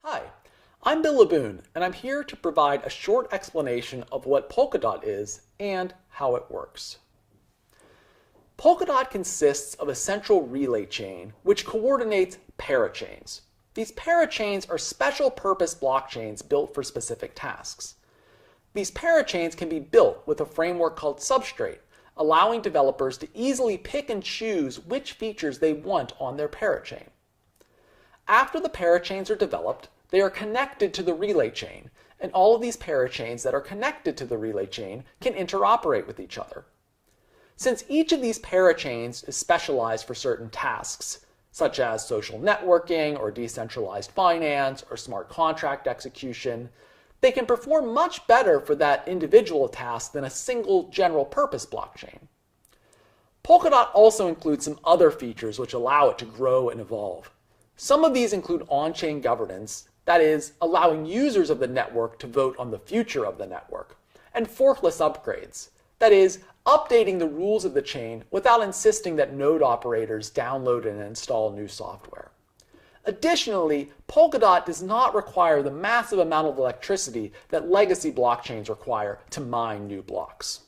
Hi, I'm Bill Laboon, and I'm here to provide a short explanation of what Polkadot is and how it works. Polkadot consists of a central relay chain which coordinates parachains. These parachains are special-purpose blockchains built for specific tasks. These parachains can be built with a framework called Substrate, allowing developers to easily pick and choose which features they want on their parachain. After the parachains are developed, they are connected to the relay chain, and all of these parachains that are connected to the relay chain can interoperate with each other. Since each of these parachains is specialized for certain tasks, such as social networking or decentralized finance or smart contract execution, they can perform much better for that individual task than a single general-purpose blockchain. Polkadot also includes some other features which allow it to grow and evolve. Some of these include on-chain governance, that is, allowing users of the network to vote on the future of the network, and forkless upgrades, that is, updating the rules of the chain without insisting that node operators download and install new software. Additionally, Polkadot does not require the massive amount of electricity that legacy blockchains require to mine new blocks.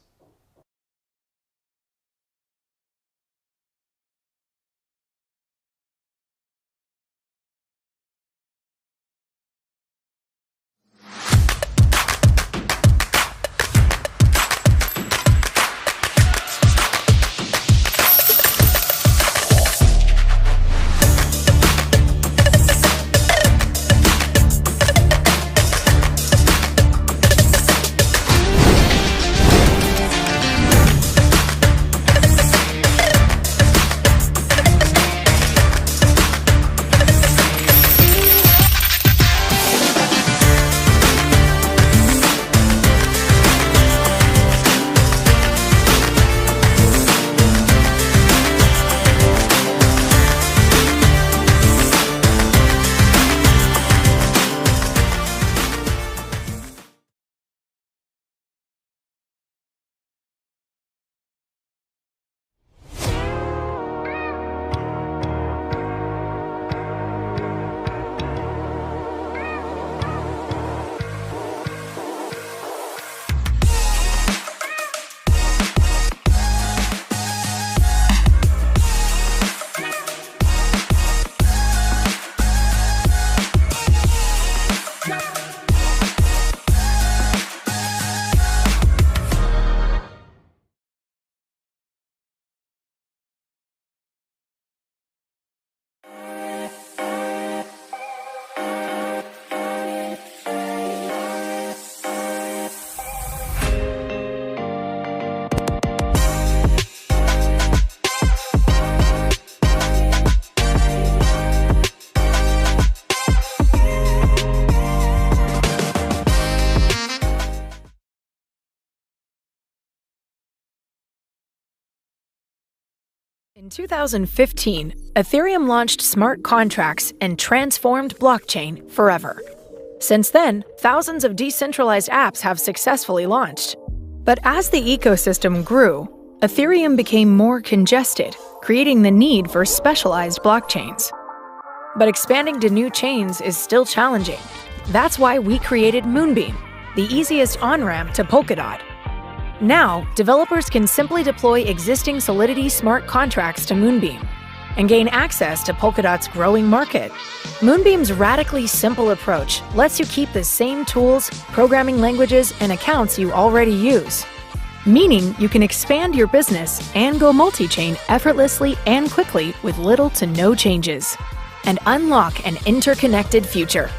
In 2015, Ethereum launched smart contracts and transformed blockchain forever. Since then, thousands of decentralized apps have successfully launched. But as the ecosystem grew, Ethereum became more congested, creating the need for specialized blockchains. But expanding to new chains is still challenging. That's why we created Moonbeam, the easiest on-ramp to Polkadot. Now, developers can simply deploy existing Solidity smart contracts to Moonbeam and gain access to Polkadot's growing market. Moonbeam's radically simple approach lets you keep the same tools, programming languages, and accounts you already use, meaning you can expand your business and go multi-chain effortlessly and quickly with little to no changes, and unlock an interconnected future.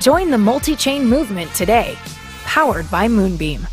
Join the multi-chain movement today, powered by Moonbeam.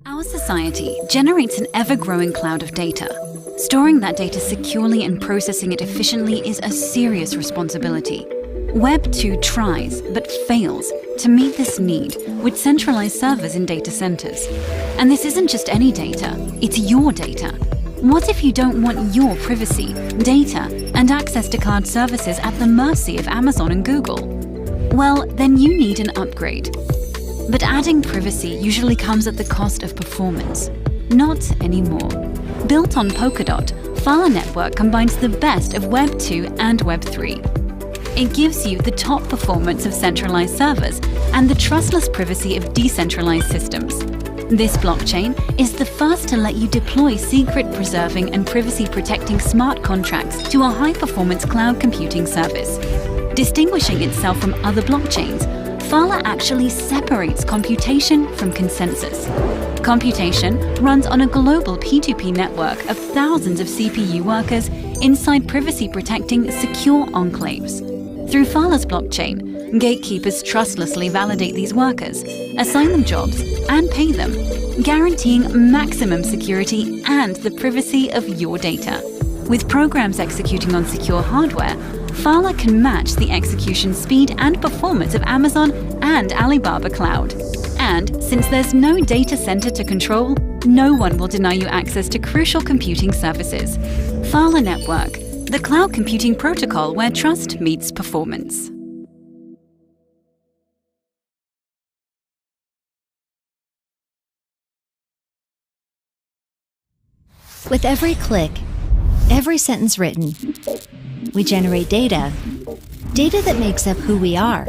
Our society generates an ever-growing cloud of data. Storing that data securely and processing it efficiently is a serious responsibility. Web 2 tries, but fails, to meet this need with centralized servers in data centers. And this isn't just any data, it's your data. What if you don't want your privacy, data, and access to cloud services at the mercy of Amazon and Google? Well, then you need an upgrade. But adding privacy usually comes at the cost of performance. Not anymore. Built on Polkadot, Fala Network combines the best of Web 2 and Web 3. It gives you the top performance of centralized servers and the trustless privacy of decentralized systems. This blockchain is the first to let you deploy secret-preserving and privacy-protecting smart contracts to a high-performance cloud computing service. Distinguishing itself from other blockchains, Fala actually separates computation from consensus. Computation runs on a global P2P network of thousands of CPU workers inside privacy-protecting secure enclaves. Through Fala's blockchain, gatekeepers trustlessly validate these workers, assign them jobs, and pay them, guaranteeing maximum security and the privacy of your data. With programs executing on secure hardware, Fala can match the execution speed and performance of Amazon and Alibaba Cloud. And since there's no data center to control, no one will deny you access to crucial computing services. Fala Network, the cloud computing protocol where trust meets performance. With every click, every sentence written, we generate data that makes up who we are.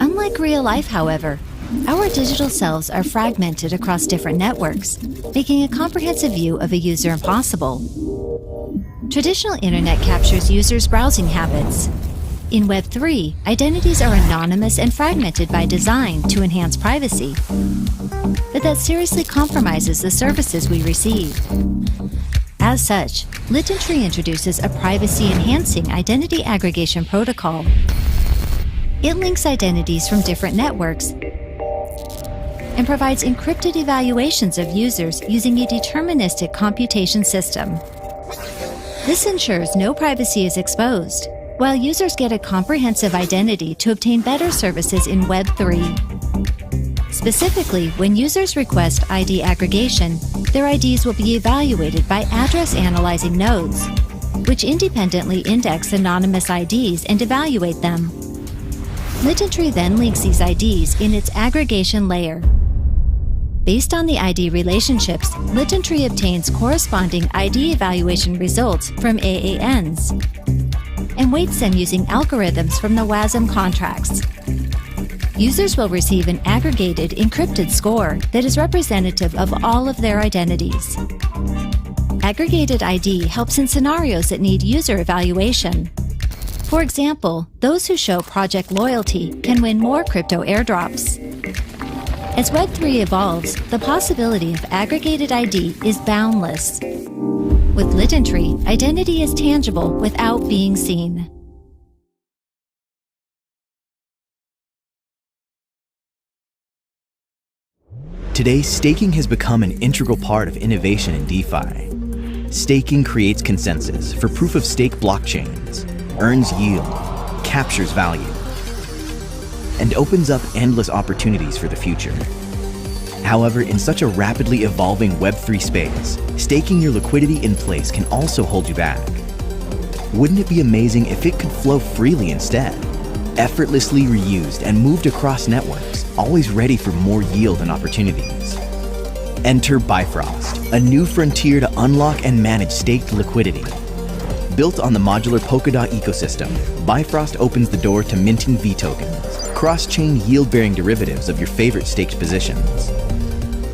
Unlike real life, however, our digital selves are fragmented across different networks, making a comprehensive view of a user impossible. Traditional internet captures users' browsing habits. In Web 3, identities are anonymous and fragmented by design to enhance privacy. But that seriously compromises the services we receive. As such, LitInTree introduces a privacy-enhancing identity aggregation protocol. It links identities from different networks and provides encrypted evaluations of users using a deterministic computation system. This ensures no privacy is exposed, while users get a comprehensive identity to obtain better services in Web 3. Specifically, when users request ID aggregation, their IDs will be evaluated by address-analyzing nodes, which independently index anonymous IDs and evaluate them. LitInTree then links these IDs in its aggregation layer. Based on the ID relationships, LitInTree obtains corresponding ID evaluation results from AANs and weights them using algorithms from the WASM contracts. Users will receive an aggregated, encrypted score that is representative of all of their identities. Aggregated ID helps in scenarios that need user evaluation. For example, those who show project loyalty can win more crypto airdrops. As Web3 evolves, the possibility of aggregated ID is boundless. With LitInTree, identity is tangible without being seen. Today, staking has become an integral part of innovation in DeFi. Staking creates consensus for proof-of-stake blockchains, earns yield, captures value, and opens up endless opportunities for the future. However, in such a rapidly evolving Web3 space, staking your liquidity in place can also hold you back. Wouldn't it be amazing if it could flow freely instead? Effortlessly reused and moved across networks, always ready for more yield and opportunities. Enter Bifrost, a new frontier to unlock and manage staked liquidity. Built on the modular Polkadot ecosystem, Bifrost opens the door to minting V tokens, cross-chain yield-bearing derivatives of your favorite staked positions.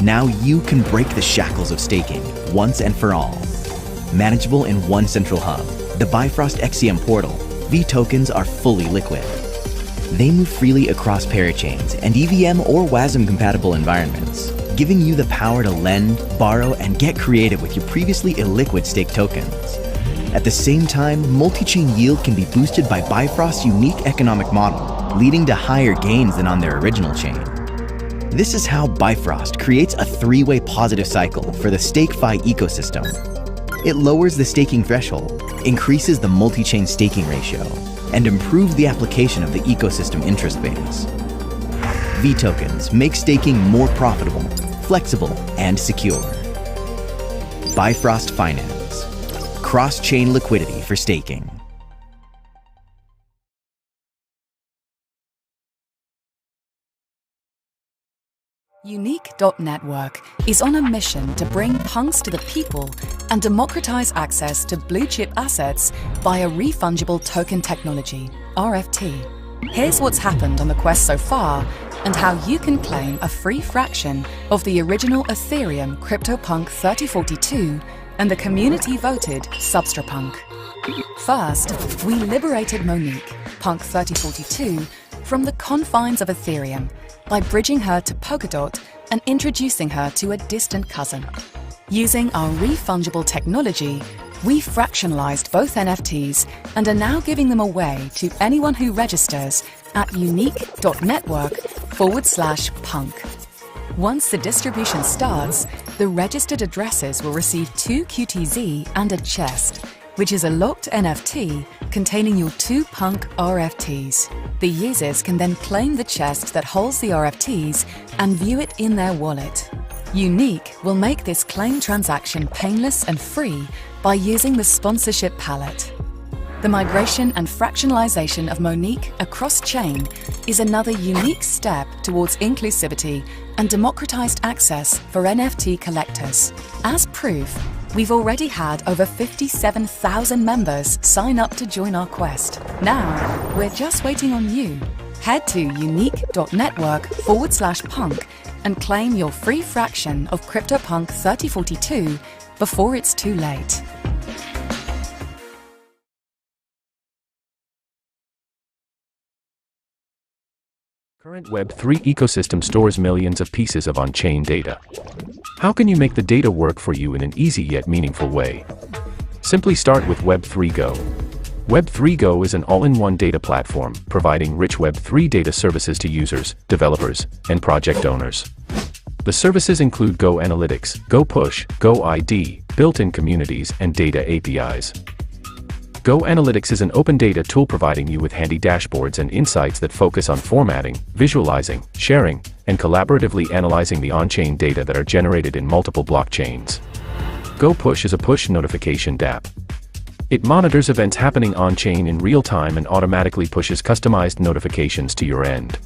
Now you can break the shackles of staking once and for all. Manageable in one central hub, the Bifrost XCM portal, V tokens are fully liquid. They move freely across parachains and EVM or WASM-compatible environments, giving you the power to lend, borrow, and get creative with your previously illiquid staked tokens. At the same time, multi-chain yield can be boosted by Bifrost's unique economic model, leading to higher gains than on their original chain. This is how Bifrost creates a three-way positive cycle for the StakeFi ecosystem. It lowers the staking threshold, increases the multi-chain staking ratio, and improves the application of the ecosystem interest base. V-tokens make staking more profitable, flexible, and secure. Bifrost Finance. Cross-chain liquidity for staking. Unique.network is on a mission to bring punks to the people and democratize access to blue-chip assets via refungible token technology, RFT. Here's what's happened on the quest so far and how you can claim a free fraction of the original Ethereum CryptoPunk 3042 and the community-voted Substrapunk. First, we liberated Monique, Punk 3042, from the confines of Ethereum by bridging her to Polkadot and introducing her to a distant cousin. Using our refungible technology, we fractionalized both NFTs and are now giving them away to anyone who registers at unique.network/punk. Once the distribution starts, the registered addresses will receive 2 QTZ and a chest, which is a locked NFT containing your 2 Punk RFTs. The users can then claim the chest that holds the RFTs and view it in their wallet. Unique will make this claim transaction painless and free by using the sponsorship palette. The migration and fractionalization of Monique across chain is another unique step towards inclusivity and democratized access for NFT collectors. As proof, we've already had over 57,000 members sign up to join our quest. Now, we're just waiting on you. Head to unique.network/punk and claim your free fraction of CryptoPunk 3042 before it's too late. Current Web3 ecosystem stores millions of pieces of on-chain data. How can you make the data work for you in an easy yet meaningful way? Simply start with Web3 Go. Web3 Go is an all-in-one data platform providing rich Web3 data services to users, developers, and project owners. The services include Go Analytics, Go Push, Go ID, built-in communities, and data APIs. Go Analytics is an open data tool providing you with handy dashboards and insights that focus on formatting, visualizing, sharing, and collaboratively analyzing the on-chain data that are generated in multiple blockchains. Go Push is a push notification dApp. It monitors events happening on-chain in real time and automatically pushes customized notifications to your end.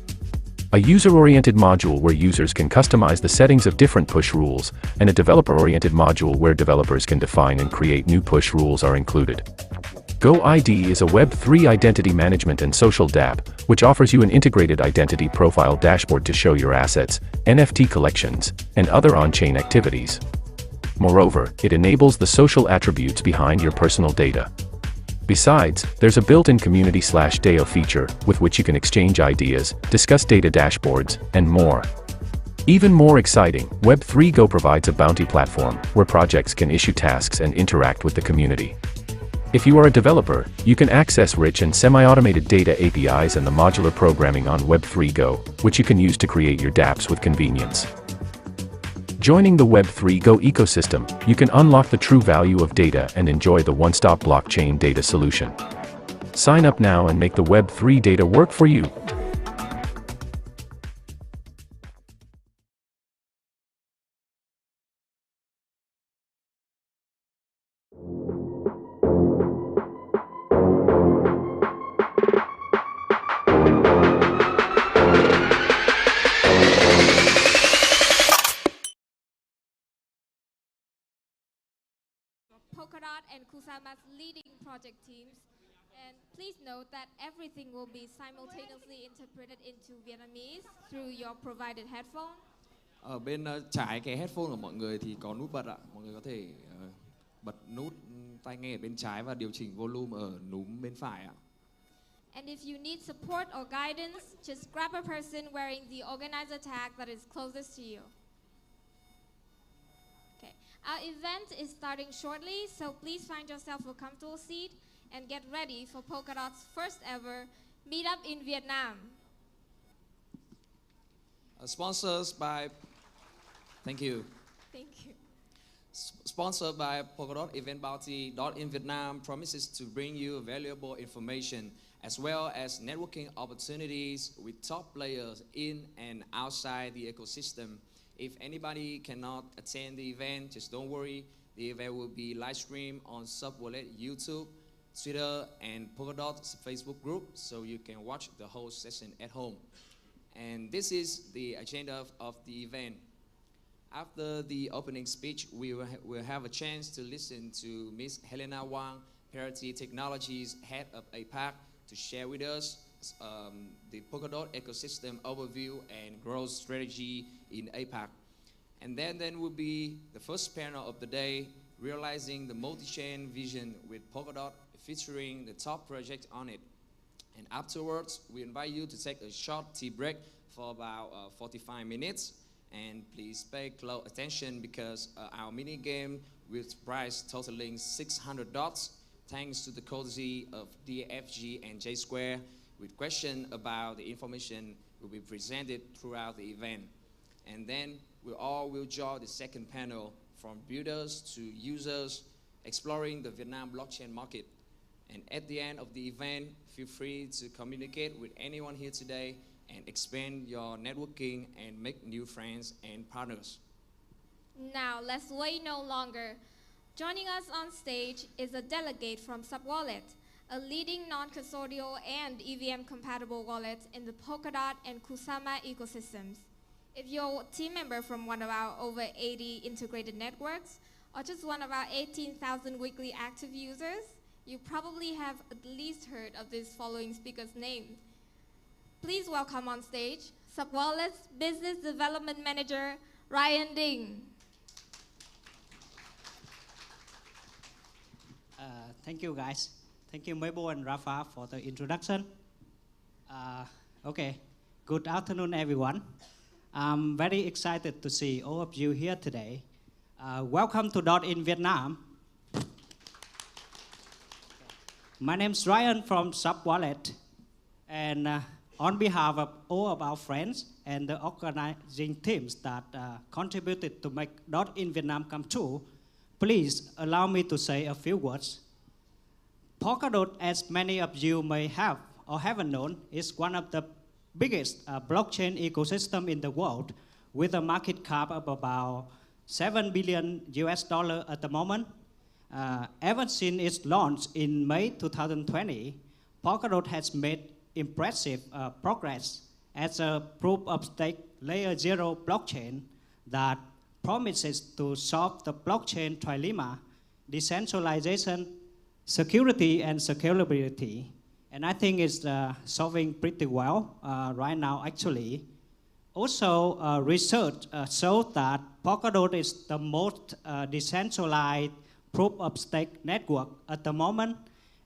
A user-oriented module where users can customize the settings of different push rules, and a developer-oriented module where developers can define and create new push rules are included. Go ID is a Web3 identity management and social dApp, which offers you an integrated identity profile dashboard to show your assets, NFT collections, and other on-chain activities. Moreover, it enables the social attributes behind your personal data. Besides, there's a built-in community/DAO feature with which you can exchange ideas, discuss data dashboards, and more. Even more exciting, Web3 Go provides a bounty platform where projects can issue tasks and interact with the community. If you are a developer, you can access rich and semi-automated data APIs and the modular programming on Web3 Go, which you can use to create your dApps with convenience. Joining the Web3 Go ecosystem, you can unlock the true value of data and enjoy the one-stop blockchain data solution. Sign up now and make the Web3 data work for you. Polkadot and Kusama's leading project teams, and please note that everything will be simultaneously interpreted into Vietnamese through your provided headphone. Ở bên trái cái headphone của mọi người thì có nút bật ạ. Mọi người có thể bật nút tai nghe ở bên trái và điều chỉnh volume ở núm bên phải ạ. And if you need support or guidance, just grab a person wearing the organizer tag that is closest to you. Our event is starting shortly, so please find yourself a comfortable seat and get ready for Polkadot's first ever meetup in Vietnam. Sponsors by, thank you. Thank you. Sponsored by Polkadot Event Bounty. DOTinVietnam promises to bring you valuable information as well as networking opportunities with top players in and outside the ecosystem. If anybody cannot attend the event, just don't worry. The event will be live streamed on Subwallet YouTube, Twitter, and Polkadot's Facebook group, so you can watch the whole session at home. And this is the agenda of the event. After the opening speech, we will have a chance to listen to Ms. Helena Wang, Parity Technologies Head of APAC, to share with us the Polkadot ecosystem overview and growth strategy in APAC. And then will be the first panel of the day, Realizing the Multi-Chain Vision with Polkadot, featuring the top project on it. And afterwards, we invite you to take a short tea break for about 45 minutes. And please pay close attention because our mini game with prize totaling 600 dots, thanks to the courtesy of DFG and J Square, with questions about the information will be presented throughout the event. And then we all will join the second panel, from builders to users, exploring the Vietnam blockchain market. And at the end of the event, feel free to communicate with anyone here today and expand your networking and make new friends and partners. Now, let's wait no longer. Joining us on stage is a delegate from Subwallet, a leading non-custodial and EVM-compatible wallet in the Polkadot and Kusama ecosystems. If you're a team member from one of our over 80 integrated networks, or just one of our 18,000 weekly active users, you probably have at least heard of this following speaker's name. Please welcome on stage Subwallet's Business Development Manager, Ryan Ding. Thank you, guys. Thank you, Mabel and Rafa, for the introduction. Okay, good afternoon, everyone. I'm very excited to see all of you here today. Welcome to DOTinVietnam. My name's Ryan from Subwallet, and on behalf of all of our friends and the organizing teams that contributed to make DOTinVietnam come true, please allow me to say a few words. Polkadot, as many of you may have or haven't known, is one of the biggest blockchain ecosystem in the world, with a market cap of about $7 billion at the moment. Ever since its launch in May 2020, Polkadot has made impressive progress as a proof-of-stake layer 0 blockchain that promises to solve the blockchain trilemma: decentralization, security, and scalability. And I think it's solving pretty well right now, actually. Also, research shows that Polkadot is the most decentralized proof-of-stake network at the moment,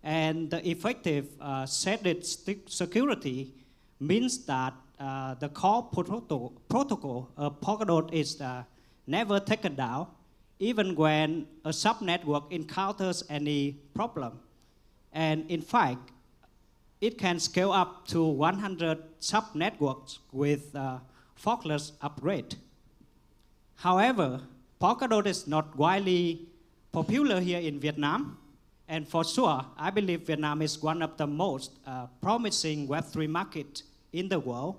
and the effective sharded security means that the core protocol of Polkadot is never taken down, even when a subnetwork encounters any problem. And in fact, it can scale up to 100 subnetworks with forkless upgrade. However, Polkadot is not widely popular here in Vietnam, and for sure, I believe Vietnam is one of the most promising Web3 markets in the world,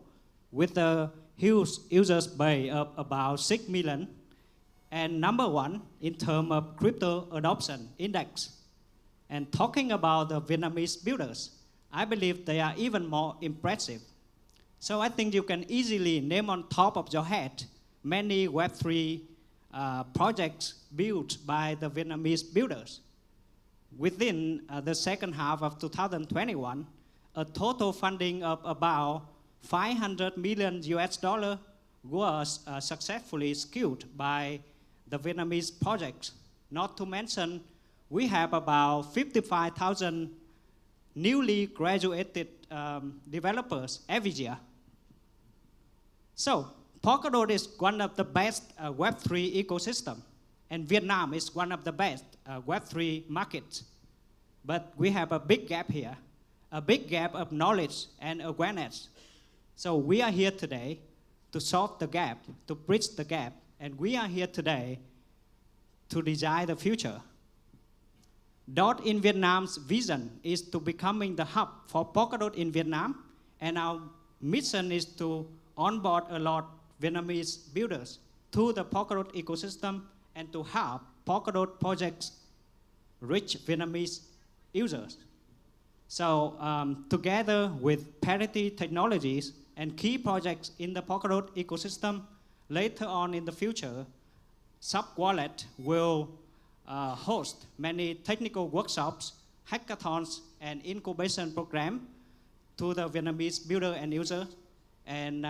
with a huge user base of about 6 million, and number one in terms of crypto adoption index. And talking about the Vietnamese builders, I believe they are even more impressive. So I think you can easily name on top of your head many Web3 projects built by the Vietnamese builders. Within the second half of 2021, a total funding of about $500 million was successfully secured by the Vietnamese projects. Not to mention, we have about 55,000 newly graduated developers every year. So, Polkadot is one of the best Web3 ecosystem, and Vietnam is one of the best Web3 markets. But we have a big gap here, a big gap of knowledge and awareness. So we are here today to solve the gap, to bridge the gap. And we are here today to design the future. DOTinVietnam's vision is to becoming the hub for Polkadot in Vietnam, and our mission is to onboard a lot of Vietnamese builders to the Polkadot ecosystem and to help Polkadot projects reach Vietnamese users. So together with Parity Technologies and key projects in the Polkadot ecosystem, later on in the future, Subwallet will host many technical workshops, hackathons, and incubation programs to the Vietnamese builder and user. And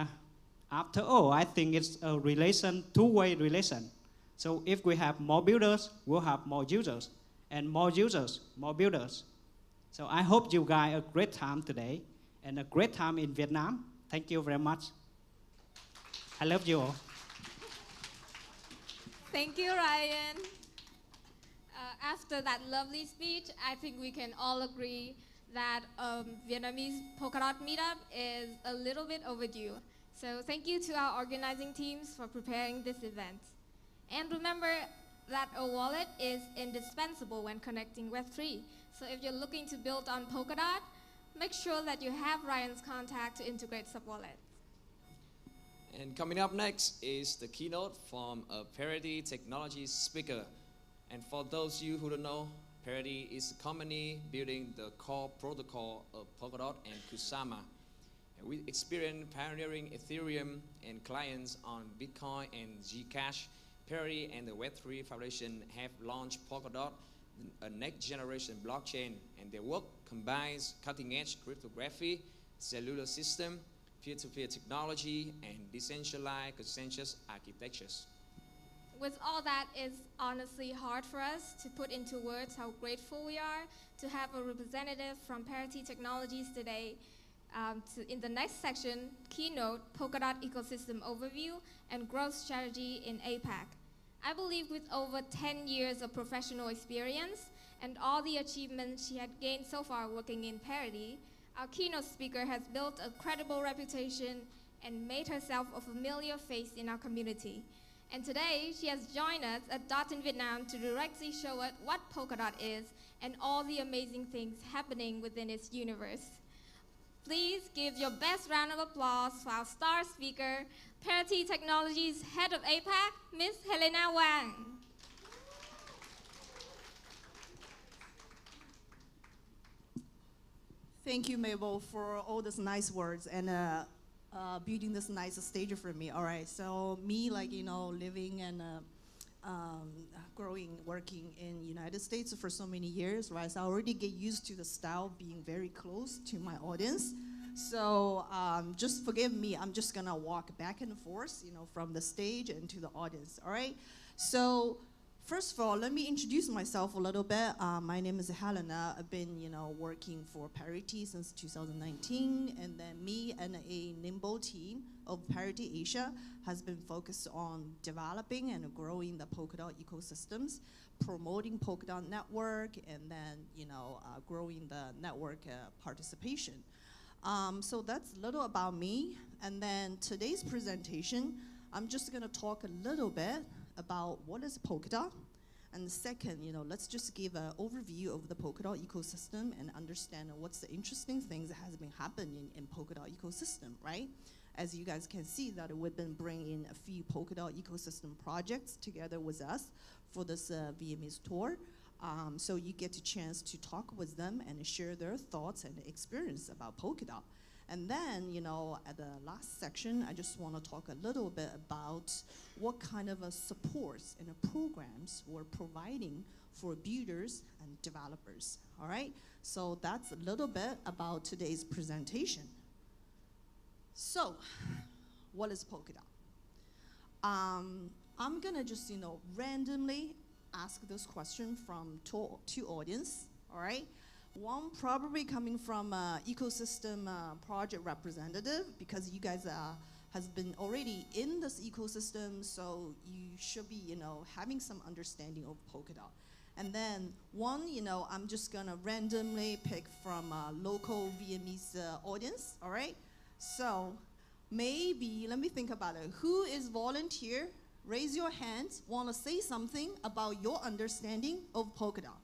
after all, I think it's a relation, two-way relation. So if we have more builders, we'll have more users, and more users, more builders. So I hope you guys a great time today and a great time in Vietnam. Thank you very much. I love you all. Thank you, Ryan. After that lovely speech, I think we can all agree that Vietnamese Polkadot meetup is a little bit overdue. So thank you to our organizing teams for preparing this event. And remember that a wallet is indispensable when connecting Web3. So if you're looking to build on Polkadot, make sure that you have Ryan's contact to integrate Subwallet. And coming up next is the keynote from a Parity Technologies speaker. And for those of you who don't know, Parity is a company building the core protocol of Polkadot and Kusama. And we experience pioneering Ethereum and clients on Bitcoin and Zcash. Parity and the Web3 Foundation have launched Polkadot, a next-generation blockchain, and their work combines cutting-edge cryptography, cellular system, peer-to-peer technology, and decentralized consensus architectures. With all that, it's honestly hard for us to put into words how grateful we are to have a representative from Parity Technologies today. In the next section, Keynote, Polkadot Ecosystem Overview, and Growth Strategy in APAC. I believe with over 10 years of professional experience and all the achievements she had gained so far working in Parity, our keynote speaker has built a credible reputation and made herself a familiar face in our community. And today, she has joined us at DOTinVietnam to directly show us what Polkadot is and all the amazing things happening within its universe. Please give your best round of applause for our star speaker, Parity Technologies Head of APAC, Ms. Helena Wang. Thank you, Mabel, for all those nice words and building this nice stage for me. All right, so me, living and growing, working in United States for so many years, right? So I already get used to the style being very close to my audience. So just forgive me, I'm just gonna walk back and forth, from the stage and to the audience, all right? So first of all, let me introduce myself a little bit. My name is Helena. I've been, working for Parity since 2019, and then me and a nimble team of Parity Asia has been focused on developing and growing the Polkadot ecosystems, promoting Polkadot network, and then, growing the network participation. So that's a little about me. And then today's presentation, I'm just gonna talk a little bit about what is Polkadot. And second, let's just give an overview of the Polkadot ecosystem and understand what's the interesting things that has been happening in Polkadot ecosystem, right? As you guys can see that we've been bringing a few Polkadot ecosystem projects together with us for this Vietnamese tour. So you get a chance to talk with them and share their thoughts and experience about Polkadot. And then, at the last section, I just want to talk a little bit about what kind of supports and programs we're providing for builders and developers, all right? So that's a little bit about today's presentation. So, what is Polkadot? I'm gonna just, randomly ask this question from two audience, all right? One probably coming from ecosystem project representative, because you guys has been already in this ecosystem, so you should be, having some understanding of Polkadot. And then one, I'm just gonna randomly pick from local Vietnamese audience, all right? So Maybe, let me think about it. Who is volunteer? Raise your hands. Want to say something about your understanding of Polkadot?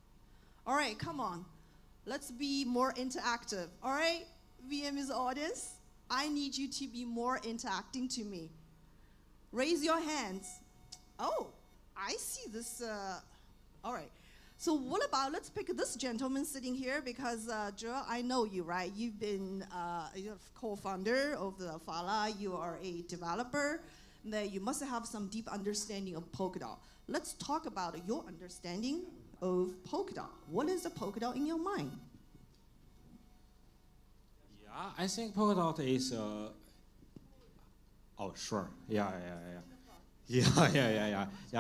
All right, come on. Let's be more interactive. All right, VM's audience, I need you to be more interacting to me. Raise your hands. Oh, I see this. All right. So what about, let's pick this gentleman sitting here because, Joe, I know you, right? You've been you're a co-founder of the Fala. You are a developer. That you must have some deep understanding of Polkadot. Let's talk about your understanding of Polkadot. What is a Polkadot in your mind? Yeah, I think Polkadot is. Oh, sure. Yeah.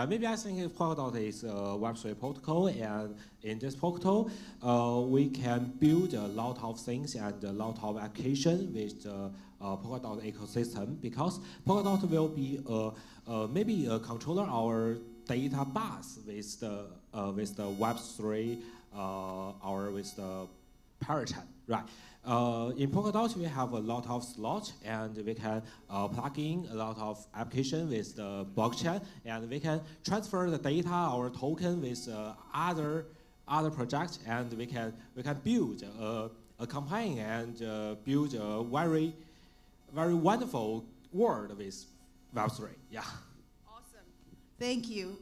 Maybe I think Polkadot is a Web3 protocol, and in this protocol, we can build a lot of things and a lot of application with the Polkadot ecosystem, because Polkadot will be maybe a controller our data bus with the Web3 or with the parachain, right? In Polkadot, we have a lot of slots, and we can plug in a lot of application with the blockchain, and we can transfer the data, our token, with other projects, and we can build a campaign and build a very wonderful world with Web3. Yeah. Awesome. Thank you.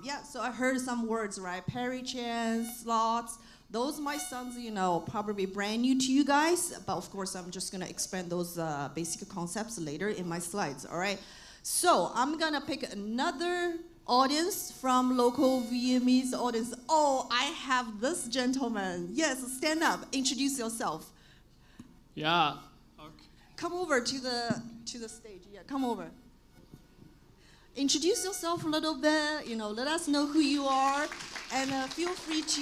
Yeah. So I heard some words, right? Parachain, slots. Those might sound, probably brand new to you guys, but of course I'm just gonna expand those basic concepts later in my slides, all right? So I'm gonna pick another audience from local Vietnamese audience. Oh, I have this gentleman. Yes, stand up, introduce yourself. Yeah, okay. Come over to the stage, yeah, come over. Introduce yourself a little bit, let us know who you are, and feel free to,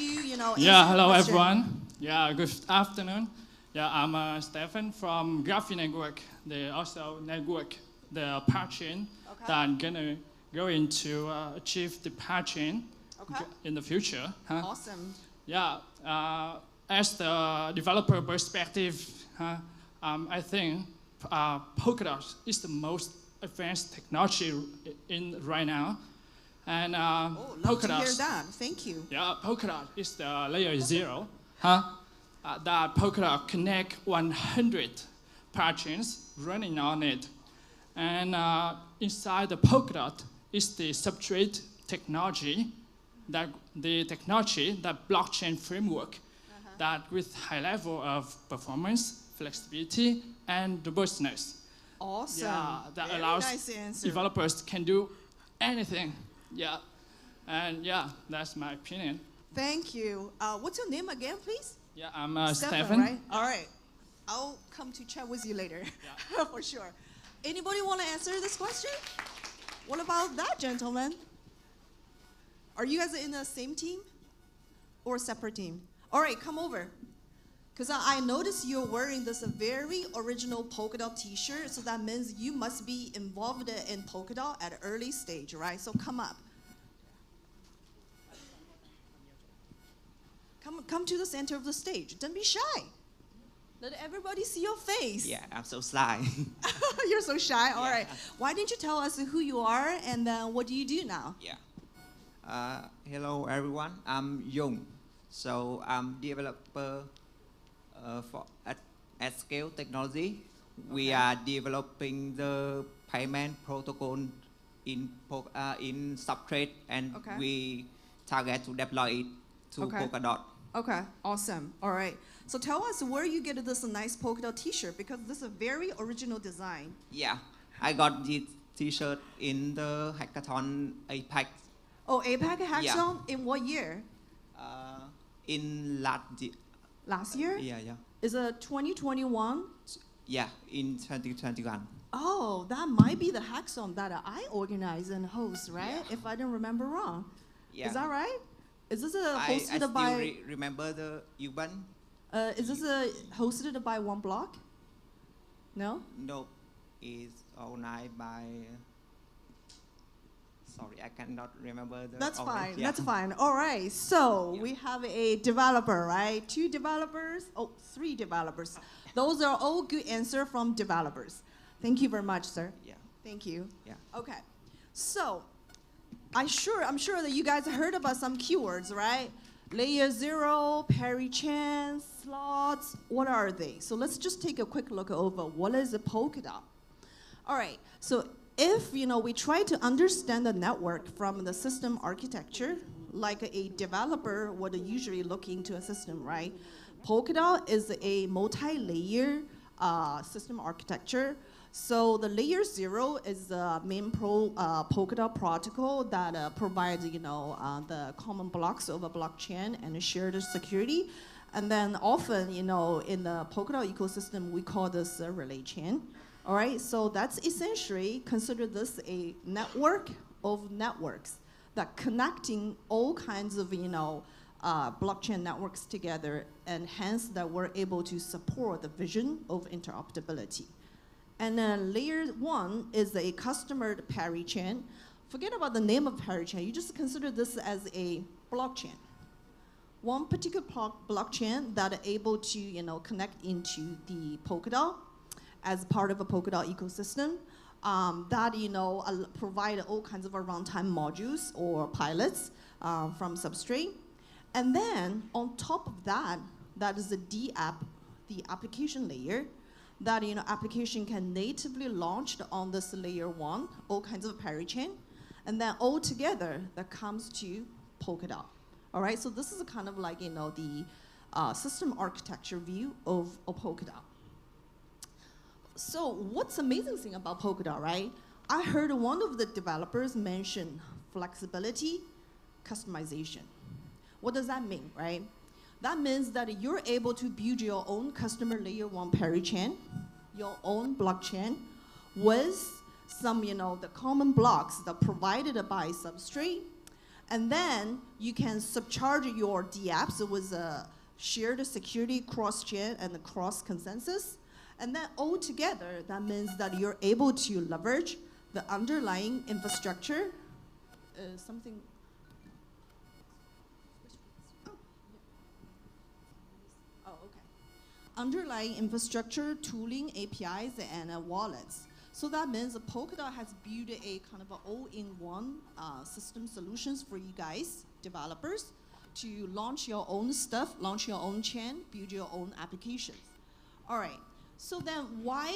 Yeah, hello everyone. Yeah, good afternoon. Yeah, I'm Stefan from Graphic Network. They also network the patching that gonna go into achieve the patching in the future. Huh? Awesome. Yeah, as the developer perspective, I think Polkadot is the most advanced technology in right now, and love to hear that. Thank you. Yeah, Polkadot is the layer 0. That Polkadot connect 100 parachains running on it, and inside the Polkadot is the substrate technology, that blockchain framework, that with high level of performance, flexibility, and robustness. Awesome. Yeah, that Very allows nice developers can do anything. Yeah, and yeah, that's my opinion. Thank you. What's your name again, please? Yeah, I'm Stefan. Right? All right. I'll come to chat with you later, for sure. Anybody want to answer this question? What about that gentleman? Are you guys in the same team or a separate team? All right, come over. Because I noticed you're wearing this very original Polkadot t-shirt, so that means you must be involved in Polkadot at an early stage, right? So come up. Come to the center of the stage. Don't be shy. Let everybody see your face. Yeah, I'm so shy. You're so shy? All right. Why didn't you tell us who you are and what do you do now? Yeah. Hello, everyone. I'm Jung. So I'm developer for at scale technology. We are developing the payment protocol in substrate, and we target to deploy it to Polkadot. Okay, awesome. All right. So tell us where you get this nice Polkadot t-shirt, because this is a very original design. Yeah, I got this t-shirt in the hackathon APAC. Oh, APAC hackathon? In what year? In last year. Last year? Yeah. Is it 2021? Yeah, in 2021. Oh, that might be the hackathon that I organize and host, right? Yeah. If I don't remember wrong. Yeah. Is that right? Is this hosted I by? still remember the Uban. Is this hosted by One Block? No. No, it's organized by. Sorry, I cannot remember the. That's fine. Yeah. That's fine. All right. So we have a developer, right? 2 developers. Oh, 3 developers. Those are all good answers from developers. Thank you very much, sir. Yeah. Thank you. Yeah. Okay. So, I'm sure that you guys heard about some keywords, right? Layer 0, peri-chain, slots, what are they? So let's just take a quick look over what is a Polkadot. All right, so if we try to understand the network from the system architecture, like a developer would usually look into a system, right? Polkadot is a multi-layer system architecture. So the layer 0 is the main Polkadot protocol that provides, the common blocks of a blockchain and a shared security. And then often, in the Polkadot ecosystem, we call this a relay chain. All right, so that's essentially, consider this a network of networks that connecting all kinds of, blockchain networks together, and hence that we're able to support the vision of interoperability. And then layer 1 is a customer peri-chain. Forget about the name of peri-chain. You just consider this as a blockchain. One particular blockchain that are able to connect into the Polkadot as part of a Polkadot ecosystem that provide all kinds of runtime modules or pilots from Substrate. And then on top of that, that is the DApp, the application layer, that application can natively launch on this layer 1, all kinds of peri-chain, and then all together that comes to Polkadot. All right, so this is kind of like the system architecture view of Polkadot. So what's amazing thing about Polkadot, right? I heard one of the developers mention flexibility, customization. What does that mean, right? That means that you're able to build your own customer layer 1 peri-chain, your own blockchain, with some, the common blocks that are provided by Substrate, and then you can subcharge your dApps with a shared security cross-chain and cross-consensus, and then all together, that means that you're able to leverage the underlying infrastructure, underlying infrastructure, tooling, APIs, and wallets. So that means Polkadot has built a kind of all-in-one system solutions for you guys, developers, to launch your own stuff, launch your own chain, build your own applications. All right. So then why,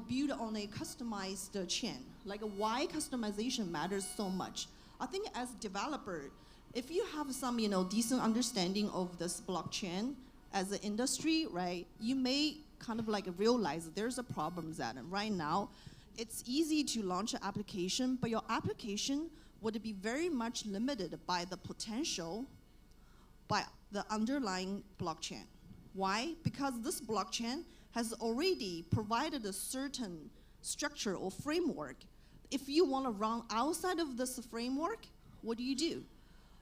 build on a customized chain? Like why customization matters so much? I think as developer, if you have some, decent understanding of this blockchain as an industry, right, you may kind of like realize there's a problem that right now, it's easy to launch an application, but your application would be very much limited by the potential by the underlying blockchain. Why? Because this blockchain has already provided a certain structure or framework. If you want to run outside of this framework, what do?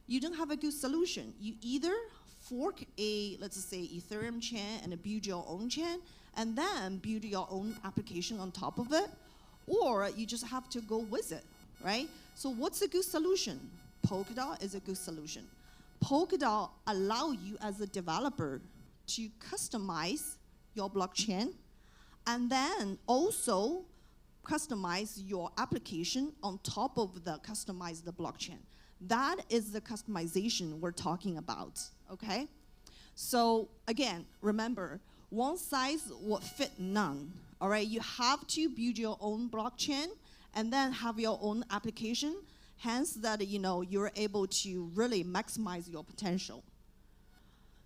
You don't have a good solution. You either fork a, let's say, Ethereum chain and build your own chain, and then build your own application on top of it, or you just have to go with it, right? So what's a good solution? Polkadot is a good solution. Polkadot allow you as a developer to customize your blockchain, and then also customize your application on top of the customized blockchain. That is the customization we're talking about, okay? So again, remember, one size will fit none, all right? You have to build your own blockchain and then have your own application, hence that you're able to really maximize your potential.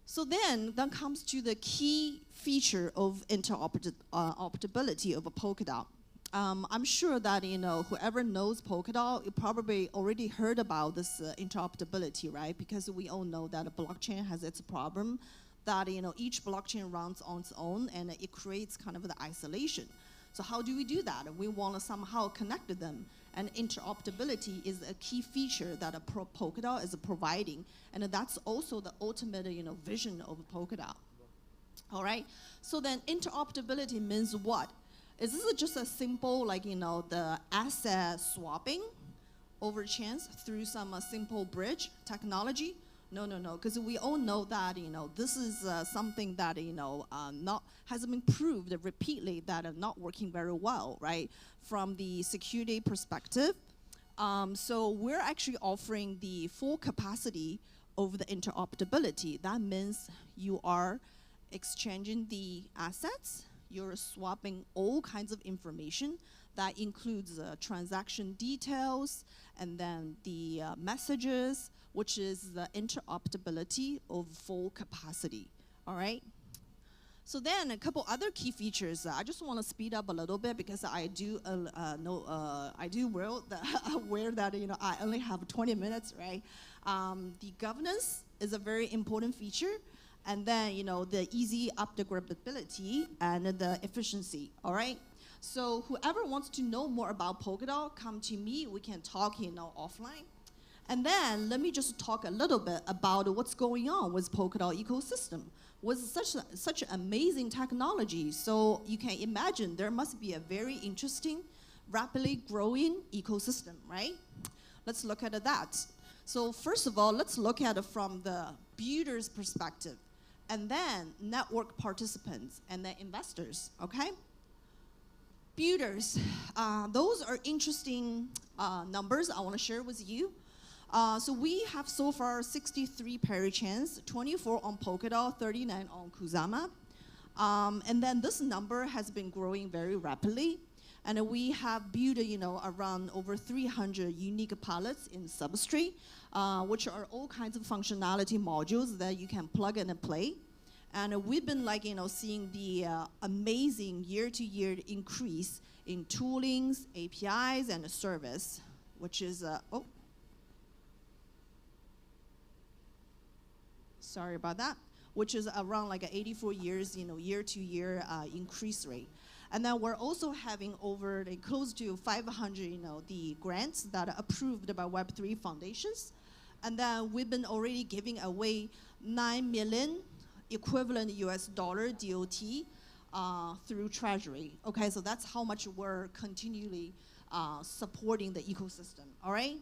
So then comes to the key feature of interoperability of a Polkadot. I'm sure that whoever knows Polkadot, you probably already heard about this interoperability, right? Because we all know that a blockchain has its problem, that each blockchain runs on its own, and it creates kind of the isolation. So how do we do that? We want to somehow connect them, and interoperability is a key feature that Polkadot is providing, and that's also the ultimate vision of Polkadot. All right. So then interoperability means what? Is this just a simple, the asset swapping over chains through some simple bridge technology? No, because we all know that, this is something that, has been proved repeatedly that are not working very well, right? From the security perspective. So we're actually offering the full capacity of the interoperability. That means you are exchanging the assets, you're swapping all kinds of information. That includes transaction details, and then the messages, which is the interoperability of full capacity, all right? So then a couple other key features. I just want to speed up a little bit because I do aware that I only have 20 minutes, right? The governance is a very important feature, and then the easy upgradability and the efficiency, all right? So whoever wants to know more about Polkadot, come to me. We can talk offline. And then let me just talk a little bit about what's going on with Polkadot ecosystem. With such amazing technology, so you can imagine there must be a very interesting, rapidly growing ecosystem, right? Let's look at that. So first of all, let's look at it from the builder's perspective, and then network participants, and then investors, okay? Builders, those are interesting numbers I want to share with you. So we have so far 63 parachains, 24 on Polkadot, 39 on Kusama. And then this number has been growing very rapidly. And we have built, around over 300 unique palettes in Substrate, which are all kinds of functionality modules that you can plug in and play. And we've been seeing the amazing year-to-year increase in toolings, APIs, and service, which is, sorry about that, which is around 84 years, year-to-year increase rate. And then we're also having over close to 500, the grants that are approved by Web3 foundations. And then we've been already giving away 9 million equivalent US dollar DOT through Treasury. Okay, so that's how much we're continually supporting the ecosystem, all right?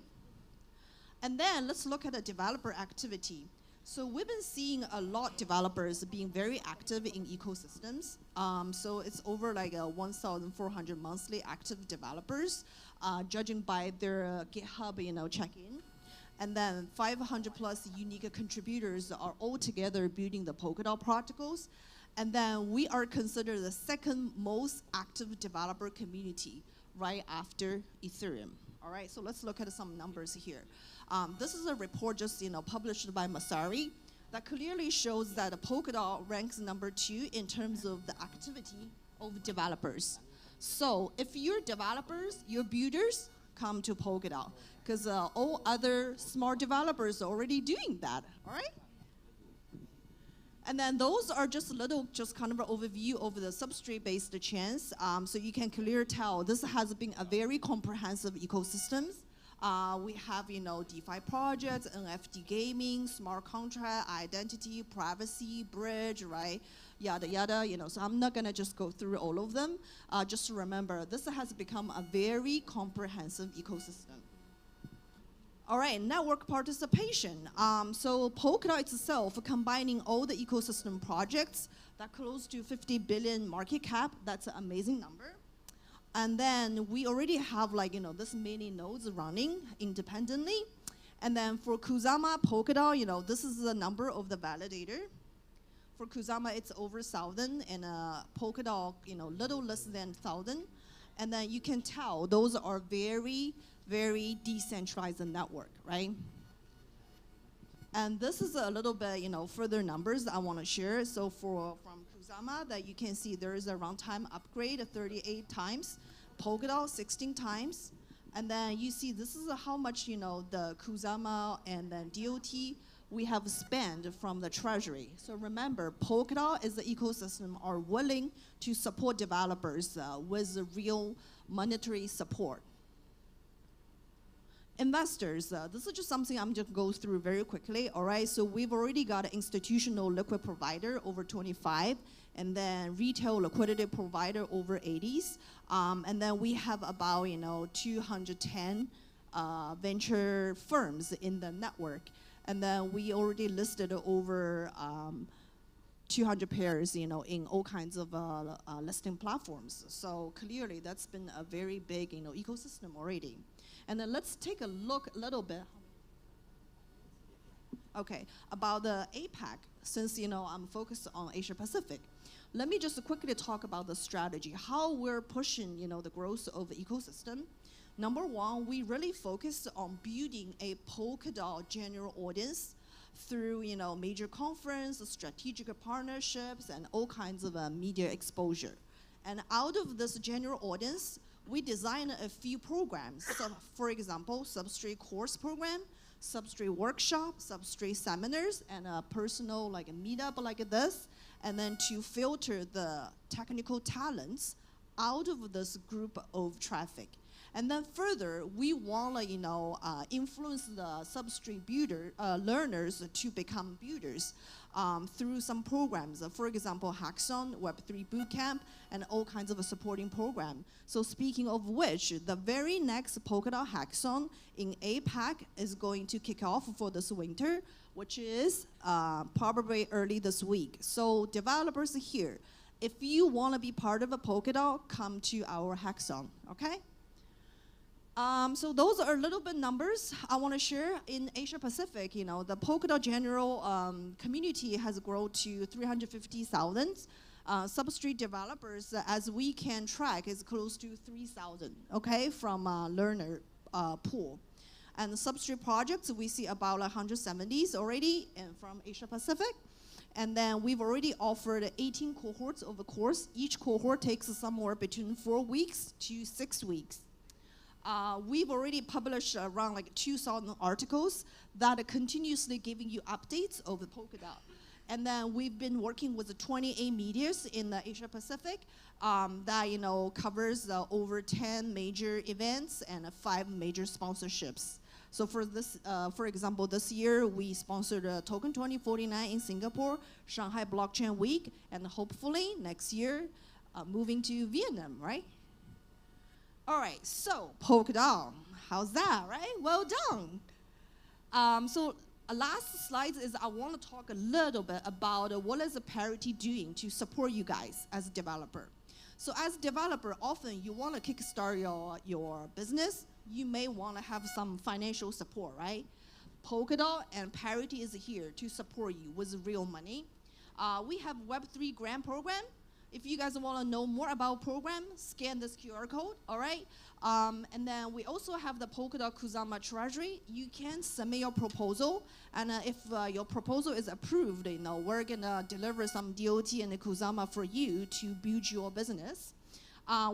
And then let's look at the developer activity. So we've been seeing a lot of developers being very active in ecosystems. So it's over 1,400 monthly active developers, judging by their GitHub, check-in. And then 500 plus unique contributors are all together building the Polkadot protocols. And then we are considered the second most active developer community right after Ethereum. All right, so let's look at some numbers here. This is a report just published by Masari that clearly shows that Polkadot ranks number 2 in terms of the activity of developers. So if you're developers, you're builders, come to Polkadot, because all other smart developers are already doing that, all right? And then those are just kind of an overview of the substrate-based chains. So you can clearly tell this has been a very comprehensive ecosystem. We have, DeFi projects, NFT gaming, smart contract, identity, privacy, bridge, right? Yada, yada, so I'm not gonna just go through all of them. Just remember, this has become a very comprehensive ecosystem. All right, network participation. So Polkadot itself, combining all the ecosystem projects, that close to 50 billion market cap, that's an amazing number. And then we already have this many nodes running independently. And then for Kusama, Polkadot, this is the number of the validator. For Kusama, it's over 1,000, and Polkadot, little less than 1,000. And then you can tell those are very, very decentralized network, right? And this is a little bit, further numbers I want to share. So from Kusama, that you can see there is a runtime upgrade 38 times, Polkadot 16 times. And then you see this is how much, the Kusama and then DOT we have spent from the treasury. So remember, Polkadot is the ecosystem are willing to support developers with real monetary support. Investors, this is just something I'm just go through very quickly, all right? So we've already got an institutional liquid provider over 25, and then retail liquidity provider over 80s. And then we have about, 210 venture firms in the network. And then we already listed over 200 pairs, in all kinds of listing platforms. So clearly, that's been a very big, ecosystem already. And then let's take a look a little bit. Okay, about the APAC, since I'm focused on Asia Pacific. Let me just quickly talk about the strategy, how we're pushing the growth of the ecosystem. Number one, we really focus on building a Polkadot general audience through major conference, strategic partnerships, and all kinds of media exposure. And out of this general audience, we design a few programs. So, for example, Substrate course program, Substrate workshop, Substrate seminars, and a personal like a meetup like this, and then to filter the technical talents out of this group of traffic. And then further, we want to influence the Substrate builder learners to become builders through some programs. For example, Hackathon, Web3 Bootcamp, and all kinds of a supporting program. So speaking of which, the very next Polkadot Hackathon in APAC is going to kick off for this winter, which is probably early this week. So developers here, if you want to be part of a Polkadot, come to our Hackathon, okay? So those are a little bit numbers I want to share. In Asia Pacific, the Polkadot general community has grown to 350,000. Substrate developers, as we can track, is close to 3,000, okay, from learner pool. And the Substrate projects, we see about 170s already from Asia Pacific. And then we've already offered 18 cohorts of a course. Each cohort takes somewhere between 4 weeks to 6 weeks. We've already published around like 2,000 articles that are continuously giving you updates of the Polkadot. And then we've been working with 28 medias in the Asia Pacific that covers over 10 major events and 5 major sponsorships. So for this, for example, this year we sponsored Token 2049 in Singapore, Shanghai Blockchain Week, and hopefully next year moving to Vietnam, right? All right, so Polkadot, how's that, right? Well done. So last slide is I want to talk a little bit about what is the Parity doing to support you guys as a developer. So as a developer, often you want to kickstart your business. You may want to have some financial support, right? Polkadot and Parity is here to support you with real money. We have Web3 grant program. If you guys want to know more about program, scan this QR code, all right? And then we also have the Polkadot Kusama Treasury. You can submit your proposal, and if your proposal is approved, we're gonna deliver some DOT and the Kusama for you to build your business.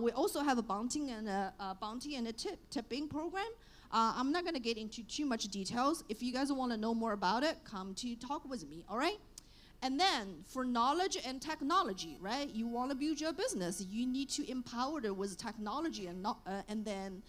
We also have a bounty and a tipping program. I'm not gonna get into too much details. If you guys want to know more about it, come to talk with me, all right? And then for knowledge and technology, right? You want to build your business, you need to empower it with technology and then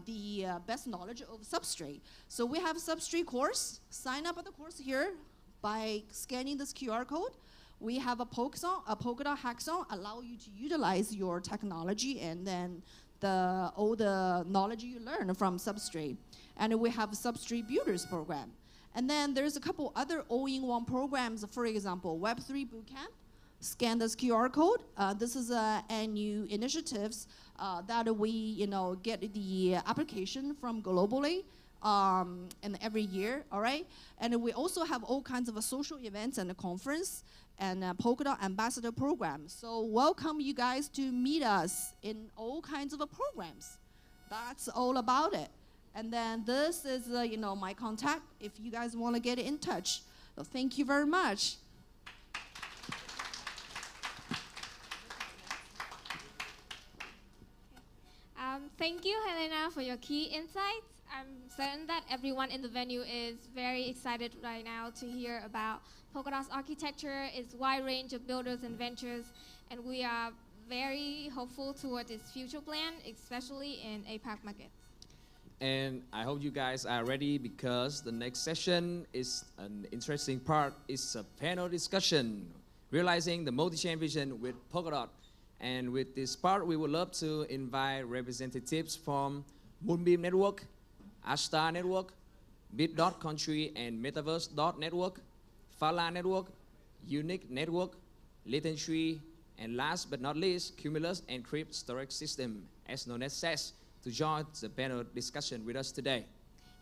the best knowledge of Substrate. So we have Substrate course. Sign up at the course here by scanning this QR code. We have a Polkadot Hackathon, allow you to utilize your technology and then all the knowledge you learn from Substrate. And we have Substrate Builders program. And then there's a couple other all-in-one programs, for example, Web3 Bootcamp, scan this QR code. This is a new initiatives that we get the application from globally and every year, all right? And we also have all kinds of social events and a conference and a Polkadot Ambassador program. So welcome you guys to meet us in all kinds of programs. That's all about it. And then this is, my contact if you guys want to get in touch. So thank you very much. Thank you, Helena, for your key insights. I'm certain that everyone in the venue is very excited right now to hear about Polkadot's architecture, its wide range of builders and ventures, and we are very hopeful toward its future plan, especially in APAC markets. And I hope you guys are ready because the next session is an interesting part. It's a panel discussion, realizing the multi-chain vision with Polkadot. And with this part, we would love to invite representatives from Moonbeam Network, Ashtar Network, Bit.country and Metaverse.network, Fala network, Unique network, Latency, and last but not least, Cumulus Encrypt Storage System, as known as SAS, to join the panel discussion with us today.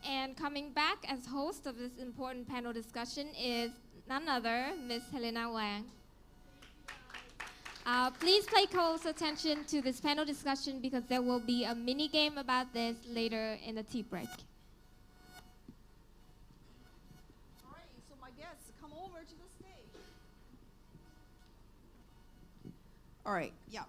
And coming back as host of this important panel discussion is none other, Ms. Helena Wang. Please pay close attention to this panel discussion because there will be a mini game about this later in the tea break. All right, so my guests, come over to the stage. All right, yeah.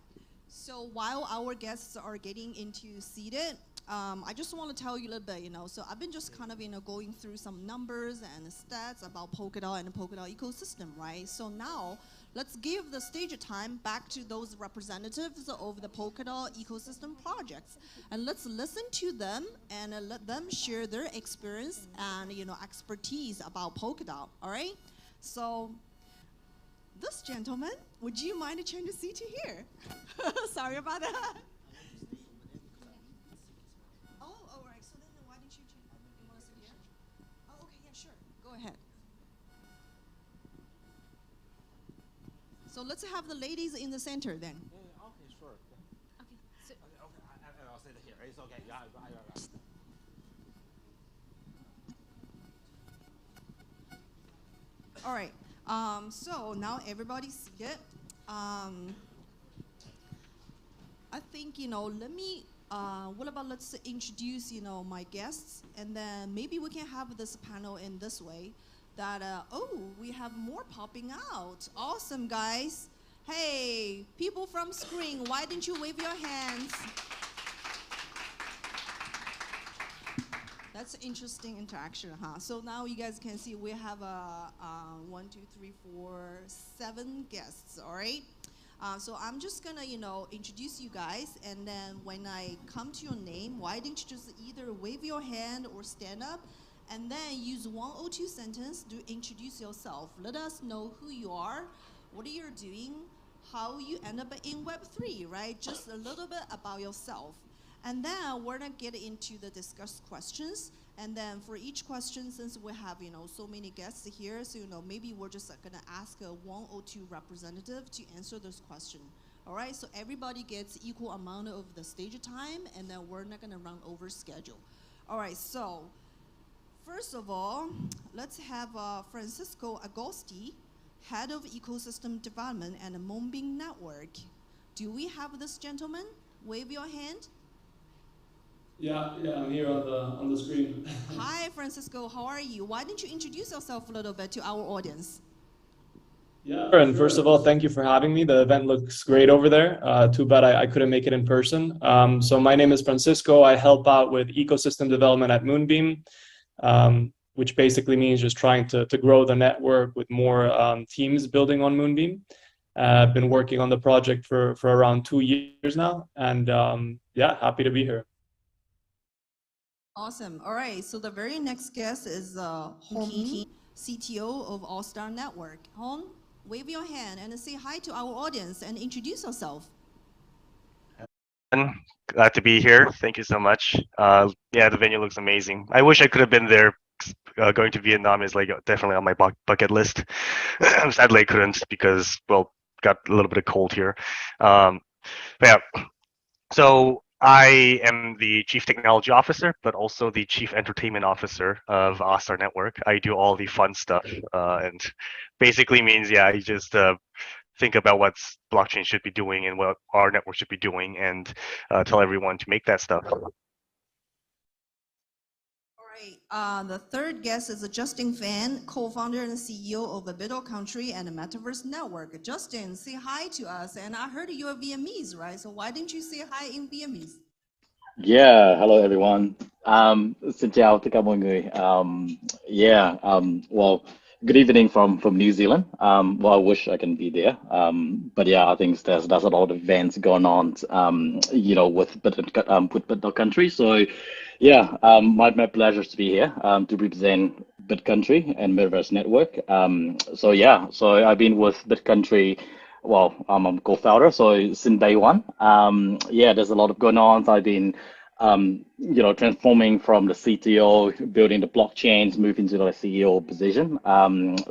So while our guests are getting into seated, I just want to tell you a little bit, so I've been just kind of, going through some numbers and stats about Polkadot and the Polkadot ecosystem, right? So now, let's give the stage time back to those representatives of the Polkadot ecosystem projects. And let's listen to them and let them share their experience and, expertise about Polkadot, all right? So, this gentleman, would you mind to change the seat to here? Sorry about that. So let's have the ladies in the center then. Okay, sure. Okay. So I'll sit here. It's okay. Yeah. All right. So now everybody's seated. I think let me. What about let's introduce my guests, and then maybe we can have this panel in this way. That, we have more popping out. Awesome, guys. Hey, people from screen, why didn't you wave your hands? That's interesting interaction, huh? So now you guys can see we have 1, 2, 3, 4, 7 guests, all right? So I'm just gonna, introduce you guys, and then when I come to your name, why didn't you just either wave your hand or stand up? And then use 1 or 2 sentences to introduce yourself. Let us know who you are, what are you doing, how you end up in Web3, right? Just a little bit about yourself. And then we're gonna get into the discussed questions. And then for each question, since we have so many guests here, so maybe we're just gonna ask 1 or 2 representatives to answer this question. All right, so everybody gets equal amount of the stage time, and then we're not gonna run over schedule. All right, so first of all, let's have Francisco Agosti, Head of Ecosystem Development and Moonbeam Network. Do we have this gentleman? Wave your hand. Yeah, I'm here on the screen. Hi, Francisco, how are you? Why don't you introduce yourself a little bit to our audience? Yeah, and first of all, thank you for having me. The event looks great over there. Too bad I couldn't make it in person. So my name is Francisco. I help out with ecosystem development at Moonbeam. Which basically means just trying to grow the network with more teams building on Moonbeam. I've been working on the project for around 2 years now, and happy to be here. Awesome. All right, so the very next guest is Hong Kim, CTO of All Star Network. Hong, wave your hand and say hi to our audience and introduce yourself. Glad to be here. Thank you so much. The venue looks amazing. I wish I could have been there. Going to Vietnam is definitely on my bucket list. Sadly, I couldn't because got a little bit of cold here. So I am the Chief Technology Officer, but also the Chief Entertainment Officer of All-Star Network. I do all the fun stuff, and basically means I just think about what blockchain should be doing and what our network should be doing, and tell everyone to make that stuff. The third guest is Justin Fan, co-founder and CEO of the Bit.country and the Metaverse Network. Justin, say hi to us. And I heard you're Vietnamese, right? So why didn't you say hi in Vietnamese? Yeah, hello everyone. Xin chào tất cả mọi người. Good evening from New Zealand. I wish I can be there. But I think there's a lot of events going on, with Bit.country. So my pleasure to be here to represent Bit.country and Metaverse Network. So I've been with Bit.country. I'm a co-founder, so since day one. There's a lot of going on. I've been transforming from the CTO, building the blockchains, moving to the CEO position.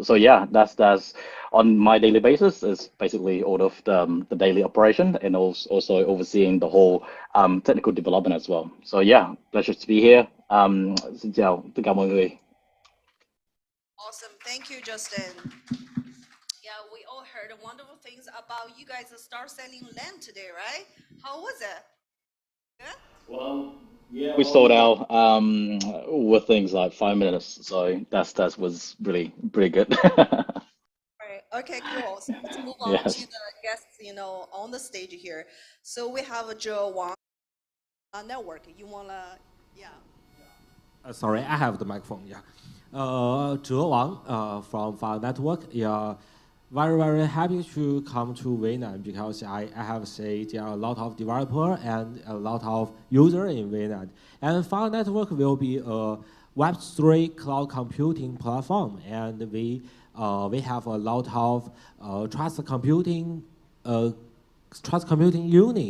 So yeah, that's on my daily basis is basically all of the daily operation and also overseeing the whole technical development as well. So yeah, pleasure to be here. Xin chào tất cả mọi người. Awesome, thank you, Justin. Yeah, we all heard wonderful things about you guys start selling land today, right? How was it? Yeah? Well, yeah, we sold out with things like 5 minutes, so that was really pretty good. Right. Okay, cool. So let's move on Yes. to the guests, on the stage here. So we have Joe Wang, network. You wanna, yeah. Sorry, I have the microphone. Yeah. Zhe Wang from File Network. Yeah. Very, very happy to come to Vietnam because I have said there are a lot of developers and a lot of users in Vietnam. And File Network will be a Web3 cloud computing platform. And we have a lot of trust computing unit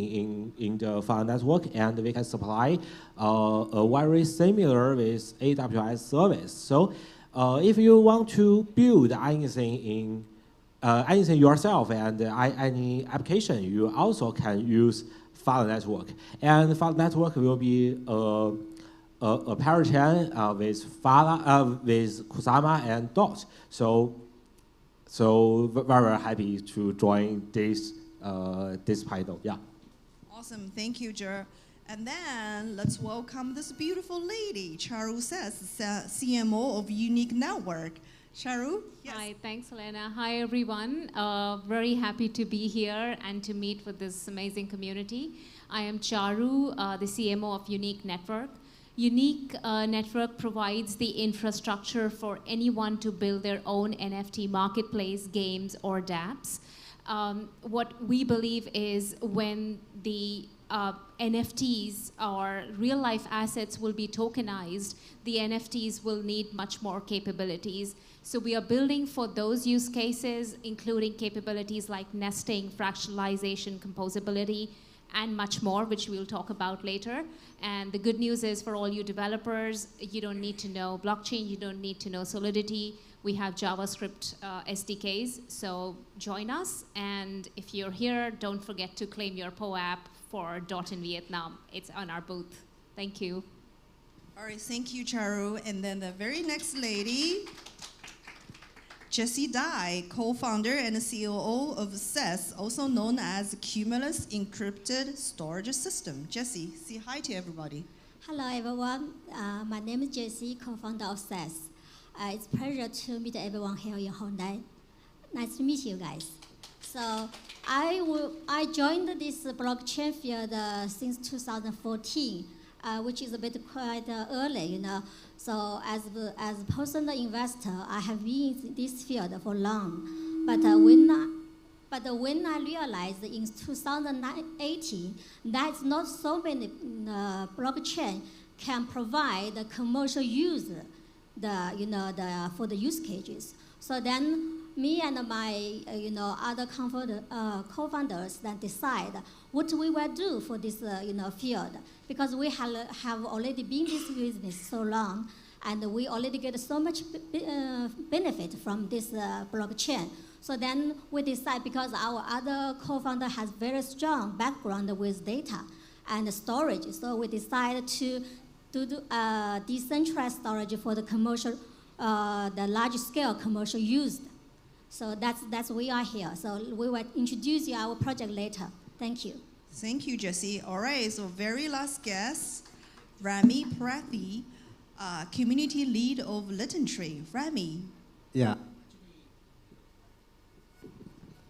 in the File Network, and we can supply a very similar with AWS service. So if you want to build anything yourself and any application, you also can use File Network. And File Network will be a parachain with Kusama and Dot. So very happy to join this panel. Yeah. Awesome, thank you, Jer. And then let's welcome this beautiful lady, Charu Ses, CMO of Unique Network. Charu? Yes. Hi, thanks, Elena. Hi, everyone. Very happy to be here and to meet with this amazing community. I am Charu, the CMO of Unique Network. Unique Network provides the infrastructure for anyone to build their own NFT marketplace, games, or dApps. What we believe is when the NFTs or real-life assets will be tokenized, the NFTs will need much more capabilities. So we are building for those use cases, including capabilities like nesting, fractionalization, composability, and much more, which we'll talk about later. And the good news is for all you developers, you don't need to know blockchain, you don't need to know Solidity. We have JavaScript SDKs, so join us. And if you're here, don't forget to claim your POAP for DOTinVietnam. It's on our booth. Thank you. All right, thank you, Charu. And then the very next lady, Jessie Dai, co-founder and COO of SES, also known as Cumulus Encrypted Storage System. Jessie, say hi to everybody. Hello, everyone. My name is Jessie, co-founder of SES. It's a pleasure to meet everyone here in Hyundai. Nice to meet you guys. So I joined this blockchain field since 2014, which is a bit quite early, So as a personal investor, I have been in this field for long. But when I realized in 2018 that not so many blockchain can provide the commercial use, for the use cases. So then me and my other co-founders then decide what we will do for this field, because we have already been in this business so long, and we already get so much benefit from this blockchain. So then we decide, because our other co-founder has very strong background with data and storage, so we decided to do decentralized storage for the commercial, the large-scale commercial use. So that's we are here. So we will introduce you our project later. Thank you. Thank you, Jessie. All right, so very last guest, Rami Prathi, community lead of LittenTree. Rami. Yeah.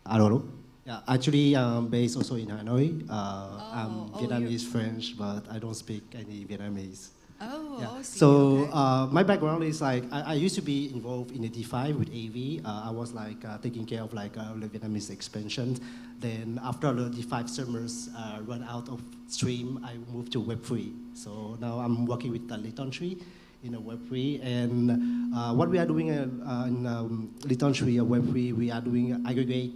Hello. Yeah, actually, I'm based also in Hanoi. I'm Vietnamese, French, but I don't speak any Vietnamese. Oh, yeah. see, So my background is like I used to be involved in the DeFi with AV. I was like taking care of the Vietnamese expansion. Then after the DeFi servers run out of stream, I moved to Web3. So now I'm working with the LittenTree in a Web3. And what we are doing in LithiumTree Web3, we are doing aggregate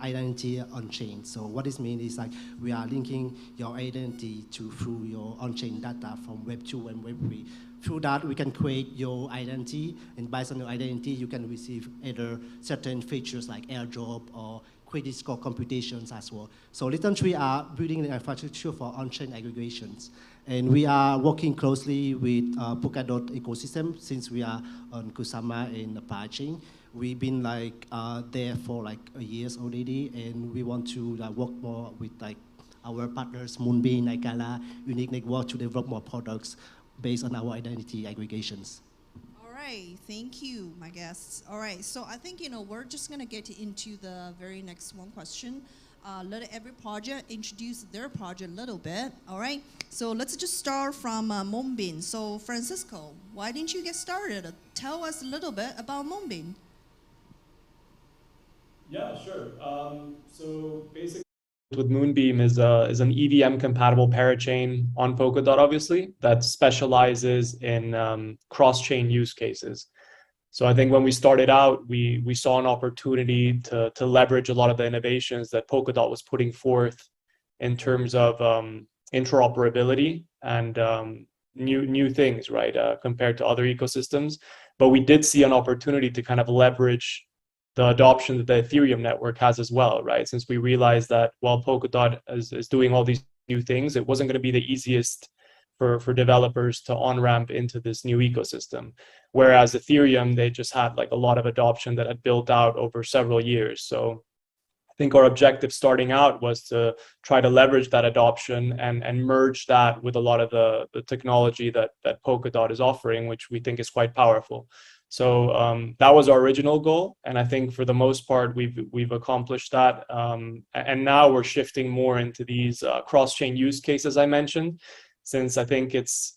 identity on chain. So what this means is like we are linking your identity through your on-chain data from Web2 and Web3. Through that, we can create your identity, and based on your identity, you can receive either certain features like airdrop or credit score computations as well. So LithiumTree are building the infrastructure for on-chain aggregations. And we are working closely with Polkadot ecosystem since we are on Kusama and APAC. We've been like there for like years already, and we want to work more with like our partners, Moonbeam, Ikala, Unique Network to develop more products based on our identity aggregations. All right, thank you, my guests. All right, so I think, we're just gonna get into the very next one question. Let every project introduce their project a little bit, all right? So let's just start from Moonbeam. So Francisco, why didn't you get started? Tell us a little bit about Moonbeam. Yeah, sure. So basically, with Moonbeam is an EVM compatible parachain on Polkadot, obviously, that specializes in cross-chain use cases. So I think when we started out, we saw an opportunity to leverage a lot of the innovations that Polkadot was putting forth in terms of interoperability and new things, right, compared to other ecosystems. But we did see an opportunity to kind of leverage the adoption that the Ethereum network has as well, right? Since we realized that while Polkadot is doing all these new things, it wasn't going to be the easiest for developers to on-ramp into this new ecosystem. Whereas Ethereum, they just had like a lot of adoption that had built out over several years. So I think our objective starting out was to try to leverage that adoption and merge that with a lot of the technology that Polkadot is offering, which we think is quite powerful. So that was our original goal, and I think for the most part we've accomplished that. And now we're shifting more into these cross-chain use cases I mentioned, since I think it's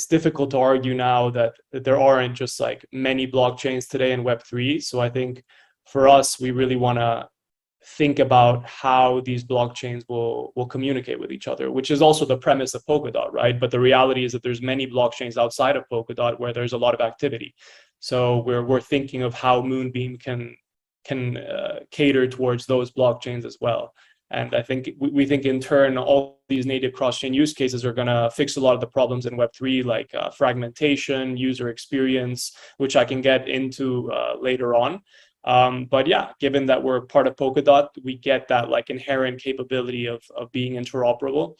difficult to argue now that there aren't just like many blockchains today in Web3. So I think for us, we really want to think about how these blockchains will communicate with each other, which is also the premise of Polkadot, right? But the reality is that there's many blockchains outside of Polkadot where there's a lot of activity. So we're thinking of how Moonbeam can cater towards those blockchains as well. And I think we think in turn, all these native cross-chain use cases are going to fix a lot of the problems in Web3, like fragmentation, user experience, which I can get into later on. But yeah, given that we're part of Polkadot, we get that like inherent capability of being interoperable.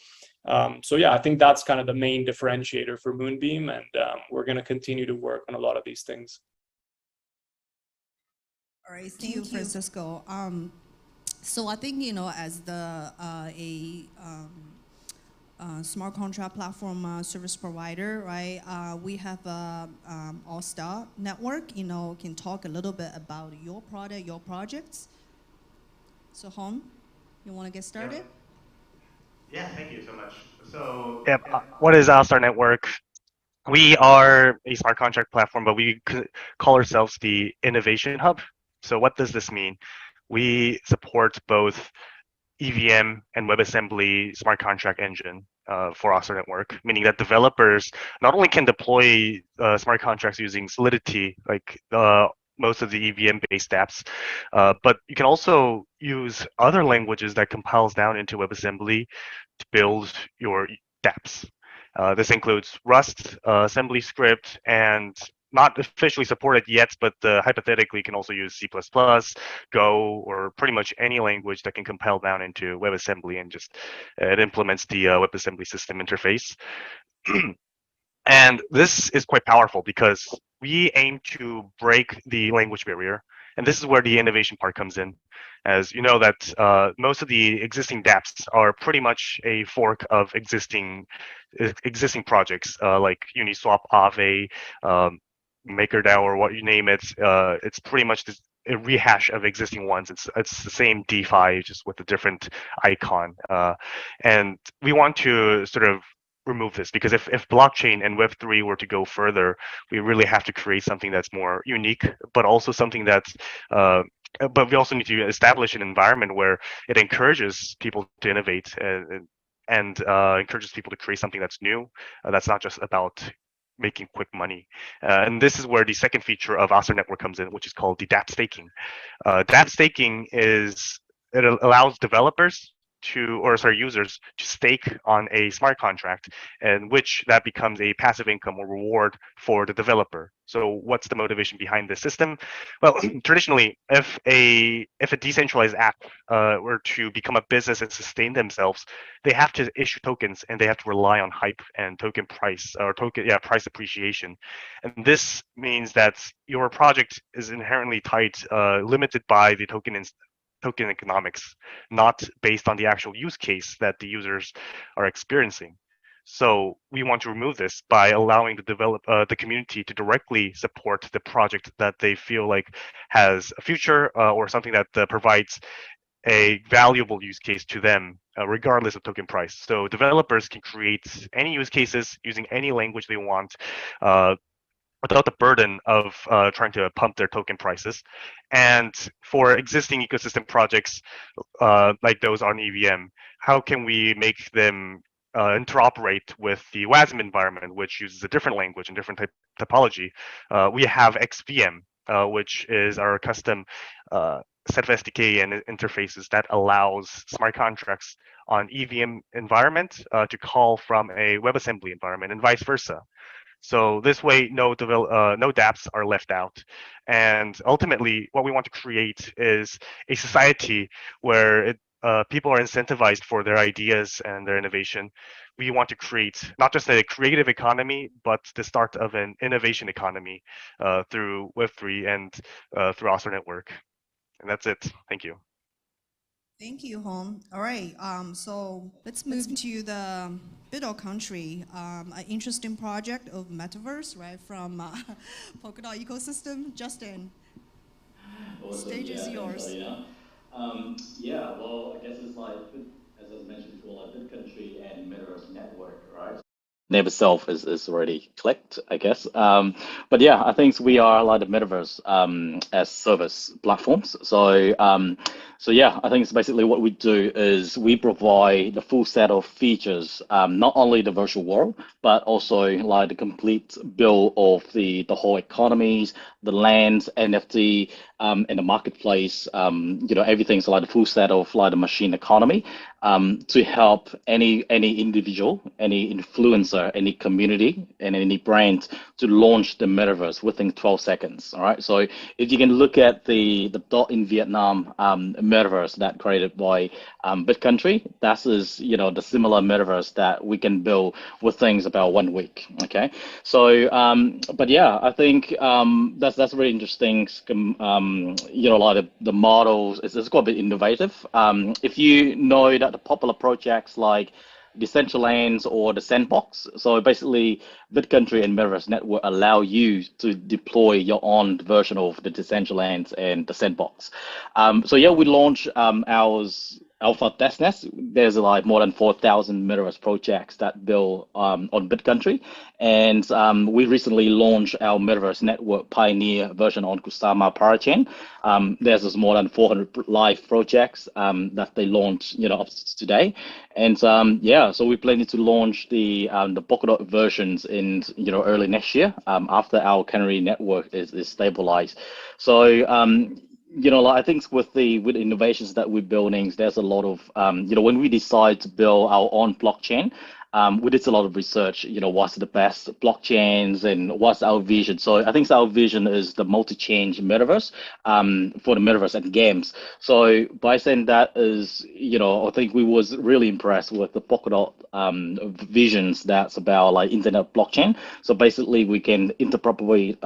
So yeah, I think that's kind of the main differentiator for Moonbeam, and we're going to continue to work on a lot of these things. All right, thank you, Francisco. So I think, as the smart contract platform service provider, right? We have All-Star Network, can talk a little bit about your product, your projects. So Hon, you want to get started? Yeah, thank you so much. So what is All-Star Network? We are a smart contract platform, but we call ourselves the Innovation Hub. So what does this mean? We support both EVM and WebAssembly smart contract engine for All-Star Network, meaning that developers not only can deploy smart contracts using Solidity, like most of the EVM-based apps, but you can also use other languages that compiles down into WebAssembly to build your dApps. This includes Rust, AssemblyScript, and not officially supported yet, but hypothetically can also use C++, Go, or pretty much any language that can compile down into WebAssembly, and just it implements the WebAssembly system interface. And this is quite powerful because we aim to break the language barrier. And this is where the innovation part comes in. As you know that most of the existing dApps are pretty much a fork of existing projects like Uniswap, Aave, MakerDAO, or what you name it. It's pretty much a rehash of existing ones. It's the same DeFi, just with a different icon. And we want to sort of remove this, because if blockchain and Web3 were to go further, we really have to create something that's more unique, but also something that's but we also need to establish an environment where it encourages people to innovate and encourages people to create something that's new, that's not just about making quick money. And this is where the second feature of Aster Network comes in, which is called the DApp staking. DApp staking allows developers users to stake on a smart contract, and which that becomes a passive income or reward for the developer. So what's the motivation behind this system? Well, traditionally, if a decentralized app were to become a business and sustain themselves, they have to issue tokens and they have to rely on hype and token price or price appreciation. And this means that your project is inherently limited by the token economics, not based on the actual use case that the users are experiencing. So we want to remove this by allowing the community to directly support the project that they feel like has a future or something that provides a valuable use case to them, regardless of token price. So developers can create any use cases using any language they want, without the burden of trying to pump their token prices. And for existing ecosystem projects like those on EVM, how can we make them interoperate with the WASM environment, which uses a different language and different topology? We have XVM, which is our custom set of SDK and interfaces that allows smart contracts on EVM environment to call from a WebAssembly environment and vice versa. So this way, no dApps are left out. And ultimately, what we want to create is a society where people are incentivized for their ideas and their innovation. We want to create not just a creative economy, but the start of an innovation economy through Web3 and through Aster Network. And that's it. Thank you. Thank you, Hong. All right, so let's move to the middle country. An interesting project of metaverse, right, from Polkadot ecosystem. Justin, stage is yours. Well, I guess it's like, as I mentioned before, like BitCountry and Metaverse Network, right? Name itself is already clicked, I guess. But yeah, I think we are like the metaverse as service platforms. So yeah, I think it's basically what we do is we provide the full set of features, not only the virtual world, but also like the complete build of the whole economies, the lands, NFT, and the marketplace. Everything's like the full set of like the machine economy to help any individual, any influencer, any community, and any brand to launch the metaverse within 12 seconds. All right. So if you can look at the DOTinVietnam metaverse that created by BitCountry, that is the similar metaverse that we can build with things about 1 week. Okay. So but yeah, I think that's really interesting. Like the models it's quite a bit innovative. If you know that the popular projects like Decentraland or the Sandbox. So basically, BitCountry and Metaverse Network allow you to deploy your own version of the Decentraland and the Sandbox. So yeah, we launched our alpha testnet. There's like more than 4,000 Metaverse projects that build on BitCountry, and we recently launched our Metaverse Network Pioneer version on Kusama Parachain. There's more than 400 live projects that they launched, up to today, and yeah, so we're planning to launch the Polkadot versions in early next year after our Canary network is stabilized. So I think with innovations that we're building, there's a lot of, when we decide to build our own blockchain, we did a lot of research, what's the best blockchains and what's our vision. So I think our vision is the multi-chain metaverse for the metaverse and games. So by saying that is, I think we was really impressed with the Polkadot visions that's about like internet blockchain. So basically we can interoperable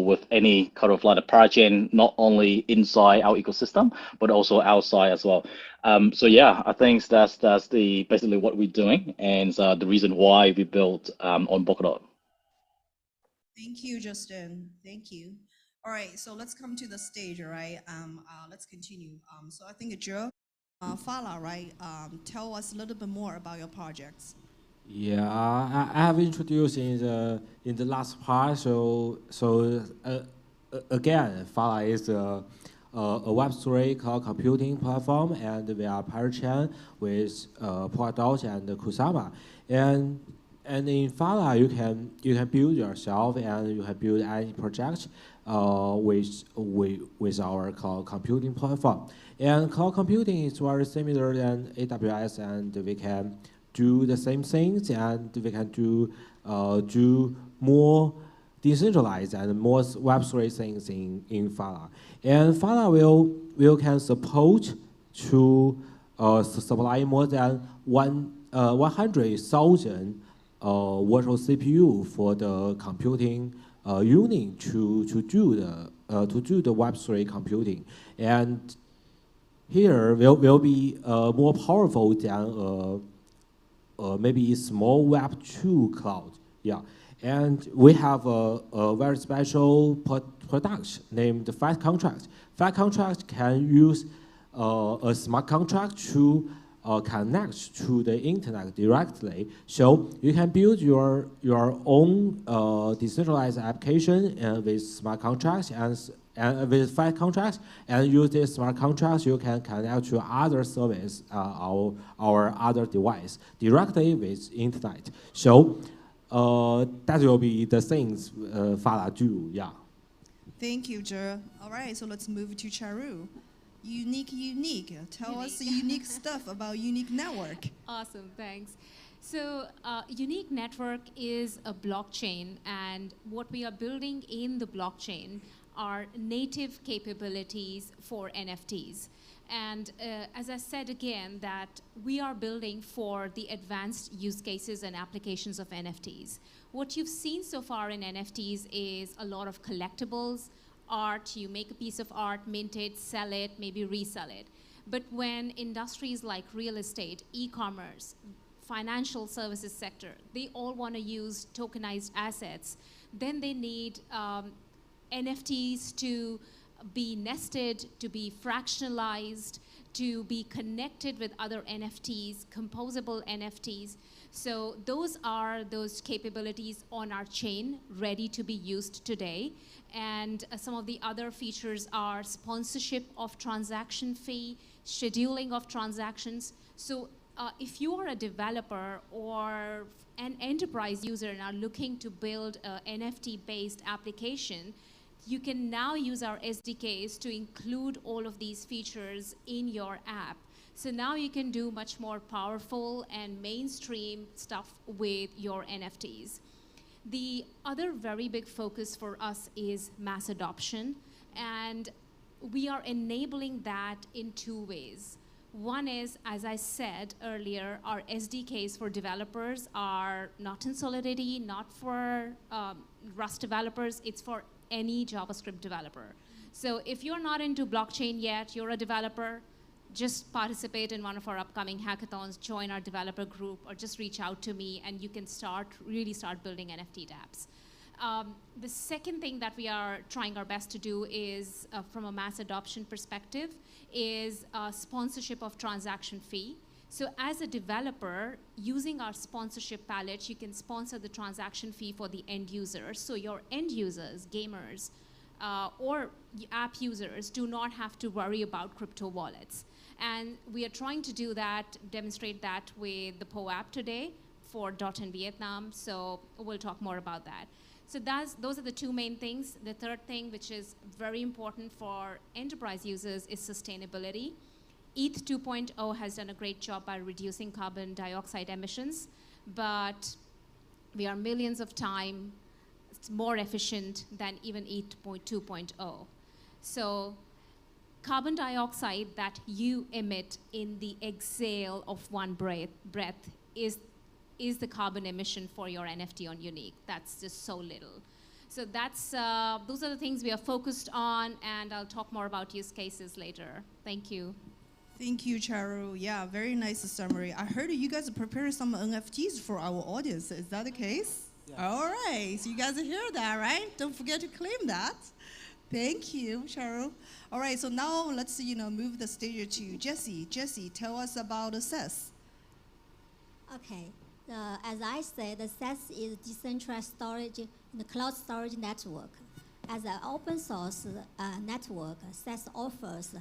with any kind of like a parachain, not only inside our ecosystem, but also outside as well. So yeah, I think that's basically what we're doing, and the reason why we built on Polkadot. Thank you, Justin. Thank you. All right, so let's come to the stage. All right, let's continue. So I think Joe, Fala, right? Tell us a little bit more about your projects. Yeah, I have introduced in the last part. So again, Fala is a Web3 cloud computing platform, and we are parachain with Polkadot and Kusama. And And in Fala, you can build yourself, and you can build any project with our cloud computing platform. And cloud computing is very similar than AWS, and we can do the same things, and we can do more decentralized and more Web3 things in Fala. And Fala will can support to supply more than 100,000 virtual CPU for the computing unit to do the Web3 computing. And here will be more powerful than maybe small Web2 cloud. Yeah. And we have a very special product named Fat Contract. Fat Contract can use a smart contract to connect to the internet directly. So you can build your own decentralized application with smart contracts and with Fat Contracts, and use these smart contracts, you can connect to other service or other device directly with internet. So that will be the things Fala do, yeah. Thank you, Jer. All right, so let's move to Charu. Unique. Tell us the unique stuff about Unique Network. Awesome, thanks. So Unique Network is a blockchain, and what we are building in the blockchain are native capabilities for NFTs. And as I said again, that we are building for the advanced use cases and applications of NFTs. What you've seen so far in NFTs is a lot of collectibles, art. You make a piece of art, mint it, sell it, maybe resell it. But when industries like real estate, e-commerce, financial services sector, they all want to use tokenized assets, then they need NFTs to be nested, to be fractionalized, to be connected with other NFTs, composable NFTs. So those are those capabilities on our chain ready to be used today. And some of the other features are sponsorship of transaction fee, scheduling of transactions. So if you are a developer or an enterprise user and are looking to build an NFT-based application, you can now use our SDKs to include all of these features in your app. So now you can do much more powerful and mainstream stuff with your NFTs. The other very big focus for us is mass adoption, and we are enabling that in two ways. One is, as I said earlier, our SDKs for developers are not in Solidity, not for Rust developers, it's for any JavaScript developer. So if you're not into blockchain yet, you're a developer, just participate in one of our upcoming hackathons, join our developer group, or just reach out to me and you can really start building NFT dApps. The second thing that we are trying our best to do is, from a mass adoption perspective, is sponsorship of transaction fee. So as a developer, using our sponsorship palette, you can sponsor the transaction fee for the end user. So your end users, gamers, or app users do not have to worry about crypto wallets. And we are trying to do that, demonstrate that with the PO app today for DOTinVietnam. So we'll talk more about that. So those are the two main things. The third thing, which is very important for enterprise users, is sustainability. ETH 2.0 has done a great job by reducing carbon dioxide emissions, but we are millions of times more efficient than even ETH 2.0. So carbon dioxide that you emit in the exhale of one breath is the carbon emission for your NFT on Unique. That's just so little. So those are the things we are focused on, and I'll talk more about use cases later. Thank you. Thank you, Charu. Yeah, very nice summary. I heard you guys prepared some NFTs for our audience. Is that the case? Yeah. All right, so you guys hear that, right? Don't forget to claim that. Thank you, Charu. All right, so now let's move the stage to Jessie. Jessie, tell us about SES. Okay, as I said, the SES is decentralized storage in the cloud storage network. As an open source network, SES offers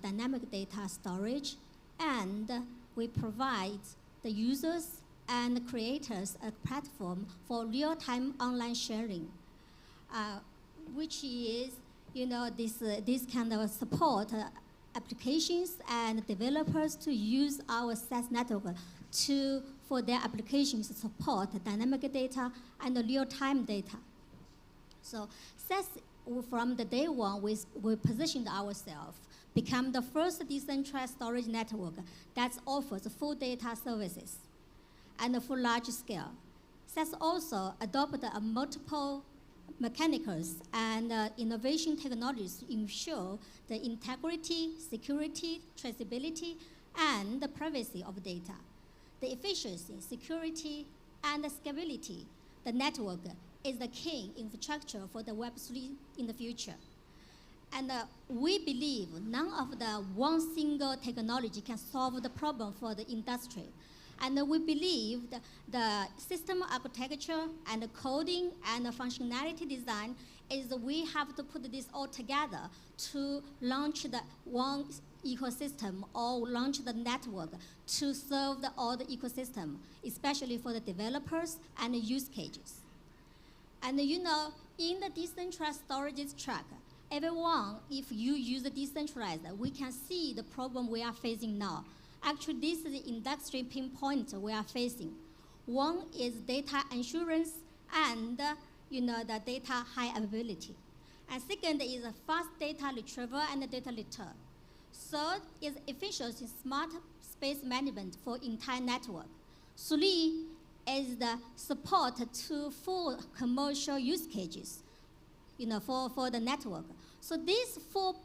dynamic data storage, and we provide the users and creators a platform for real-time online sharing, which is, this kind of support applications and developers to use our SaaS network for their applications to support dynamic data and real-time data. So SaaS, from the day one, we positioned ourselves, become the first decentralized storage network that offers full data services and for large scale. SaaS also adopted multiple mechanicals and innovation technologies to ensure the integrity, security, traceability, and the privacy of data. The efficiency, security, and the scalability, the network is the key infrastructure for the Web3 in the future. And we believe none of the one single technology can solve the problem for the industry. And we believe the system architecture and the coding and the functionality design is we have to put this all together to launch the one ecosystem or launch the network to serve all the ecosystem, especially for the developers and the use cases. And in the decentralized storage track, everyone, if you use the decentralized, we can see the problem we are facing now. Actually, this is the industry pinpoint we are facing. One is data assurance and the data high availability. And second is fast data retrieval and data return. Third is efficiency smart space management for entire network. Three is the support to full commercial use cases, for the network. So these 4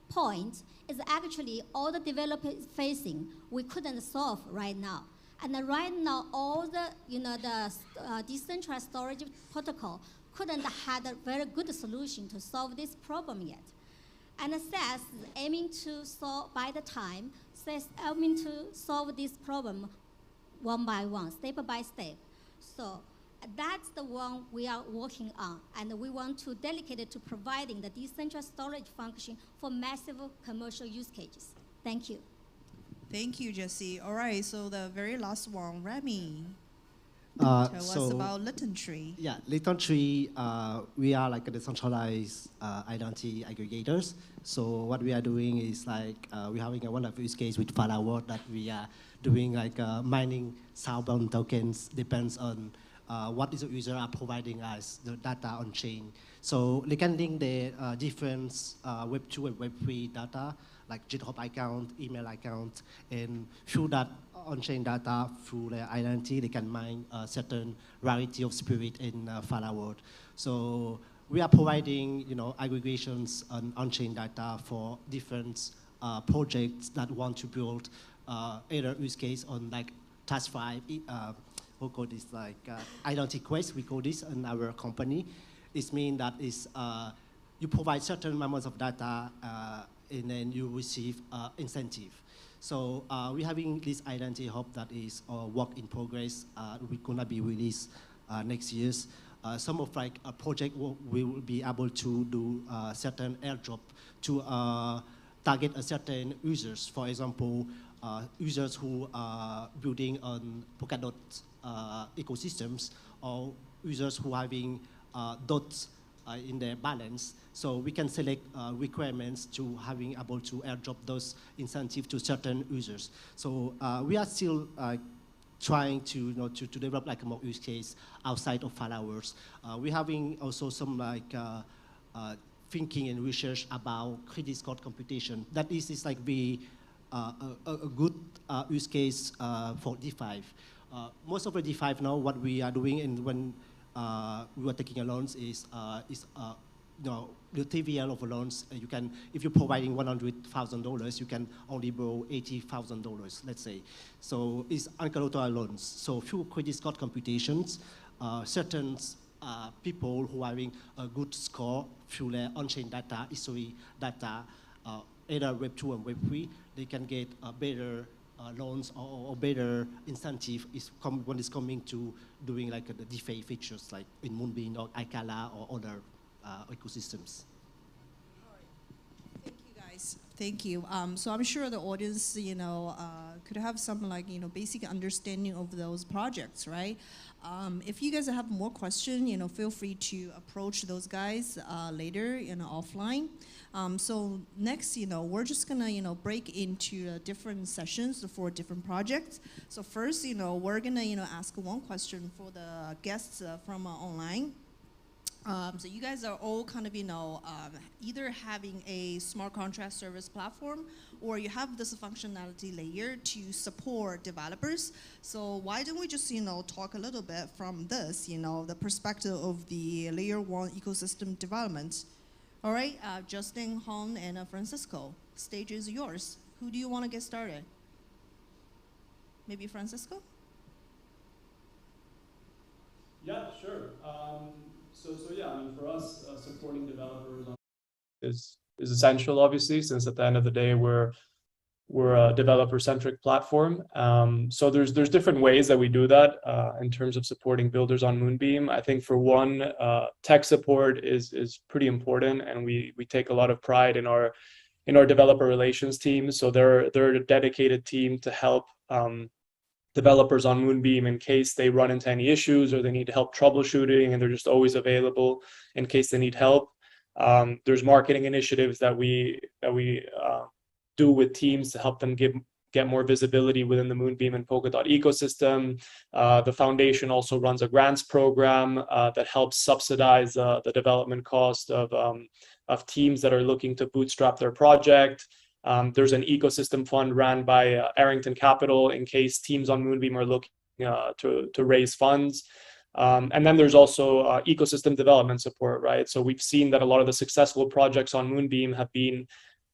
points is actually all the developers facing we couldn't solve right now. And right now, all the decentralized storage protocol couldn't have a very good solution to solve this problem yet. And SaaS is aiming to solve by the time, SaaS aiming to solve this problem one by one, step by step. So that's the one we are working on, and we want to dedicate it to providing the decentralized storage function for massive commercial use cases. Thank you. Thank you, Jesse. All right, so the very last one, Remy. Tell us about LittenTree. Yeah, LittenTree, we are like a decentralized identity aggregators. So what we are doing is we're having a wonderful use case with Follower that we are doing mining southbound tokens, depends on what is the user are providing us, the data on chain. So they can link the different Web2 and Web3 data, like GitHub account, email account, and through that on-chain data, through their identity, they can mine a certain rarity of spirit in Follower. So we are providing, aggregations on-chain data for different projects that want to build either use case on task 5, we call this identity quest, we call this in our company. It means that you provide certain amounts of data and then you receive incentive. So we're having this identity hub that is a work in progress. We're gonna be released next year. Some of a project we will be able to do certain airdrop to target a certain users. For example, users who are building on Polkadot ecosystems, or users who are having dots in their balance. So we can select requirements to having able to airdrop those incentives to certain users. So we are still trying to to develop more use case outside of followers. We're having also some thinking and research about credit score computation. That is be a good use case for DeFi. Most of the DeFi now, what we are doing, and when we are taking a loans is the TVL of loans. You can, if you're providing $100,000, you can only borrow $80,000, let's say. So it's uncollateralized loans. So through credit score computations, certain people who are having a good score through their on-chain data, history data, either Web2 and Web3, they can get better loans or better incentive when it's coming to doing the DeFi features like in Moonbeam or Icala or other ecosystems. Thank you, guys. guys. Thank you. So I'm sure the audience, could have some basic understanding of those projects, right? If you guys have more questions, feel free to approach those guys later, offline. So next, we're just gonna, break into different sessions for different projects. So first, we're gonna, ask one question for the guests from online. So you guys are all kind of, either having a smart contract service platform or you have this functionality layer to support developers. So why don't we just, talk a little bit from this, the perspective of the layer one ecosystem development. All right, Justin, Hong, and Francisco, stage is yours. Who do you want to get started? Maybe Francisco? Yeah, sure. So yeah, I mean, for us, supporting developers is essential, obviously, since at the end of the day, we're a developer-centric platform. So there's different ways that we do that in terms of supporting builders on Moonbeam. I think for one, tech support is pretty important, and we take a lot of pride in our developer relations team. So they're a dedicated team to help developers on Moonbeam in case they run into any issues or they need help troubleshooting, and they're just always available in case they need help. There's marketing initiatives that we do with teams to help them get more visibility within the Moonbeam and Polkadot ecosystem. The foundation also runs a grants program that helps subsidize the development cost of teams that are looking to bootstrap their project. There's an ecosystem fund run by Arrington Capital in case teams on Moonbeam are looking to raise funds. And then there's also ecosystem development support, right? So we've seen that a lot of the successful projects on Moonbeam have been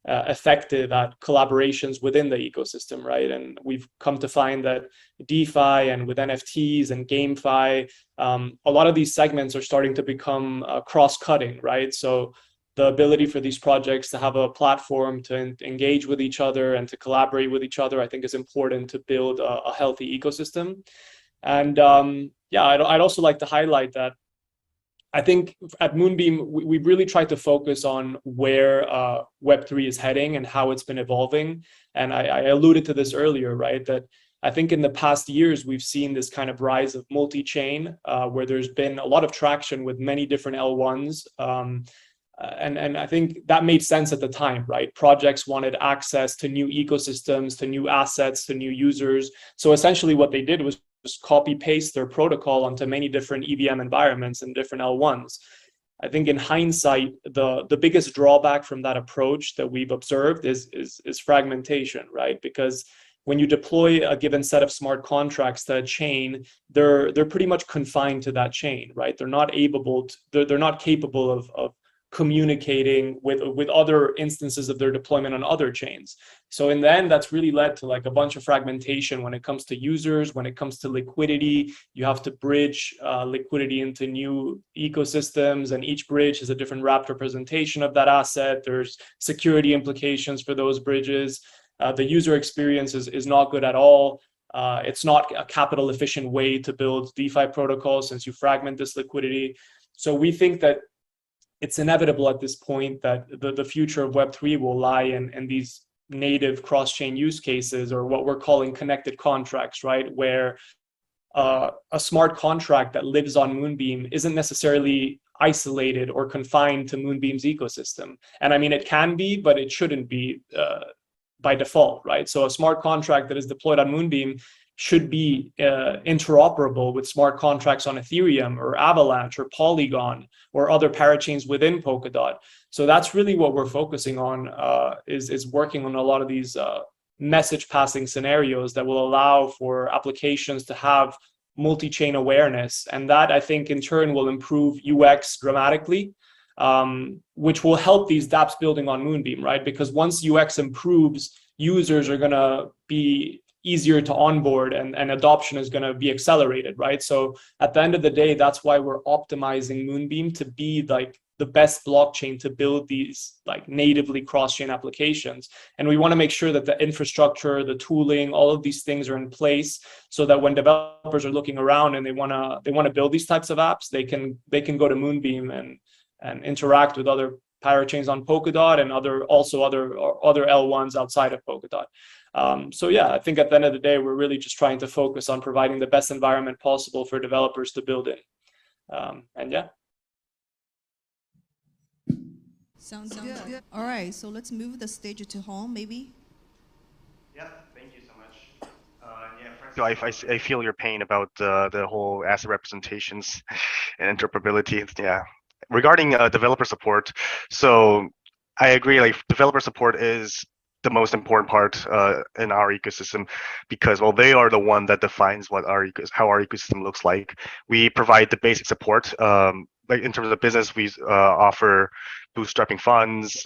effective at collaborations within the ecosystem, right? And we've come to find that DeFi and with NFTs and GameFi, a lot of these segments are starting to become cross-cutting, right? So the ability for these projects to have a platform to engage with each other and to collaborate with each other, I think is important to build a healthy ecosystem. And yeah, I'd also like to highlight that I think at Moonbeam, we really tried to focus on where Web3 is heading and how it's been evolving. And I alluded to this earlier, right? That I think in the past years, we've seen this kind of rise of multi-chain, where there's been a lot of traction with many different L1s. And I think that made sense at the time, right? Projects wanted access to new ecosystems, to new assets, to new users. So essentially what they did was just copy paste their protocol onto many different EVM environments and different L1s. I think in hindsight, the biggest drawback from that approach that we've observed is fragmentation, right? Because when you deploy a given set of smart contracts to a chain, they're pretty much confined to that chain, right? They're not capable of communicating with other instances of their deployment on other chains. So in the end, that's really led to like a bunch of fragmentation when it comes to users, when it comes to liquidity. You have to bridge liquidity into new ecosystems, and each bridge has a different wrapped representation of that asset. There's security implications for those bridges. The user experience is not good at all. It's not a capital efficient way to build DeFi protocols since you fragment this liquidity. So we think that it's inevitable at this point that the future of Web3 will lie in these native cross-chain use cases, or what we're calling connected contracts, right? Where a smart contract that lives on Moonbeam isn't necessarily isolated or confined to Moonbeam's ecosystem. And I mean, it can be, but it shouldn't be by default, right? So a smart contract that is deployed on Moonbeam should be interoperable with smart contracts on Ethereum or Avalanche or Polygon or other parachains within Polkadot. So that's really what we're focusing on, is working on a lot of these message passing scenarios that will allow for applications to have multi-chain awareness. And that, I think, in turn will improve UX dramatically, which will help these dApps building on Moonbeam, right? Because once UX improves, users are going to be easier to onboard, and adoption is going to be accelerated, right? So at the end of the day, that's why we're optimizing Moonbeam to be like the best blockchain to build these like natively cross-chain applications. And we want to make sure that the infrastructure, the tooling, all of these things are in place so that when developers are looking around and they want to build these types of apps, they can go to Moonbeam and interact with other parachains on Polkadot and other L1s outside of Polkadot. So yeah, I think at the end of the day, we're really just trying to focus on providing the best environment possible for developers to build in. And yeah. Sounds good. All right, so let's move the stage to home, maybe. Yeah, thank you so much. Yeah, Francisco, I feel your pain about the whole asset representations and interoperability. Yeah, regarding developer support, so I agree. Like developer support is the most important part in our ecosystem because, well, they are the one that defines what how our ecosystem looks like. We provide the basic support. Like in terms of business, we offer bootstrapping funds.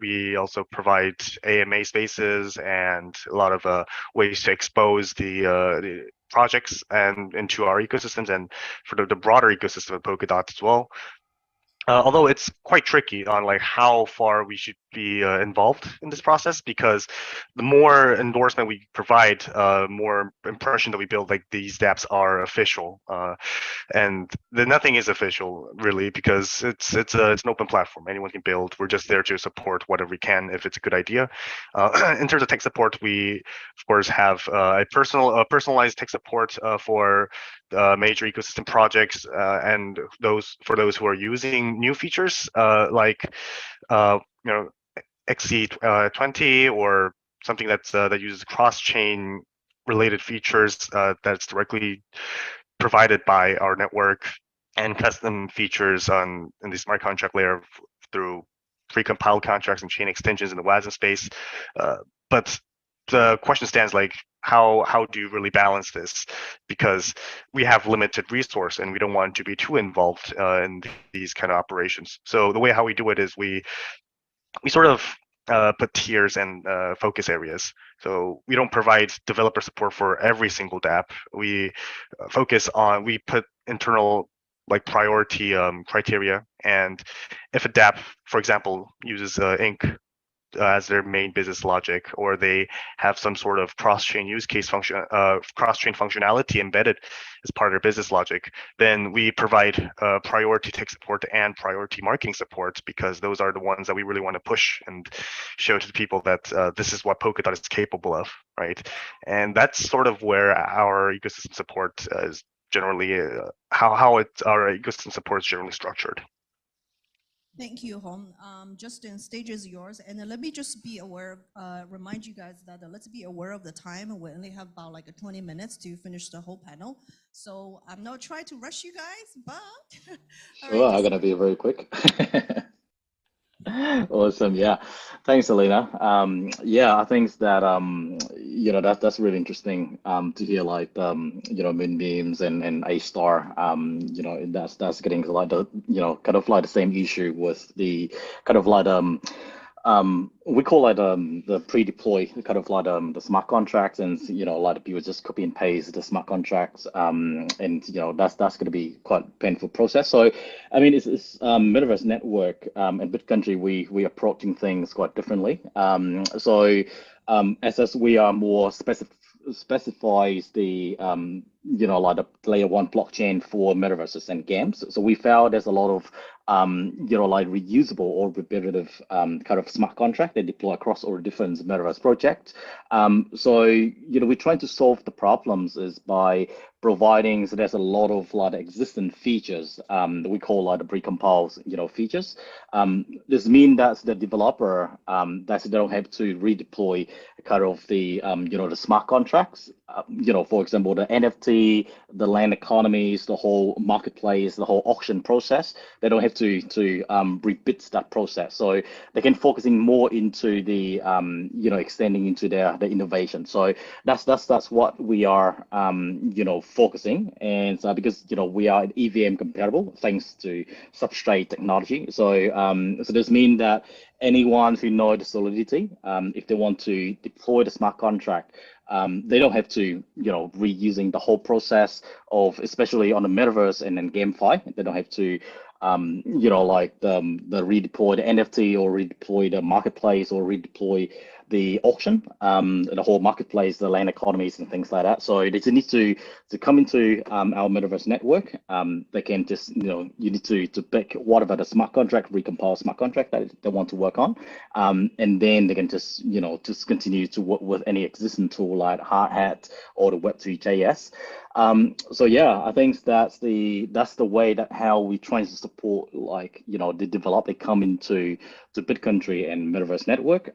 We also provide AMA spaces and a lot of ways to expose the projects and into our ecosystems and for the broader ecosystem of Polkadot as well. Although it's quite tricky on like how far we should be involved in this process, because the more endorsement we provide, more impression that we build, like these dApps are official, and nothing is official really because it's an open platform. Anyone can build. We're just there to support whatever we can if it's a good idea. In terms of tech support, we of course have a personalized tech support for major ecosystem projects and for those who are using new features like XC20 or something that uses cross-chain related features that's directly provided by our network, and custom features in the smart contract layer through pre-compiled contracts and chain extensions in the WASM space. But the question stands like, how do you really balance this? Because we have limited resource and we don't want to be too involved in these kind of operations. So the way how we do it is we sort of put tiers and focus areas. So we don't provide developer support for every single dApp. We we put internal like priority criteria. And if a dApp, for example, uses Ink as their main business logic, or they have some sort of cross-chain use case cross-chain functionality embedded as part of their business logic, then we provide priority tech support and priority marketing support, because those are the ones that we really want to push and show to the people that this is what Polkadot is capable of, right? And that's sort of where our ecosystem support is generally how our ecosystem support is generally structured. Thank you, Hong. Justin, stage is yours. And let me just be aware, remind you guys that let's be aware of the time. We only have about like 20 minutes to finish the whole panel. So I'm not trying to rush you guys, but. Sure, I'm going to be very quick. Awesome. Yeah. Thanks, Elena. Yeah, I think that, that's really interesting to hear, like, Moonbeams and A-Star, that's getting like the, kind of like the same issue with the kind of like, we call it the pre-deploy, kind of like the smart contracts, and like people just copy and paste the smart contracts, and that's going to be quite a painful process. So, I mean, it's Metaverse Network and BitCountry, we approaching things quite differently. As we are more specifies the like the layer 1 blockchain for metaverses and games. So we found there's a lot of like reusable or repetitive kind of smart contract that deploy across all different metaverse projects. We're trying to solve the problems is by providing, so there's a lot of like existing features that we call like the pre-compiled features. This means that the developer that they don't have to redeploy kind of the the smart contracts. For example, the NFT, the land economies, the whole marketplace, the whole auction process. They don't have to repeat that process, so they can focusing more into the extending into their innovation. So that's what we are focusing, and so because we are EVM compatible thanks to substrate technology. So this means that anyone who knows the Solidity, if they want to deploy the smart contract, they don't have to reusing the whole process of, especially on the metaverse and then GameFi. They don't have to like the redeploy the NFT or redeploy the marketplace or redeploy the auction, the whole marketplace, the land economies and things like that. So they just need to come into our metaverse network. They can just, you need to pick whatever the smart contract, recompile smart contract that they want to work on. And then they can just, just continue to work with any existing tool like Hardhat or the Web3.js. So yeah, I think that's the way that how we try to support, like, the developer come into the BitCountry and Metaverse Network.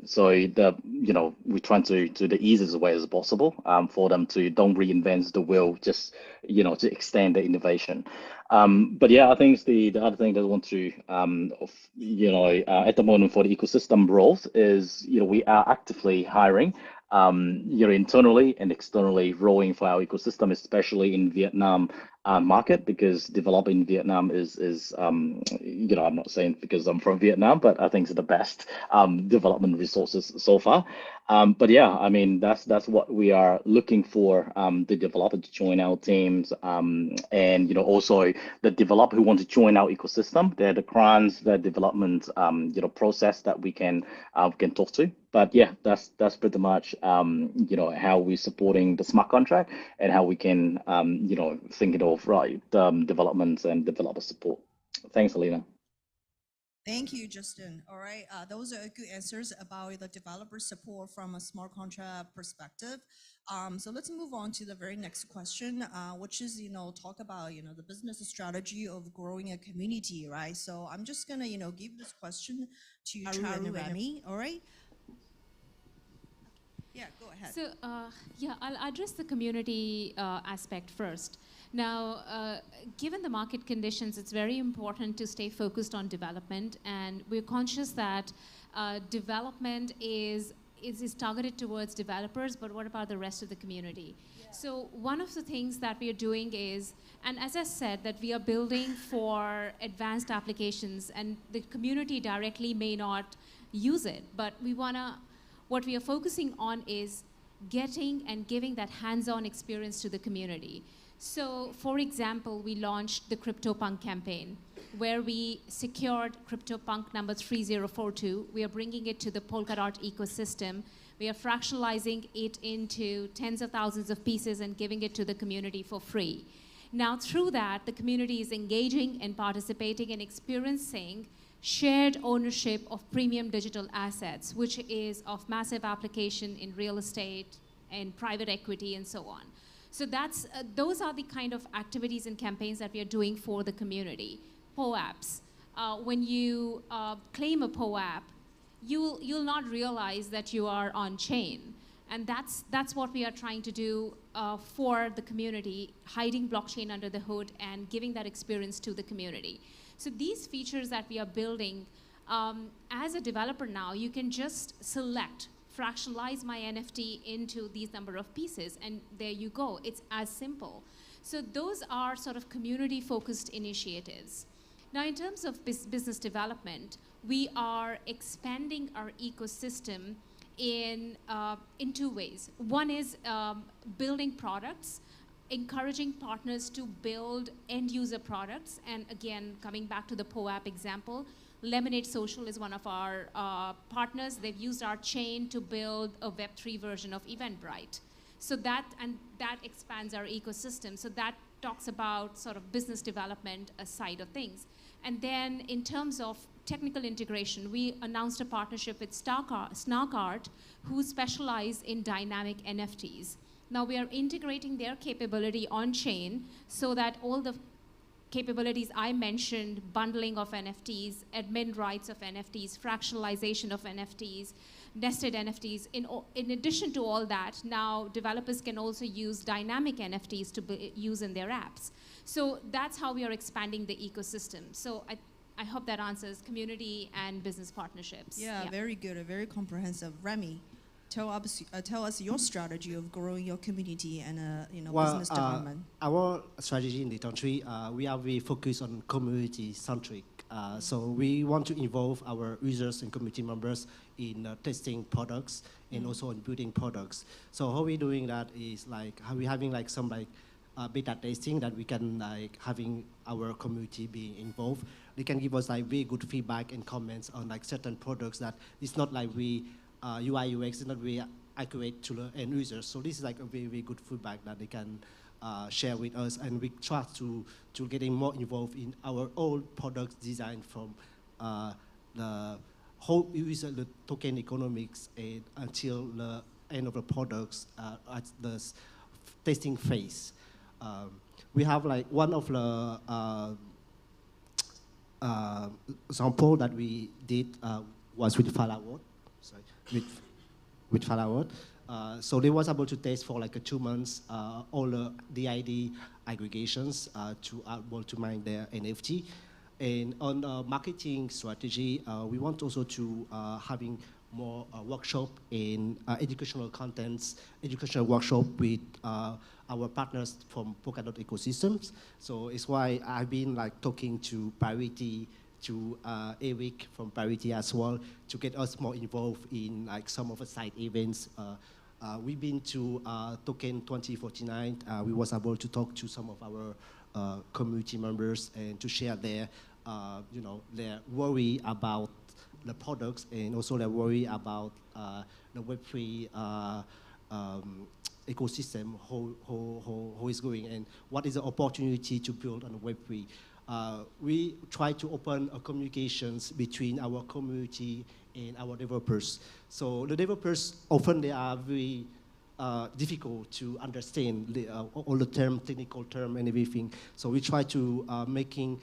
So we're trying to do the easiest way as possible for them to don't reinvent the wheel, just to extend the innovation. But yeah, I think the other thing that I want to at the moment for the ecosystem growth is we are actively hiring internally and externally growing for our ecosystem, especially in Vietnam market, because developing in Vietnam is I'm not saying because I'm from Vietnam, but I think it's the best development resources so far. But yeah, I mean, that's what we are looking for, the developer to join our teams, and also the developer who want to join our ecosystem. They're the grants, the development process that we can talk to. But yeah, that's pretty much how we're supporting the smart contract and how we can think it of developments and developer support. Thanks, Alina. Thank you, Justin. All right, those are good answers about the developer support from a smart contract perspective. So let's move on to the very next question, which is, talk about, the business strategy of growing a community, right? So I'm just gonna, give this question to Charu and Remy. All right. Yeah, go ahead. So yeah, I'll address the community aspect first. Now, given the market conditions, it's very important to stay focused on development, and we're conscious that development is targeted towards developers, but what about the rest of the community? Yeah. So one of the things that we are doing is, and as I said, that we are building for advanced applications, and the community directly may not use it, but what we are focusing on is getting and giving that hands-on experience to the community. So, for example, we launched the CryptoPunk campaign, where we secured CryptoPunk number 3042. We are bringing it to the Polkadot ecosystem. We are fractionalizing it into tens of thousands of pieces and giving it to the community for free. Now, through that, the community is engaging and participating and experiencing shared ownership of premium digital assets, which is of massive application in real estate and private equity and so on. So those are the kind of activities and campaigns that we are doing for the community. POAPs. When you claim a POAP, you'll not realize that you are on chain. And that's what we are trying to do for the community, hiding blockchain under the hood and giving that experience to the community. So these features that we are building, as a developer now, you can just select, fractionalize my NFT into these number of pieces, and there you go. It's as simple. So those are sort of community-focused initiatives. Now, in terms of business development, we are expanding our ecosystem in two ways. One is building products, encouraging partners to build end-user products. And again, coming back to the POAP example, Lemonade Social is one of our partners. They've used our chain to build a Web3 version of Eventbrite. So that expands our ecosystem. So that talks about sort of business development side of things. And then in terms of technical integration, we announced a partnership with Snarkart, who specialize in dynamic NFTs. Now we are integrating their capability on-chain so that all the capabilities I mentioned, bundling of NFTs, admin rights of NFTs, fractionalization of NFTs, nested NFTs. In addition to all that, now developers can also use dynamic NFTs to use in their apps. So that's how we are expanding the ecosystem. So I hope that answers community and business partnerships. Yeah, very good, very comprehensive. Remy, tell us your strategy of growing your community and business development. Our strategy in the country, we are very focused on community-centric. So we want to involve our users and community members in testing products and also in building products. So how we're doing that is like how we're having like some beta testing that we can having our community being involved. They can give us like very good feedback and comments on like certain products that it's not like we UI UX is not very accurate to the end users. So this is like a very, very good feedback that they can share with us, and we try to getting more involved in our own product design from the whole user, the token economics, and until the end of the products at the testing phase. We have like one of the example that we did was with Polkadot, with Polkadot. So they was able to test for like 2 months all the DID aggregations to able to mine their NFT. And on marketing strategy, we want also to having more workshop in educational contents, educational workshop with our partners from Polkadot ecosystems. So it's why I've been like talking to Parity, to Eric from Parity as well, to get us more involved in like some of the side events. We've been to Token 2049. We was able to talk to some of our community members and to share their, their worry about the products, and also their worry about the Web3 ecosystem, how is going, and what is the opportunity to build on Web3. We try to open communications between our community and our developers. So the developers, often they are very difficult to understand all the technical term and everything. So we try to making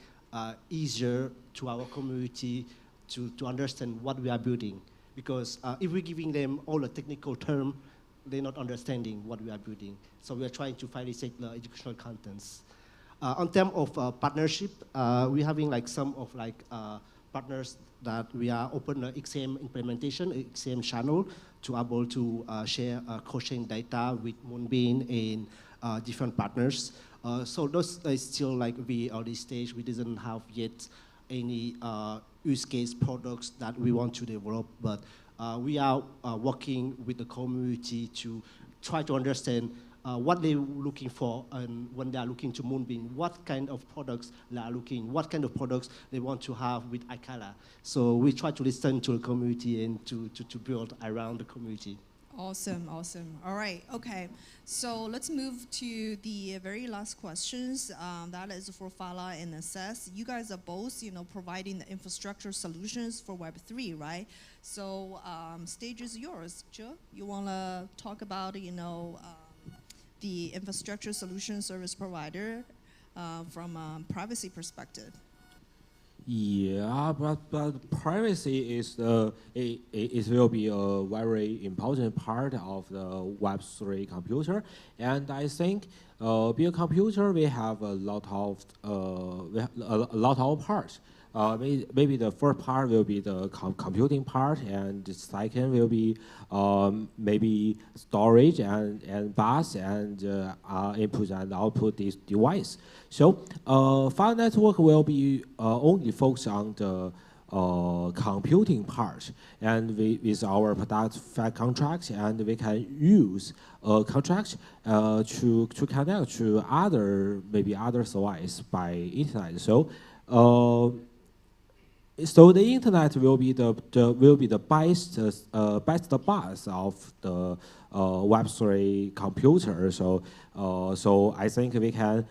easier to our community to understand what we are building. Because if we're giving them all the technical term, they're not understanding what we are building. So we are trying to facilitate the educational contents. On terms of partnership, we're having like some of like partners that we are open the XM implementation, XM channel, to able to share cross-chain data with Moonbeam and different partners. So those is still like the early stage. We didn't have yet any use case products that we want to develop, but we are working with the community to try to understand what they're looking for, and when they are looking to Moonbeam, what kind of products they are looking, what kind of products they want to have with Ikala. So we try to listen to the community and to build around the community. Awesome, awesome. All right, okay. So let's move to the very last questions. That is for Fala and Assess. You guys are both, providing the infrastructure solutions for Web3, right? So stage is yours, Joe. You want to talk about, the infrastructure solution service provider from a privacy perspective? Yeah, but privacy it will be a very important part of the Web3 computer, and I think being a computer we have a lot of parts. Maybe the first part will be the computing part, and the second will be maybe storage and bus and input and output this device. So file network will be only focused on the computing part, and with our product fact contracts, and we can use contracts to connect to other device by internet. So the internet will be the best bus of the Web3 computer. So I think we can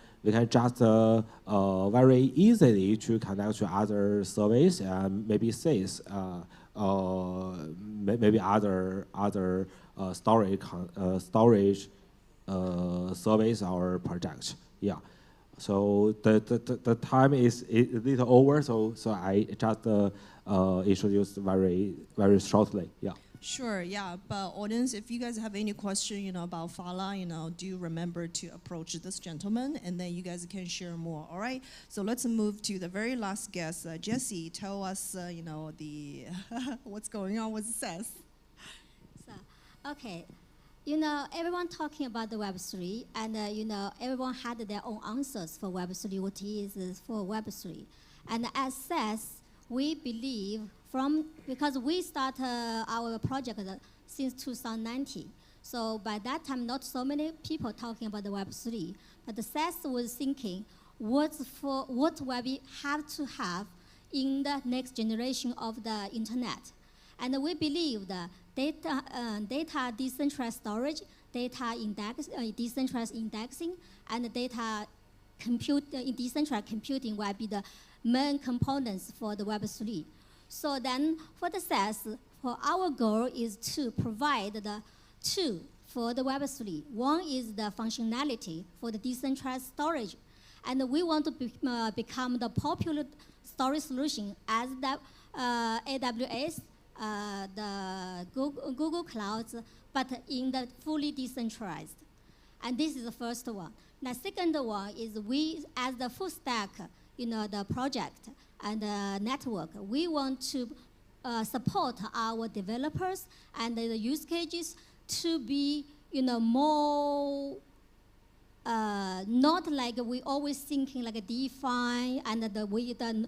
just very easily to connect to other service, and maybe SIS, maybe other storage service or projects. Yeah. So the time is a little over, so I just introduced very shortly. Yeah. Sure. Yeah. But audience, if you guys have any question, about Fala, do remember to approach this gentleman, and then you guys can share more. All right. So let's move to the very last guest, Jessie. Tell us, the what's going on with SES. So, okay. Everyone talking about the Web3, and everyone had their own answers for Web3, what is for Web3. And as SES, we believe because we started our project since 2019. So by that time, not so many people talking about the Web3, but the SES was thinking, what we have to have in the next generation of the internet. And we believe that data decentralized storage, data decentralized indexing, and data decentralized computing will be the main components for the Web3. So then for the SaaS, for our goal is to provide the two for the Web3. One is the functionality for the decentralized storage. And we want to become the popular storage solution as the AWS, the Google Clouds, but in the fully decentralized. And this is the first one. The second one is we, as the full stack, the project and the network, we want to support our developers and the use cases to be, more not like we always thinking like a DeFi and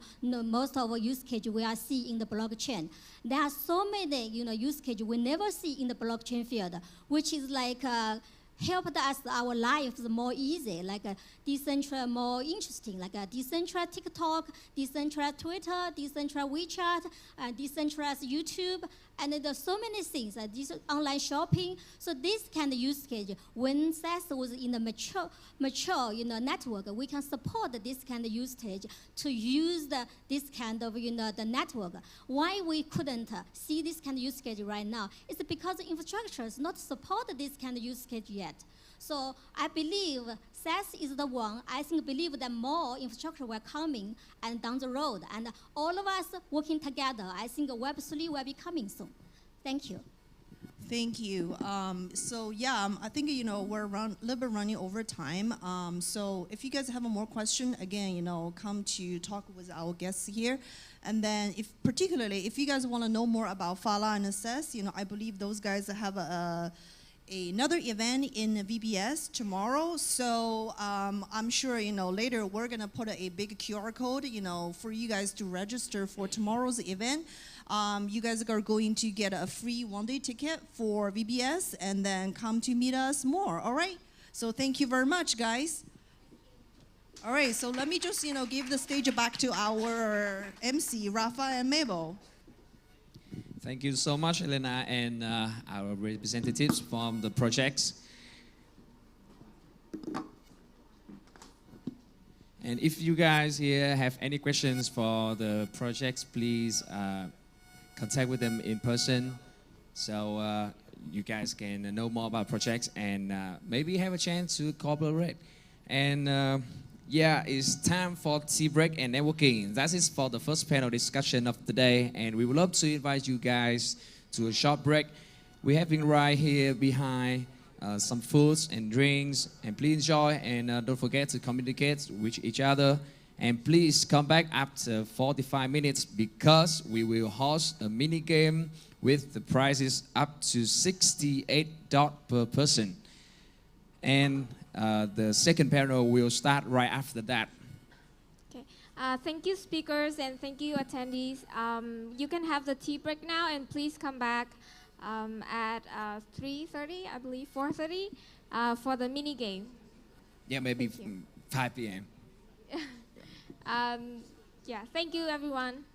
most of our use case we are seeing in the blockchain. There are so many use cases we never see in the blockchain field, which is like helped us our lives more easy, like a decentralized more interesting, like a decentralized TikTok, decentralized Twitter, decentralized WeChat, decentralized YouTube, and there's so many things, this online shopping. So this kind of use case, when SaaS was in the mature network, we can support this kind of use case to use this kind of the network. Why we couldn't see this kind of use case right now? It's because the infrastructure is not support this kind of use case yet. So I believe SaaS is the one. I believe that more infrastructure will coming and down the road, and all of us working together. I think Web3 will be coming soon. Thank you. Thank you. So yeah, I think we're a little bit running over time. So if you guys have a more question, again, come to talk with our guests here. And then, particularly if you guys want to know more about Fala and Assess, I believe those guys have another event in VBS tomorrow. So I'm sure later we're gonna put a big QR code for you guys to register for tomorrow's event. You guys are going to get a free one-day ticket for VBS and then come to meet us more. All right. So thank you very much, guys. All right. So let me just give the stage back to our MC Rafa and Mabel. Thank you so much, Elena, and our representatives from the projects. And if you guys here have any questions for the projects, please contact with them in person, so you guys can know more about projects and maybe have a chance to cooperate. And yeah, it's time for tea break and networking. That is for the first panel discussion of the day, and we would love to invite you guys to a short break. We're having right here behind some foods and drinks, and please enjoy, and don't forget to communicate with each other. And please come back after 45 minutes because we will host a mini game with the prizes up to $68 per person. And the second panel will start right after that. Okay. Thank you, speakers, and thank you, attendees. You can have the tea break now, and please come back at 3:30, I believe, 4:30, for the mini game. Yeah, maybe 5 p.m. Yeah, thank you, everyone.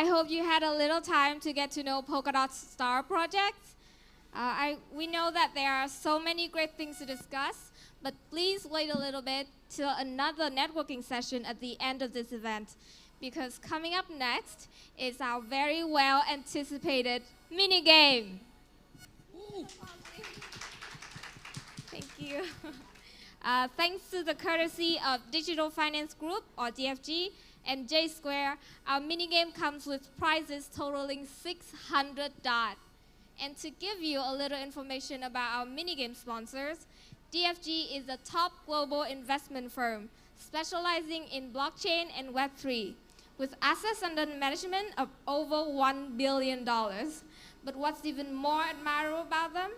I hope you had a little time to get to know Polkadot's star projects. We know that there are so many great things to discuss, but please wait a little bit till another networking session at the end of this event, because coming up next is our very well anticipated mini game. Thank you. Thanks to the courtesy of Digital Finance Group, or DFG, and J Square, our minigame comes with prizes totaling 600 DOT. And to give you a little information about our minigame sponsors, DFG is a top global investment firm specializing in blockchain and Web3, with assets under management of over $1 billion. But what's even more admirable about them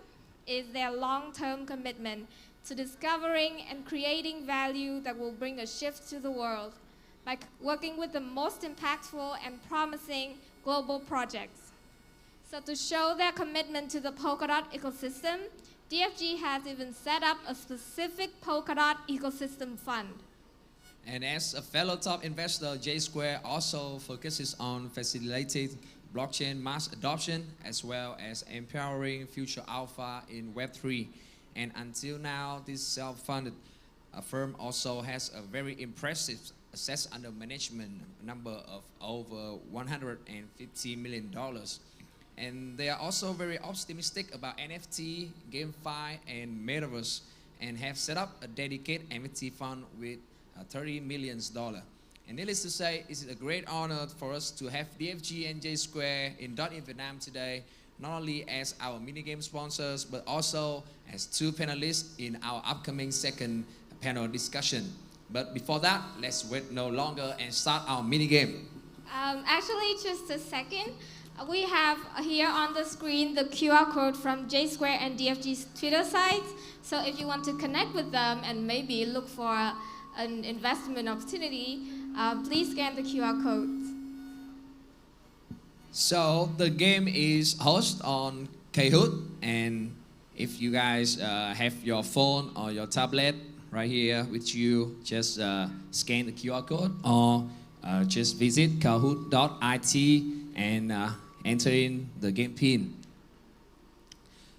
is their long-term commitment to discovering and creating value that will bring a shift to the world by working with the most impactful and promising global projects. So to show their commitment to the Polkadot ecosystem, DFG has even set up a specific Polkadot ecosystem fund. And as a fellow top investor, J Square also focuses on facilitating blockchain mass adoption as well as empowering future alpha in Web3. And until now, this self-funded firm also has a very impressive assets under management number of over $150 million. And they are also very optimistic about NFT, GameFi, and Metaverse, and have set up a dedicated NFT fund with $30 million. And needless to say, it's a great honor for us to have DFG and J Square in DOTinVietnam today, not only as our minigame sponsors, but also as two panelists in our upcoming second panel discussion. But before that, let's wait no longer and start our minigame. Actually, just a second. We have here on the screen the QR code from J Square and DFG's Twitter sites. So if you want to connect with them and maybe look for an investment opportunity, please scan the QR codes. So the game is hosted on Keynote, and if you guys have your phone or your tablet right here with you, just scan the QR code or just visit kahoot.it and enter in the game pin.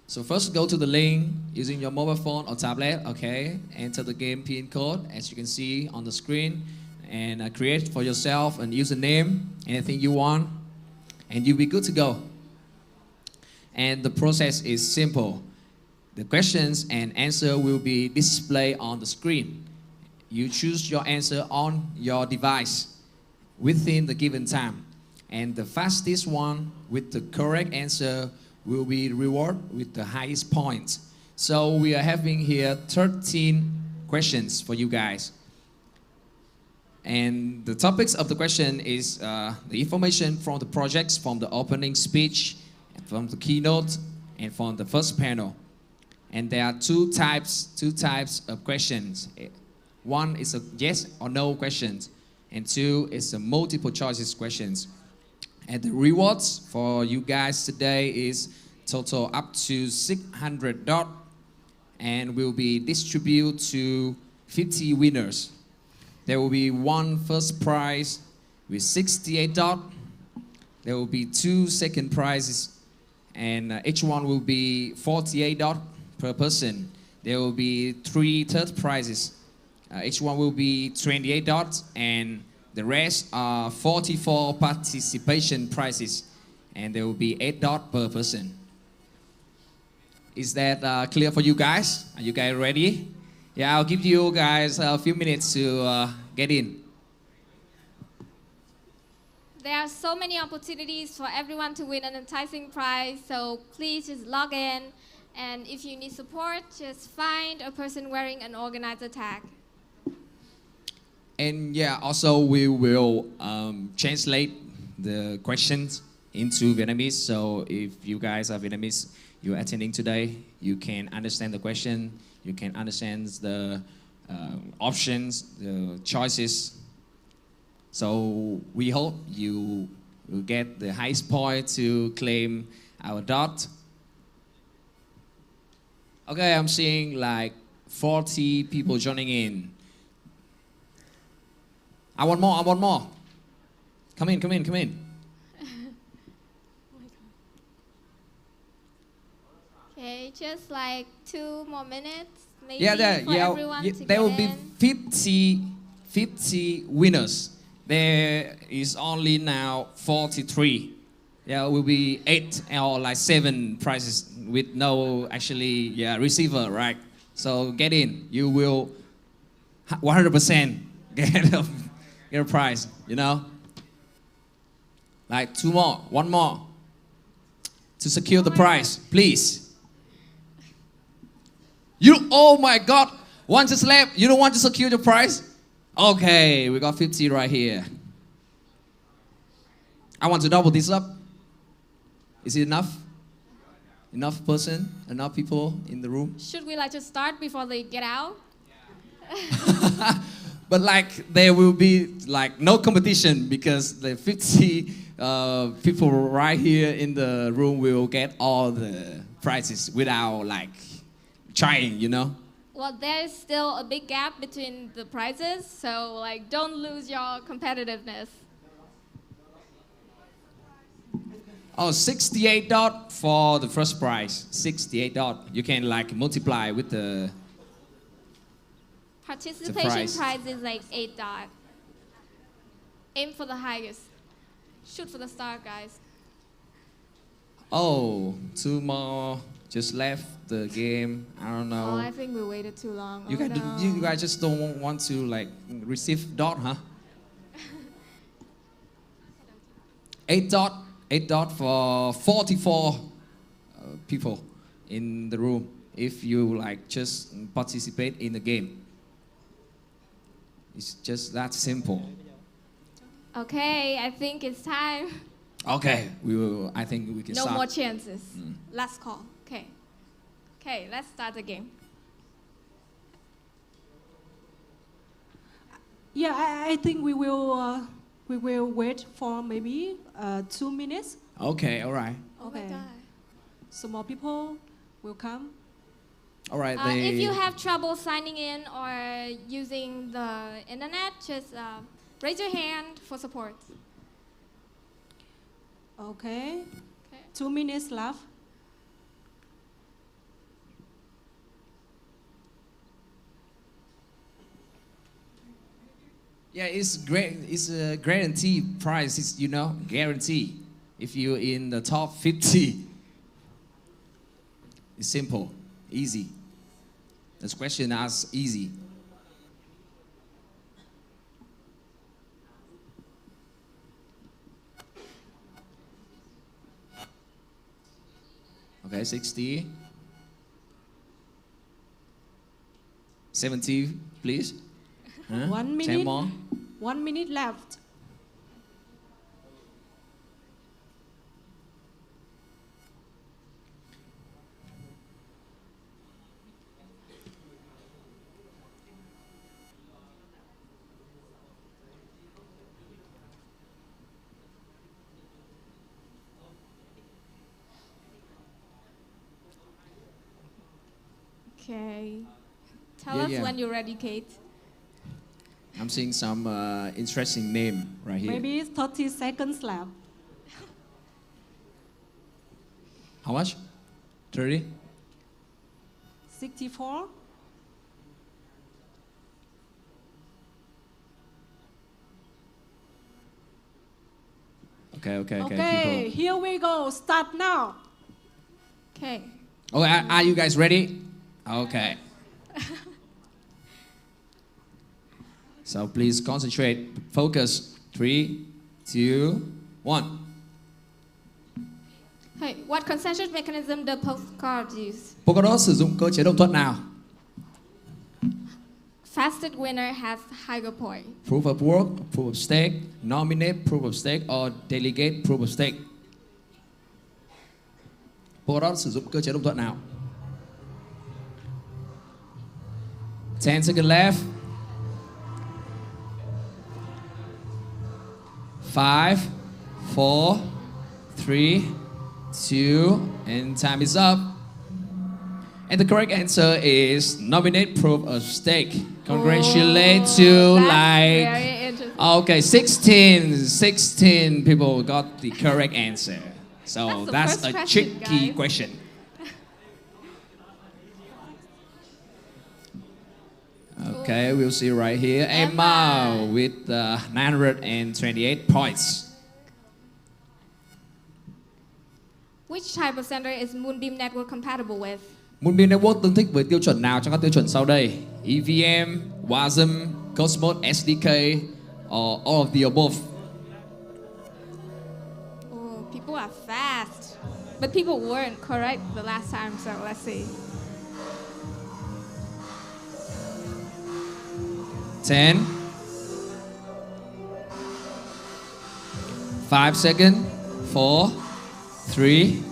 So first go to the link using your mobile phone or tablet, okay? Enter the game pin code as you can see on the screen and create for yourself a username, anything you want, and you'll be good to go. And the process is simple. The questions and answer will be displayed on the screen. You choose your answer on your device within the given time. And the fastest one with the correct answer will be rewarded with the highest points. So we are having here 13 questions for you guys. And the topics of the question is the information from the projects, from the opening speech, from the keynote, and from the first panel. And there are two types of questions. One is a yes or no questions, and two is a multiple choices questions. And the rewards for you guys today is total up to 600 DOT, and will be distributed to 50 winners. There will be one first prize with 68 DOT. There will be two second prizes, and each one will be 48 DOT per person. There will be three third prizes. Each one will be 28 DOT, and the rest are 44 participation prizes, and there will be 8 DOT per person. Is that clear for you guys? Are you guys ready? Yeah, I'll give you guys a few minutes to get in. There are so many opportunities for everyone to win an enticing prize, so please just log in. And if you need support, just find a person wearing an organizer tag. And yeah, also we will translate the questions into Vietnamese. So if you guys are Vietnamese, you're attending today, you can understand the question, you can understand the options, the choices. So we hope you will get the highest point to claim our DOT. Okay, I'm seeing like 40 people joining in. I want more. Come in. Okay, just like 2 more minutes, maybe Yeah, for everyone to there get will be in. 50 winners. There is only now 43. There will be 8 or like 7 prizes with no actually receiver, right? So get in. You will 100% get a prize, you know? Like 2 more, 1 more to secure the prize, please. Oh my God, one just left. You don't want to secure the prize? Okay, we got 50 right here. I want to double this up. Is it enough? Enough person? Enough people in the room? Should we like to start before they get out? But like there will be like no competition because the 50 people right here in the room will get all the prizes without like trying, you know? Well, there is still a big gap between the prizes, so like don't lose your competitiveness. Oh, 68 dot for the first prize. 68 dot. You can like multiply with the Participation prize. prize is like 8 dot. Aim for the highest. Shoot for the star, guys. Oh, 2 more just left the game. I don't know. Oh, I think we waited too long. You Oh, guys, no. you guys just don't want to like receive dot, huh? 8 dot. 8 dot for 44 people in the room. If you like just participate in the game, it's just that simple. Okay, I think it's time. Okay, we will. I think we can No start. more chances. Last call. Okay. Okay, let's start the game. Yeah, I think we will wait for maybe 2 minutes. Okay, all right. Okay. Some more people will come. All right. If you have trouble signing in or using the internet, just raise your hand for support. Okay. 2 minutes left. Yeah, it's great. It's a guarantee prize. It's, you know, guarantee. If you're in the top 50, it's simple, easy. This question asks easy. Okay, 60. 70, please. Huh? 1 minute. 10 more. 1 minute left. Okay. Tell us when you're ready, Kate. I'm seeing some interesting name right here. Maybe 30 seconds left. How much? 30? 64. Okay. Okay, People. here we go. Start now. Okay. Oh, are you guys ready? Okay. So please concentrate, focus. 3, 2, 1. Hey, what consensus mechanism does Polkadot use? Polkadot sử dụng cơ chế đồng thuận nào? Fastest winner has higher point. Proof of work, proof of stake, nominate, proof of stake, or delegate, proof of stake. Polkadot sử dụng cơ chế đồng thuận nào? 10 seconds left. 5, 4, 3, 2, and time is up. And the correct answer is nominate proof of stake. Congratulate to very like, interesting. okay, 16 people got the correct answer. So that's first a question, tricky guys. question. Okay, we'll see right here. Emma with 928 points. Which type of sender is Moonbeam Network compatible with? Moonbeam Network tương thích với tiêu chuẩn nào trong các tiêu chuẩn sau đây? EVM, WASM, Cosmos SDK, or all of the above? Oh, people are fast. But people weren't correct the last time, so let's see. 10, 5 seconds, 4, 3,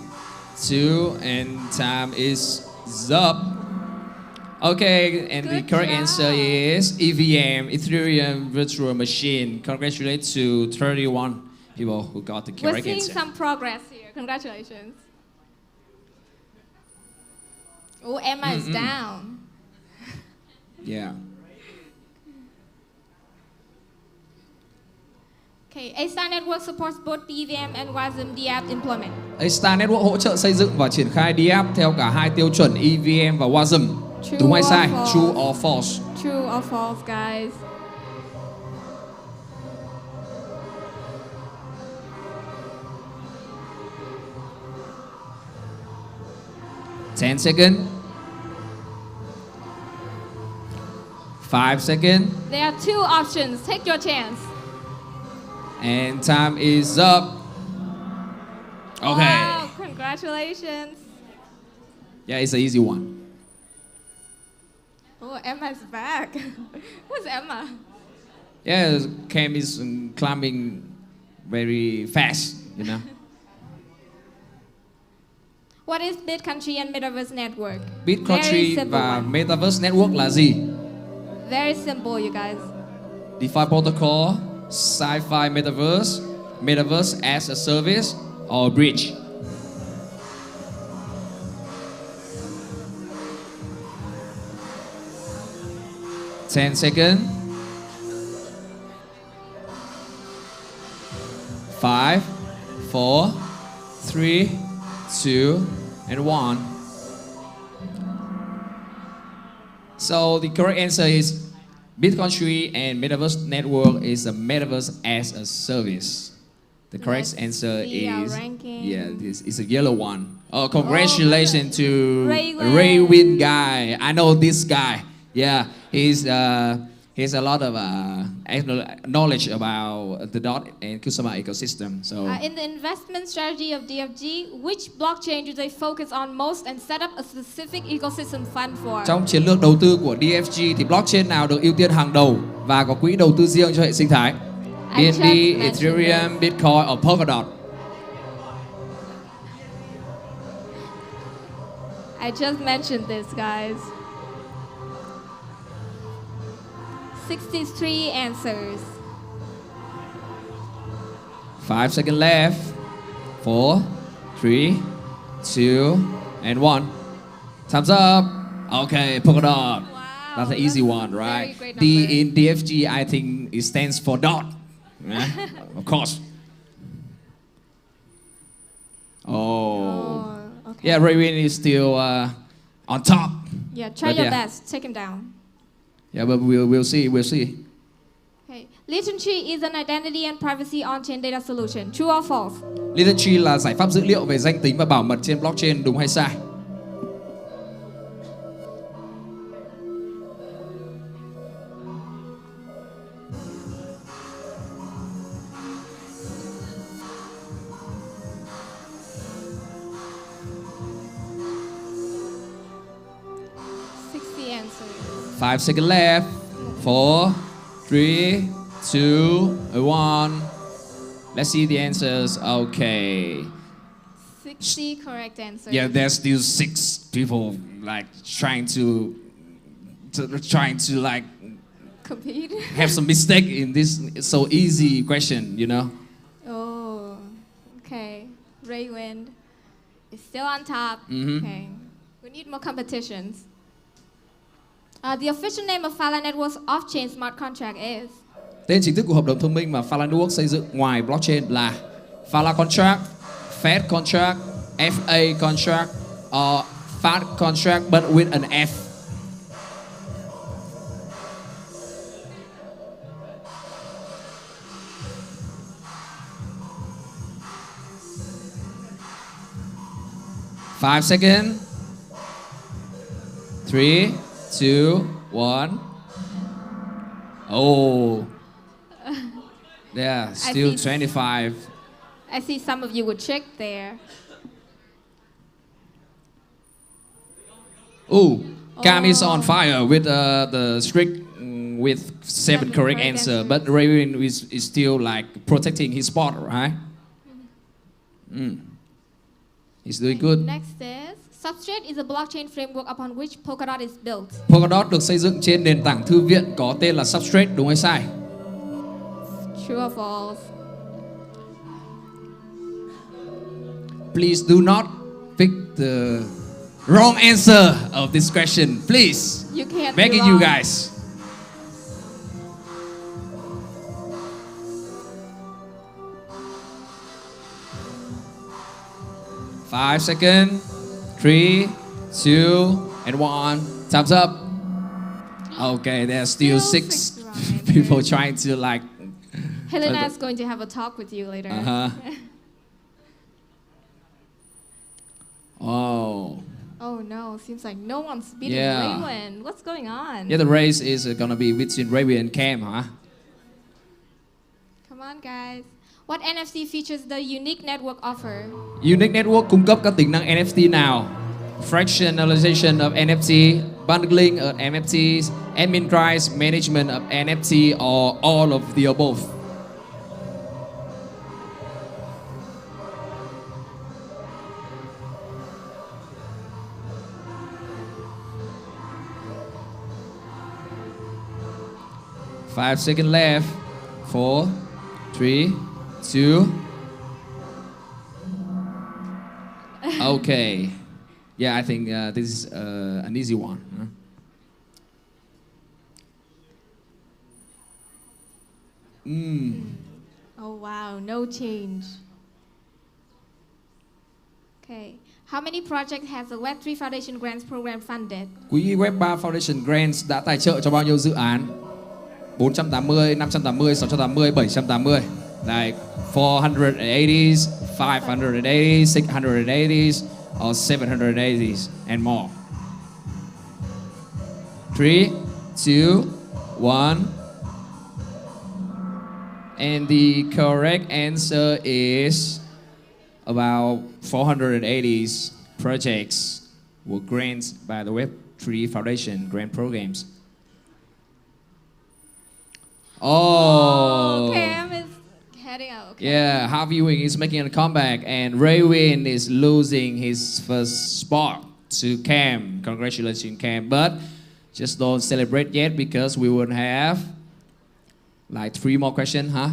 2, and time is up. Okay, and the correct answer is EVM, Ethereum Virtual Machine. Congratulations to 31 people who got the We're correct seeing answer. some progress here. Congratulations. Oh, Emma is down. Yeah. Okay, A-Star Network supports both EVM and WASM DApp deployment. A-Star Network hỗ trợ xây dựng và triển khai DApp theo cả hai tiêu chuẩn EVM và WASM. True Đúng hay or sai? false? True or false? True or false, guys? Ten seconds. 5 seconds. There are two options. Take your chance. And time is up. Okay. Wow, congratulations. Yeah, it's an easy one. Oh, Emma's back. Who's Emma? Yeah, Cam is climbing very fast, you know. What is BitCountry and Metaverse Network? Very BitCountry simple và one. Metaverse Network là gì? Very simple, you guys. DeFi protocol, sci-fi metaverse, metaverse as a service, or bridge. Ten seconds. 5, 4, 3, 2, and 1. So the correct answer is BitCountry and Metaverse Network is a metaverse as a service. The correct answer see our is ranking. this is a yellow one. Oh, congratulations to Ray Win guy. I know this guy. Yeah, he's has a lot of knowledge about the DOT and Kusama ecosystem. So In the investment strategy of DFG, which blockchain do they focus on most and set up a specific ecosystem fund for? trong chiến lược đầu tư của DFG thì blockchain nào được ưu tiên hàng đầu và có quỹ đầu tư riêng cho hệ sinh thái? BNB, Ethereum, Bitcoin, or Polkadot? I just mentioned this, guys. 63 answers. 5 seconds left. 4, 3, 2, and 1. Time's up. Okay, Polkadot. That's an easy one, right? D in DFG, I think it stands for dot. Yeah, of course. Oh. Okay. Yeah, Raywin is still on top. Yeah, try But your yeah. best. Take him down. Yeah, but we'll see. We'll see. Okay. ListenTree is an identity and privacy on-chain data solution. True or false? ListenTree là giải pháp dữ liệu về danh tính và bảo mật trên blockchain, đúng hay sai? The answer. 5 seconds left. 4, 3, 2, 1. Let's see the answers. Okay. 60 correct answers. Yeah, there's still 6 people like trying to like Compete. have some mistake in this so easy question, you know. Oh, okay. Raywind is still on top. Mhm. Okay. We need more competitions. The official name of Phala Network's off-chain smart contract is? Tên chính thức của hợp đồng thông minh mà Phala Network xây dựng ngoài blockchain là Phala Contract, Fed Contract, FA Contract, or FAT Contract but with an F. 5 seconds. 3, 2, 1. Oh. Yeah, still 25. I see some of you would check there. Ooh, Cam is on fire with the strict with 7 correct answer, but Raven is still like protecting his spot, right? He's doing good. Next is Substrate is a blockchain framework upon which Polkadot is built. Polkadot được xây dựng trên nền tảng thư viện có tên là Substrate, đúng hay sai? True or false? Please do not pick the wrong answer of this question, please. You can't be Begging wrong. you guys. Five seconds. 3, 2, and 1. Time's up. Okay, there's still 6 people trying to like. Helena is going to have a talk with you later. Oh. Oh no, seems like no one's beating Yeah. Raywin. What's going on? Yeah, the race is gonna be between Raven and Cam, huh? Come on, guys. What NFC features the unique network offer? Unique Network cung cấp các tính năng NFT nào? Fractionalization of NFT, bundling of NFTs, admin rights, management of NFT, or all of the above? Five seconds left. 4, 3, 2. Okay. Yeah, I think this is an easy one. Huh? Oh wow, no change. Okay. How many projects has the Web3 Foundation Grants Program funded? Quỹ Web3 Foundation Grants đã tài trợ cho bao nhiêu dự án? 480, 580, 680, 780. Like 480s, 580s, 680s, or 780s, and more. 3, 2, 1. And the correct answer is about 480s projects were grants by the Web3 Foundation grant programs. Oh. Cam is heading out. Okay. Yeah, Half Viewing is making a comeback, and Raywin is losing his first spot to Cam. Congratulations, Cam. But just don't celebrate yet because we will have like 3 more questions, huh?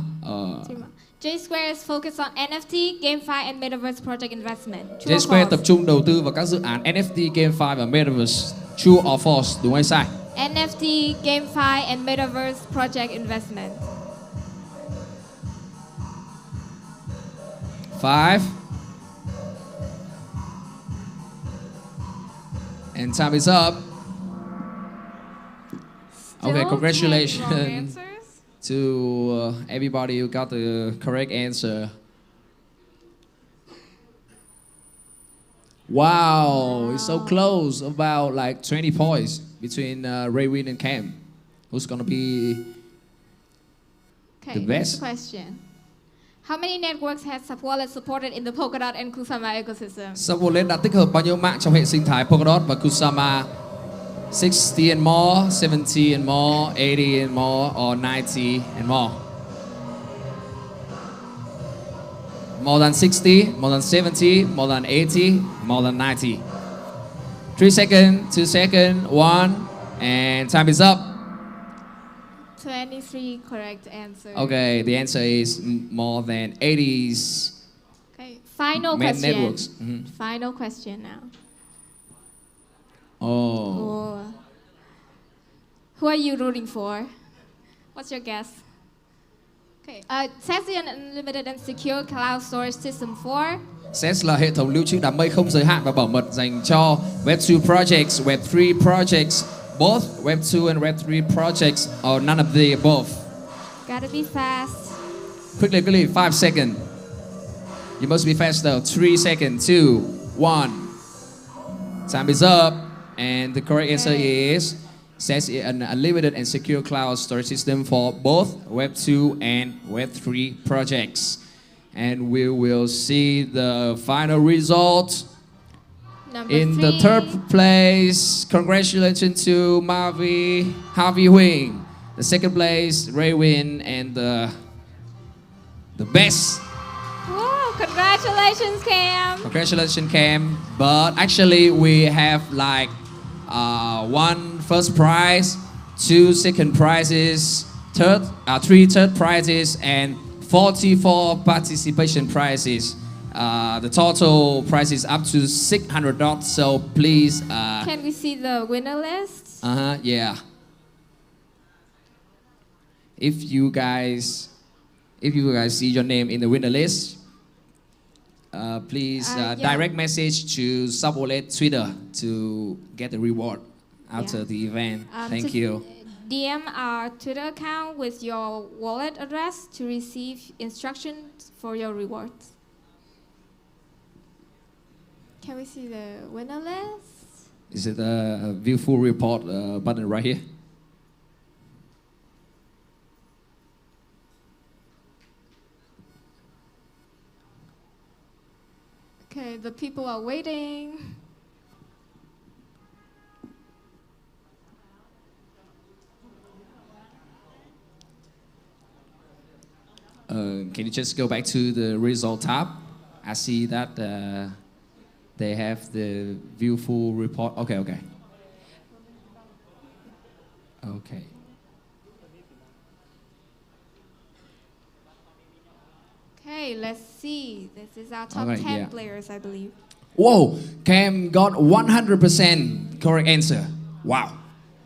J Square is focused on NFT, GameFi, and Metaverse project investment. True J or Square false? tập trung đầu tư vào các dự án NFT, GameFi và Metaverse. True or false? Đúng hay sai? NFT, GameFi, and Metaverse project investment. 5. And time is up. Okay, Still congratulations 10 wrong answers? to everybody who got the correct answer. Wow, it's so close, about like 20 points between Raywin and Cam. Who's gonna be Okay, the next best? question. How many networks has Subwallet supported in the Polkadot and Kusama ecosystem? Subwallet đã tích hợp bao nhiêu mạng trong hệ sinh thái Polkadot và Kusama? 60 and more, 70 and more, 80 and more, or 90 and more? More than 60, more than 70, more than 80, more than 90. 3 seconds, 2 seconds, 1, and time is up. 23 correct answers. Okay, the answer is more than 80s. Okay, final Main question. networks. Final question now. Oh. Who are you rooting for? What's your guess? Okay, SES is an unlimited and secure cloud storage system for SES là hệ thống lưu trữ đám mây không giới hạn và bảo mật dành cho Web2 projects, Web3 projects, both Web2 and Web3 projects, or none of the above. Gotta be fast. Quickly, 5 seconds. You must be fast though. 3 seconds, 2, 1. Time is up. And the correct answer is says an unlimited and secure cloud storage system for both Web 2 and Web 3 projects. And we will see the final result. In the third place, congratulations to Harvey Wing. The second place, Ray Win, and the best. Whoa, congratulations, Cam. Congratulations, Cam. But actually, we have like one first prize, two second prizes, three third prizes, and 44 participation prizes. The total price is up to $600. So please. Can we see the winner list? Yeah. If you guys see your name in the winner list, please direct message to Subwallet Twitter to get the reward after the event. Thank you. DM our Twitter account with your wallet address to receive instructions for your rewards. Can we see the winner list? Is it a view full report button right here? Okay, the people are waiting. Can you just go back to the result tab? I see that they have the view full report. Okay. Okay, let's see. This is our top 10 players, I believe. Whoa, Cam got 100% correct answer. Wow.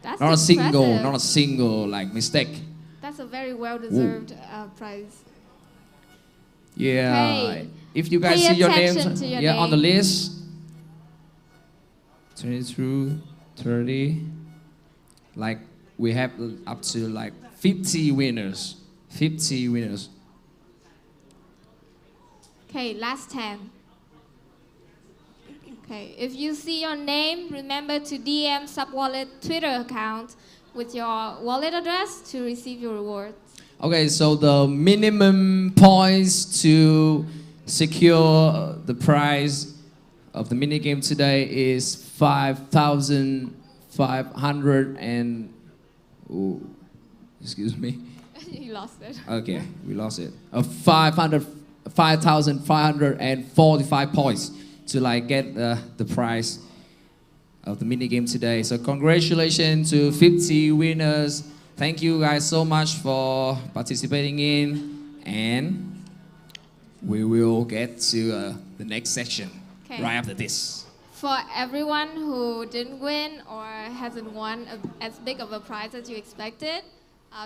That's not impressive. a single like mistake. That's a very well-deserved prize. Yeah. Okay. If you guys Pay see your attention names to your on the name. list, 22, 30, like we have up to like 50 winners. 50 winners. Okay, last 10. Okay, if you see your name, remember to DM Subwallet Twitter account with your wallet address to receive your reward. Okay, so the minimum points to secure the prize of the minigame today is 5,500 and... Ooh, excuse me. You lost it. Okay, we lost it. 5,545 points to like get the prize of the minigame today. So congratulations to 50 winners. Thank you guys so much for participating in, and we will get to the next section right after this. For everyone who didn't win or hasn't won as big of a prize as you expected,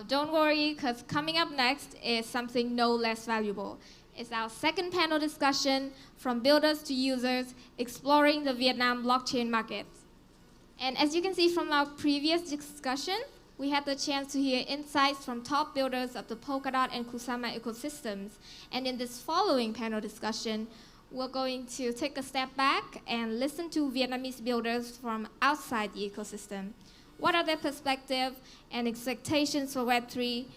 don't worry, because coming up next is something no less valuable. It's our second panel discussion, From Builders to Users, Exploring the Vietnam Blockchain Market. And as you can see from our previous discussion, we had the chance to hear insights from top builders of the Polkadot and Kusama ecosystems. And in this following panel discussion, we're going to take a step back and listen to Vietnamese builders from outside the ecosystem. What are their perspectives and expectations for Web3?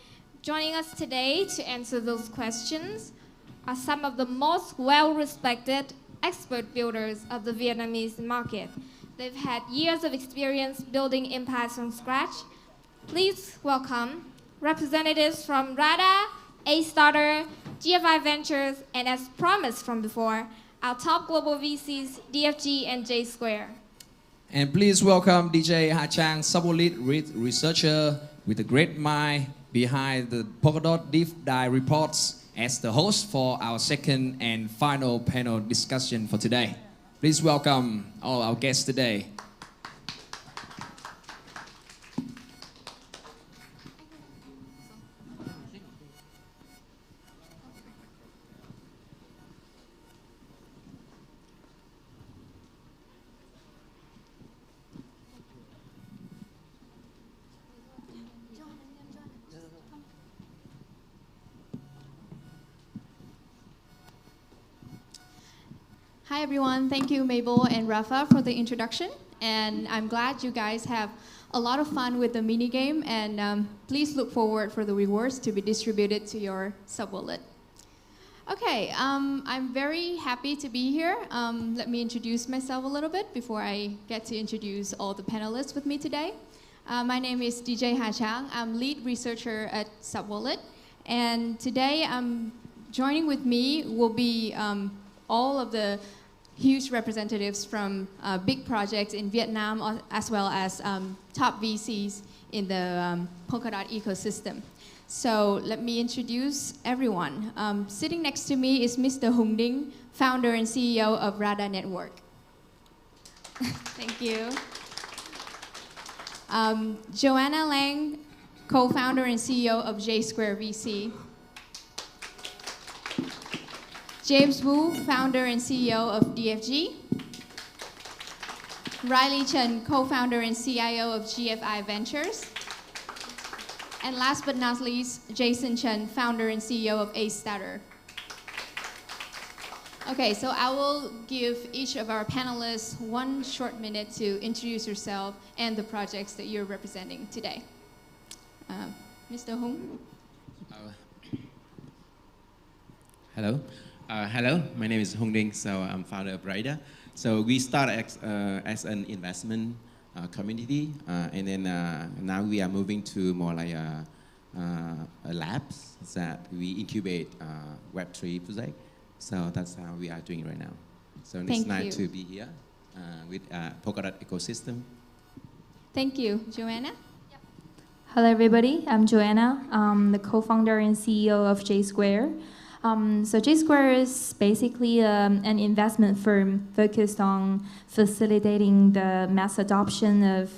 Joining us today to answer those questions are some of the most well-respected expert builders of the Vietnamese market. They've had years of experience building empires from scratch. Please welcome representatives from RADA, A-Starter, GFI Ventures, and as promised from before, our top global VCs, DFG and J Square. And please welcome DJ Ha Chang, Subwallet researcher with a great mind behind the Polkadot Deep Dive reports, as the host for our second and final panel discussion for today. Please welcome all our guests today. Hi everyone, thank you Mabel and Rafa for the introduction, and I'm glad you guys have a lot of fun with the mini game, and please look forward for the rewards to be distributed to your sub-wallet. Okay, I'm very happy to be here. Let me introduce myself a little bit before I get to introduce all the panelists with me today. My name is DJ Ha Chang. I'm lead researcher at sub-wallet, and today joining with me will be all of the huge representatives from big projects in Vietnam, as well as top VCs in the Polkadot ecosystem. So let me introduce everyone. Sitting next to me is Mr. Hung Dinh, founder and CEO of Radar Network. Thank you. Joanna Lang, co-founder and CEO of J Square VC. James Wu, founder and CEO of DFG. Riley Chen, co-founder and CIO of GFI Ventures. And last but not least, Jason Chen, founder and CEO of A-Starter. Okay, so I will give each of our panelists 1 short minute to introduce yourself and the projects that you're representing today. Mr. Hung? Hello. Hello, my name is Hung Dinh, so I'm founder of Radar. So we started as an investment community, and then now we are moving to more like a labs that we incubate Web3 project. So that's how we are doing right now. So it's nice to be here with Polkadot ecosystem. Thank you. Joanna? Hello everybody, I'm Joanna. I'm the co-founder and CEO of J Square. So J Square is basically an investment firm focused on facilitating the mass adoption of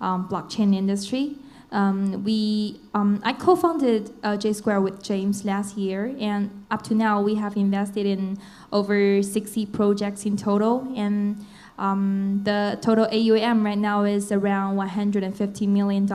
blockchain industry. I co-founded J Square with James last year, and up to now we have invested in over 60 projects in total, and the total AUM right now is around $150 million,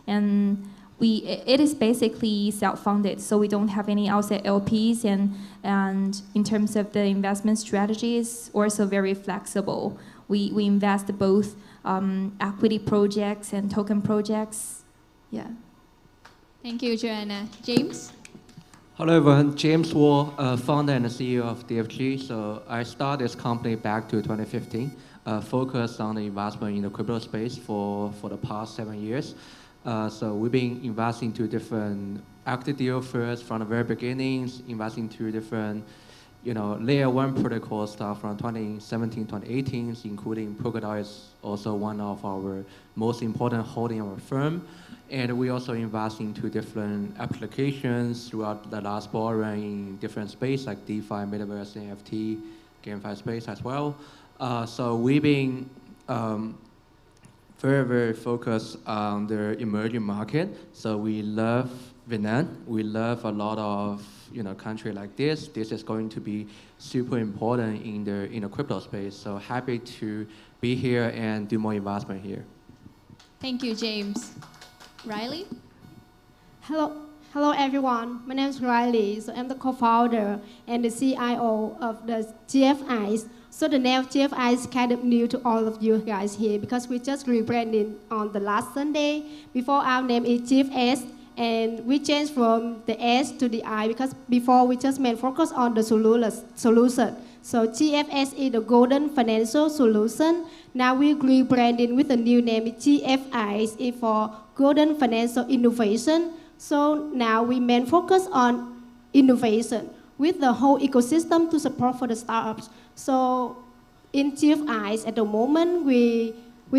and it is basically self-funded, so we don't have any outside LPs, and in terms of the investment strategy, it's also very flexible. We invest both equity projects and token projects. Yeah. Thank you, Joanna. James? Hello everyone, James Wu, founder and CEO of DFG. So I started this company back to 2015, focused on the investment in the crypto space for the past 7 years. So we've been investing to different equity deal first from the very beginnings, investing to different, layer 1 protocol stuff from 2017, 2018, including Polkadot is also one of our most important holding of our firm. And we also invest into different applications throughout the last bull run in different space like DeFi, Metaverse, NFT, GameFi space as well. So we've been very, very focused on the emerging market. So we love Vietnam. We love a lot of country like this. This is going to be super important in the crypto space. So happy to be here and do more investment here. Thank you, James. Riley? Hello everyone. My name is Riley. So I'm the co-founder and the CIO of the GFIs. So the name of GFI is kind of new to all of you guys here because we just rebranded on the last Sunday. Before our name is GFS, and we changed from the S to the I because before we just main focus on the solution. So GFS is the Golden Financial Solution. Now we rebranding with a new name. GFI is for Golden Financial Innovation. So now we main focus on innovation with the whole ecosystem to support for the startups. So in GFIs at the moment, we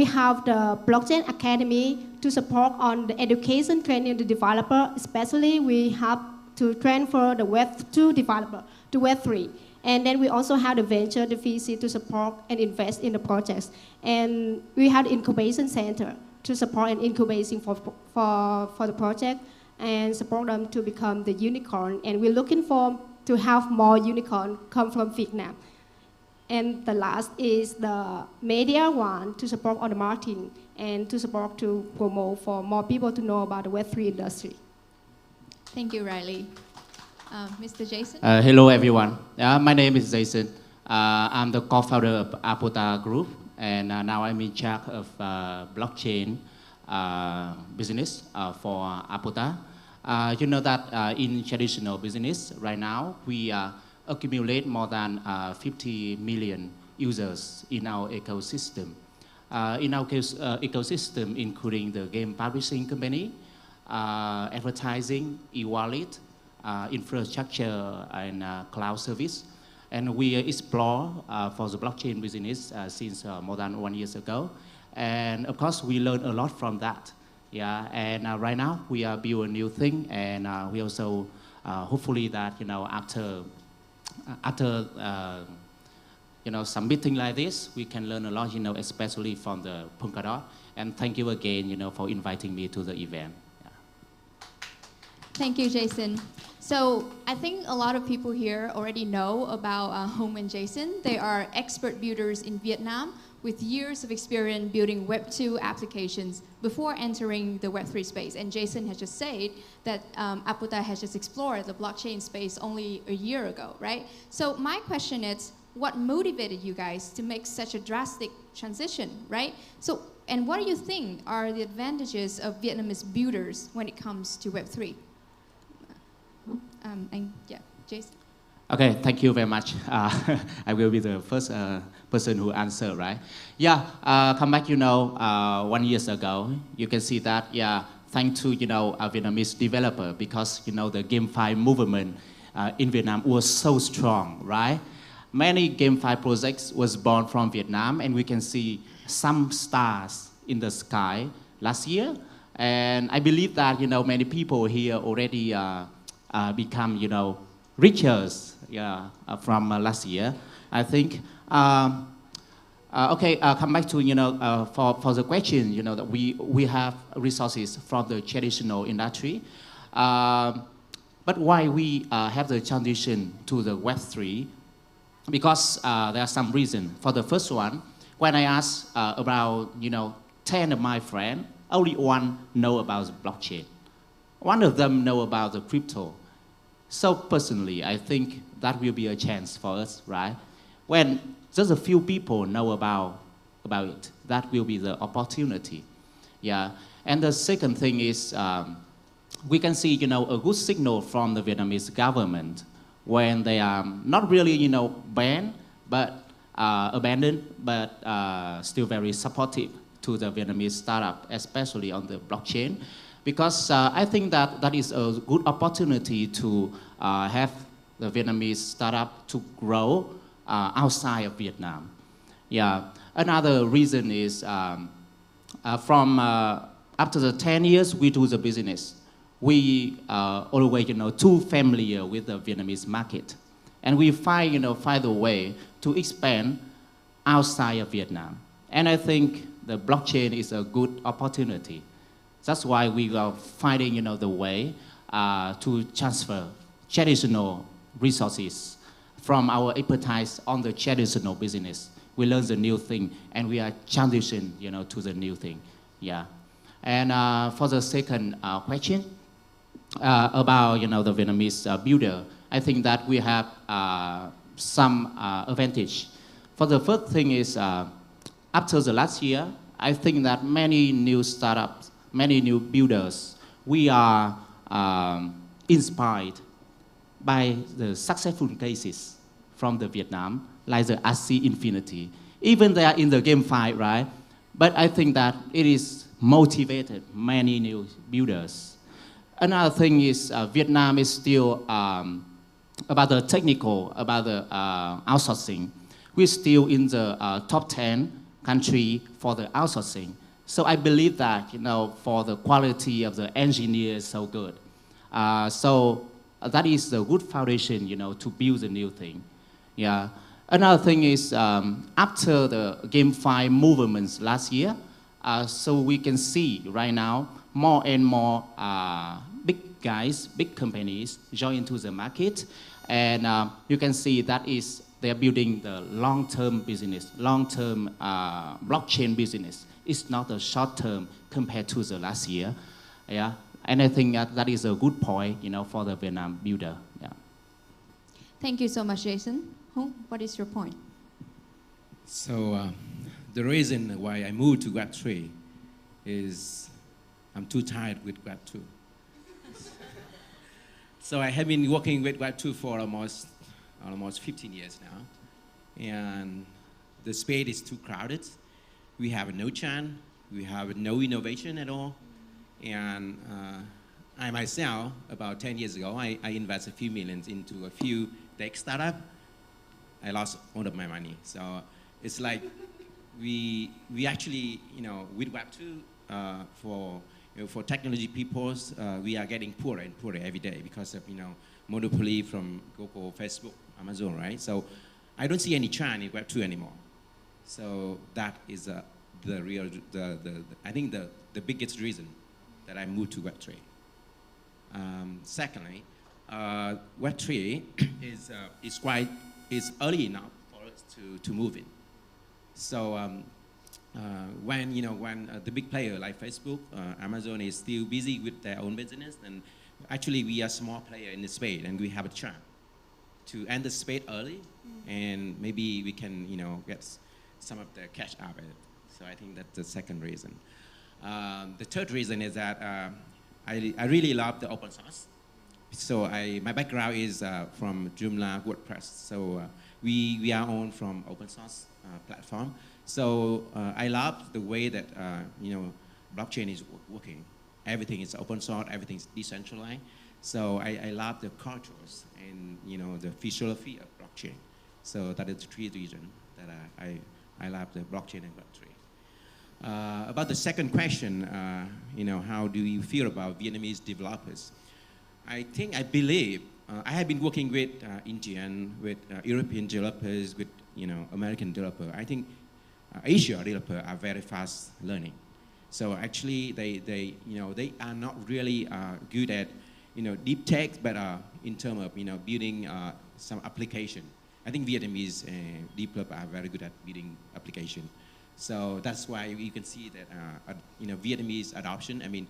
have the Blockchain Academy to support on the education training the developer, especially we have to transfer the Web 2 developer to Web 3. And then we also have the venture, the VC to support and invest in the projects. And we have the incubation center to support and incubating for the project and support them to become the unicorn. And we're looking to have more unicorn come from Vietnam. And the last is the media one to support on the marketing and to support to promote for more people to know about the Web3 industry. Thank you, Riley. Mr. Jason? Hello, everyone. My name is Jason. I'm the co-founder of APAC Group, and now I'm in charge of blockchain business for APAC. You know that in traditional business right now, we accumulate more than 50 million users in our ecosystem. In our ecosystem, including the game publishing company, advertising, e-wallet, infrastructure, and cloud service. And we explore for the blockchain business since more than 1 year ago. And of course, we learned a lot from that. Yeah, and right now we are building a new thing, and we also hopefully that after some meeting like this, we can learn a lot, especially from the Polkadot. And thank you again, for inviting me to the event. Yeah. Thank you, Jason. So I think a lot of people here already know about Hùng and Jason. They are expert builders in Vietnam with years of experience building Web 2 applications before entering the Web 3 space. And Jason has just said that APAC has just explored the blockchain space only a year ago, right? So my question is, what motivated you guys to make such a drastic transition, right? So, and what do you think are the advantages of Vietnamese builders when it comes to Web 3? And yeah, Jason. Okay, thank you very much. I will be the first person who answer, right? Yeah, come back, 1 year ago, you can see that, yeah, thanks to, a Vietnamese developer, because, the GameFi movement in Vietnam was so strong, right? Many GameFi projects was born from Vietnam, and we can see some stars in the sky last year. And I believe that, many people here already become, richer, yeah, from last year. I think, okay, come back to, for the question, that we have resources from the traditional industry. But why we have the transition to the Web3? Because there are some reasons. For the first one, when I asked about, 10 of my friends, only one know about the blockchain. One of them know about the crypto. So personally, I think that will be a chance for us, right? When just a few people know about it, that will be the opportunity. Yeah. And the second thing is, we can see, a good signal from the Vietnamese government when they are not really, banned, but abandoned, but still very supportive to the Vietnamese startup, especially on the blockchain. Because I think that is a good opportunity to have the Vietnamese startup to grow outside of Vietnam. Yeah. Another reason is from after the 10 years we do the business, we always too familiar with the Vietnamese market, and we find a way to expand outside of Vietnam. And I think the blockchain is a good opportunity. That's why we are finding, the way to transfer traditional resources from our expertise on the traditional business. We learn the new thing, and we are transition, to the new thing. Yeah. And for the second question about, the Vietnamese builder, I think that we have some advantage. For the first thing is, after the last year, I think that many new startups, many new builders, we are inspired by the successful cases from the Vietnam, like the Axie Infinity. Even they are in the GameFi, right? But I think that it is motivated many new builders. Another thing is Vietnam is still about the technical, about the outsourcing. We're still in the top 10 country for the outsourcing. So I believe that, for the quality of the engineers so good. So that is the good foundation, to build a new thing. Yeah. Another thing is after the GameFi movements last year, so we can see right now more and more big guys, big companies join into the market. And you can see that is they're building the long-term business, long-term blockchain business. It's not a short-term compared to the last year. Yeah. And I think that is a good point, for the Vietnam builder. Yeah. Thank you so much, Jason. Hong, what is your point? So the reason why I moved to Web3 is I'm too tired with Web2. So I have been working with Web2 for almost 15 years now. And the space is too crowded. We have no chance. We have no innovation at all. And I myself, about 10 years ago, I invested a few millions into a few tech startups. I lost all of my money. So it's like we actually, with Web2, for technology people, we are getting poorer and poorer every day because of, monopoly from Google, Facebook, Amazon, right? So I don't see any chance in Web2 anymore. So that is I think the biggest reason that I moved to Web3. Secondly, Web3 is early enough for us to move in. So when the big player like Facebook, Amazon is still busy with their own business, and actually we are a small player in the space, and we have a chance to enter the space early, and maybe we can get some of the cash out of it. So I think that's the second reason. The third reason is that I really love the open source. So my background is from Joomla, WordPress. So we are on from open source platform. So I love the way that blockchain is working. Everything is open source, everything is decentralized. So I love the cultures and the philosophy of blockchain. So that is the three reasons that I love the blockchain and Web3. About the second question, how do you feel about Vietnamese developers? I believe, I have been working with Indian, with European developers, with American developers. I think Asia developers are very fast learning. So actually, they are not really good at deep tech, but in terms of building some application. I think Vietnamese developers are very good at building application. So that's why you can see that Vietnamese adoption,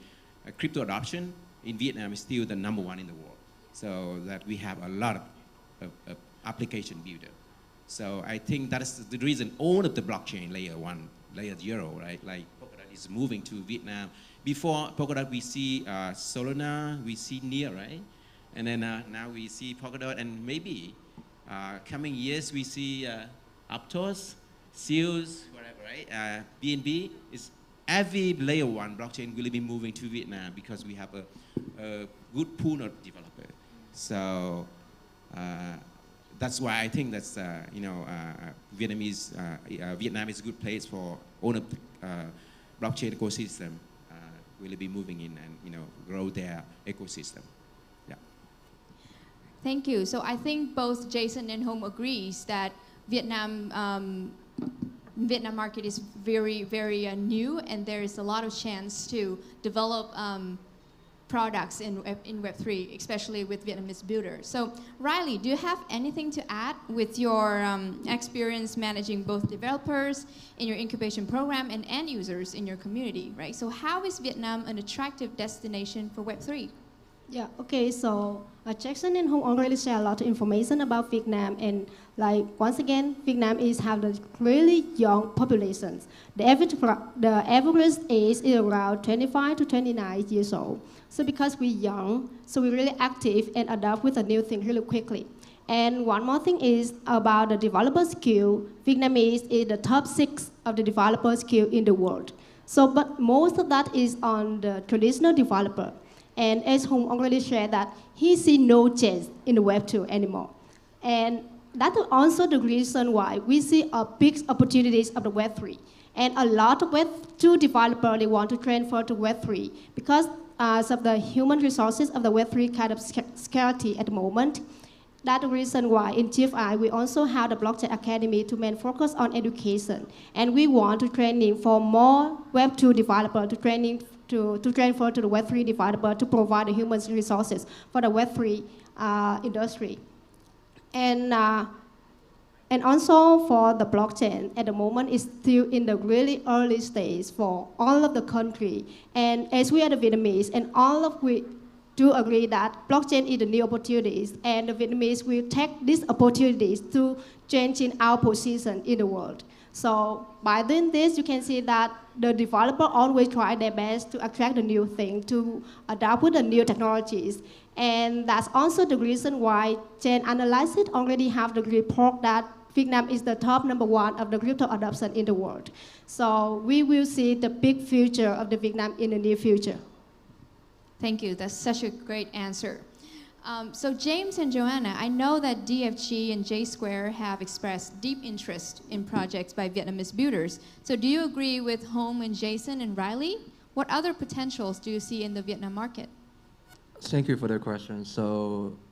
crypto adoption in Vietnam is still the #1 in the world. So that we have a lot of application builder. So I think that is the reason all of the blockchain layer 1, layer 0, right? Like Polkadot is moving to Vietnam. Before Polkadot, we see Solana, we see Near, right? And then now we see Polkadot, and maybe coming years we see Aptos, Seals, whatever, right? BNB is every layer 1 blockchain will be moving to Vietnam because we have a good pool of developers. So that's why I think that's Vietnam is a good place for all of the blockchain ecosystem will be moving in and grow their ecosystem. Yeah. Thank you. So I think both Jason and Home agrees that Vietnam market is very, very new, and there is a lot of chance to develop products in Web3, especially with Vietnamese builders. So Riley, do you have anything to add with your experience managing both developers in your incubation program and end users in your community, right? So how is Vietnam an attractive destination for Web3? Yeah, okay, so Jackson and Hong already shared a lot of information about Vietnam, and once again, Vietnam have the really young populations. The average age is around 25 to 29 years old. So because we're young, so we're really active and adapt with a new thing really quickly. And one more thing is about the developer skill. Vietnamese is the top 6 of the developer skill in the world. So, but most of that is on the traditional developer. And as Hong already shared that he sees no change in the Web2 anymore. And that's also the reason why we see a big opportunities of the Web3. And a lot of Web2 developers, they want to transfer to Web3 because of the human resources of the Web3 kind of scarcity at the moment. That's the reason why in GFI we also have the Blockchain Academy to main focus on education. And we want to training for more Web2 developers to transfer to the Web3 developer to provide the human resources for the Web3 industry. And also for the blockchain, at the moment, it's still in the really early stage for all of the country. And as we are the Vietnamese, and all of we do agree that blockchain is the new opportunities, and the Vietnamese will take these opportunities to changing our position in the world. So by doing this, you can see that the developer always try their best to attract the new thing, to adapt with the new technologies. And that's also the reason why Chain Analysis already have the report that Vietnam is the top #1 of the crypto adoption in the world. So we will see the big future of the Vietnam in the near future. Thank you. That's such a great answer. So James and Joanna, I know that DFG and J Square have expressed deep interest in projects by Vietnamese builders. So do you agree with Home and Jason and Riley? What other potentials do you see in the Vietnam market? Thank you for the question. So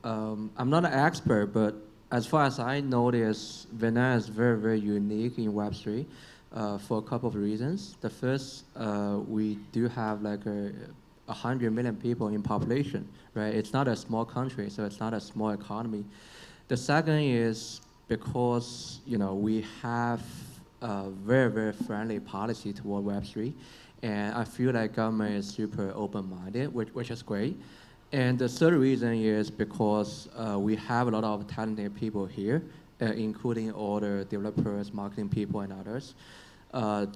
I'm not an expert, but as far as I notice, Vietnam is very, very unique in Web3 for a couple of reasons. The first, we do have like 100 million people in population, right? It's not a small country, so it's not a small economy. The second is because, you know, we have a very, very friendly policy toward Web3, and I feel like government is super open-minded, which is great. And the third reason is because we have a lot of talented people here, including all the developers, marketing people, and others.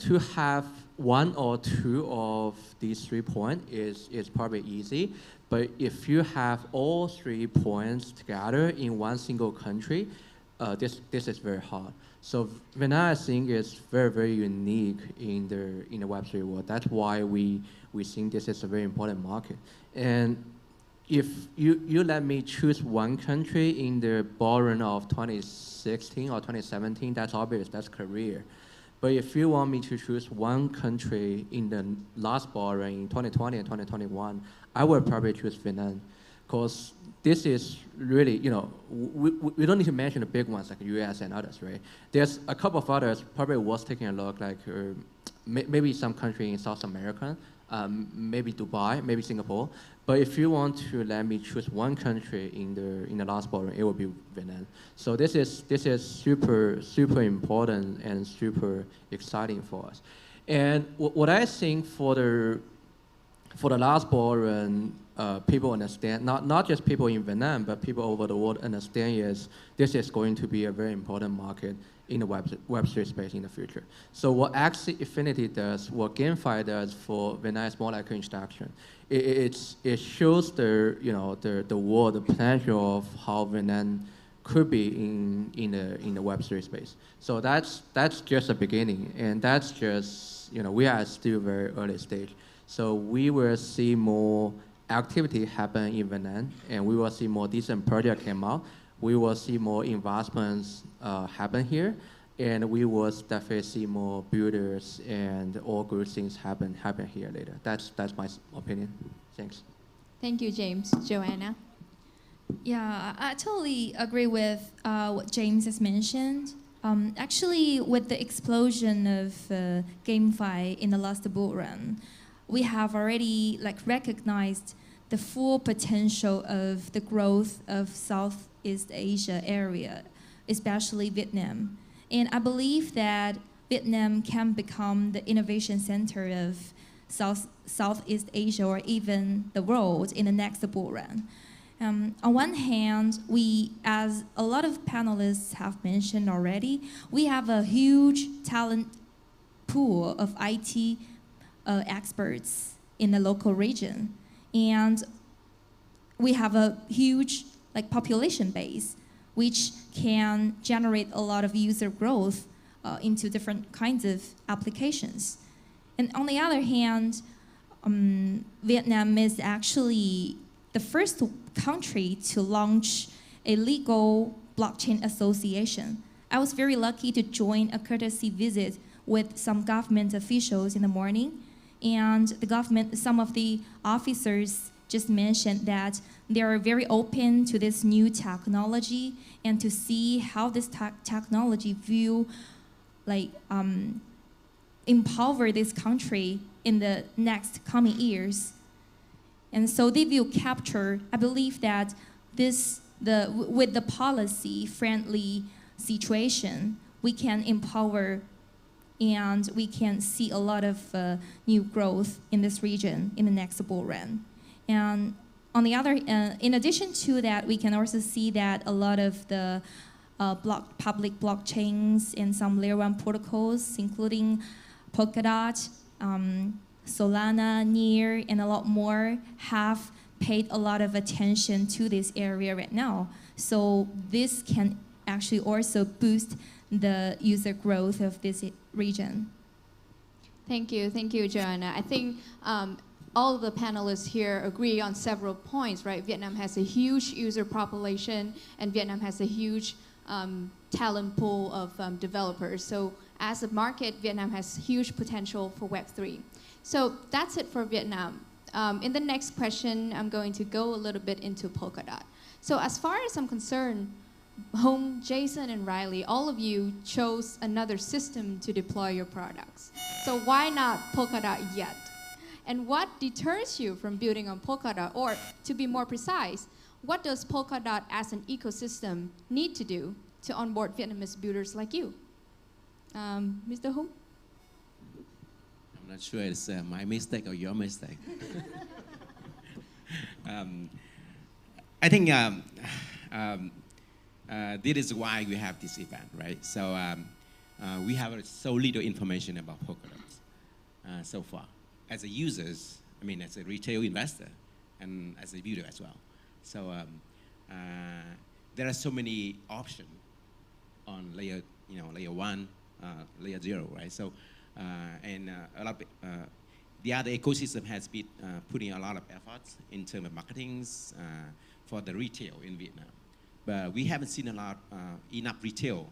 To have one or two of these 3 points is probably easy, but if you have all 3 points together in one single country, this is very hard. So Vietnam, I think, is very, very unique in the Web3 world. That's why we think this is a very important market. And if you let me choose one country in the ballroom of 2016 or 2017, that's obvious, that's Korea. But if you want me to choose one country in the last ballroom in 2020 and 2021, I would probably choose Vietnam, because this is really, you know, we don't need to mention the big ones like US and others, right? There's a couple of others probably worth taking a look, like maybe some country in South America, maybe Dubai, maybe Singapore. But if you want to let me choose one country in the last ballroom, it will be Vietnam. So this is super important and super exciting for us. And what I think for the last ballroom, people understand, not just people in Vietnam, but people over the world understand is this is going to be a very important market in the Web3 space in the future. So what Axie Infinity does, what GameFi does for Vietnam is more like an introduction. It shows the world, the potential of how Vietnam could be in the Web3 space. So that's just the beginning, and that's just, you know, we are still very early stage. So we will see more activity happen in Vietnam, and we will see more decent projects come out. We will see more investments happen here, and we will definitely see more builders and all good things happen here later. That's my opinion. Thanks. Thank you, James. Joanna? Yeah, I totally agree with what James has mentioned. Actually, with the explosion of GameFi in the last bull run, we have already recognized the full potential of the growth of Southeast Asia area, especially Vietnam. And I believe that Vietnam can become the innovation center of Southeast Asia or even the world in the next bull run. On one hand, we, as a lot of panelists have mentioned already, we have a huge talent pool of IT experts in the local region. And we have a huge population base, which can generate a lot of user growth into different kinds of applications. And on the other hand, Vietnam is actually the first country to launch a legal blockchain association. I was very lucky to join a courtesy visit with some government officials in the morning, and the government, some of the officers just mentioned that they are very open to this new technology and to see how this technology will empower this country in the next coming years. And so they will capture, I believe that with the policy-friendly situation, we can empower and we can see a lot of new growth in this region in the next bull run. And on the other, in addition to that, we can also see that a lot of the public blockchains and some layer 1 protocols, including Polkadot, Solana, Near, and a lot more, have paid a lot of attention to this area right now. So this can actually also boost the user growth of this region. Thank you, Joanna. I think all of the panelists here agree on several points, right? Vietnam has a huge user population, and Vietnam has a huge talent pool of developers. So as a market, Vietnam has huge potential for Web3. So that's it for Vietnam. In the next question, I'm going to go a little bit into Polkadot. So as far as I'm concerned, Hung, Jason, and Riley, all of you chose another system to deploy your products. So why not Polkadot yet? And what deters you from building on Polkadot? Or to be more precise, what does Polkadot as an ecosystem need to do to onboard Vietnamese builders like you? Mr. Hung? I'm not sure it's my mistake or your mistake. I think this is why we have this event, right? So we have so little information about Polkadot so far. As a users, I mean, as a retail investor, and as a builder as well. So there are so many options on layer 1, layer 0, right? So a lot of, the other ecosystem has been putting a lot of efforts in terms of marketing for the retail in Vietnam. But we haven't seen enough retail,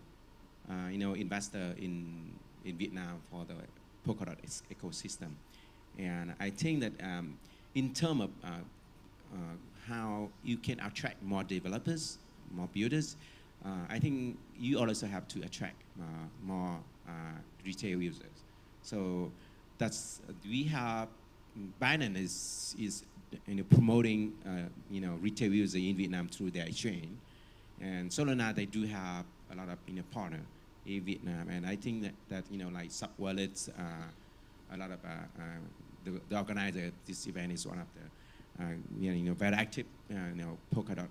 investor in Vietnam for the Polkadot ecosystem. And I think that in terms of how you can attract more developers, more builders, I think you also have to attract more retail users. So that's we have Binance is promoting retail users in Vietnam through their exchange. And Solana, they do have a lot of partner in Vietnam, and I think that like sub wallets, a lot of the organizer of this event is one of the very active Polkadot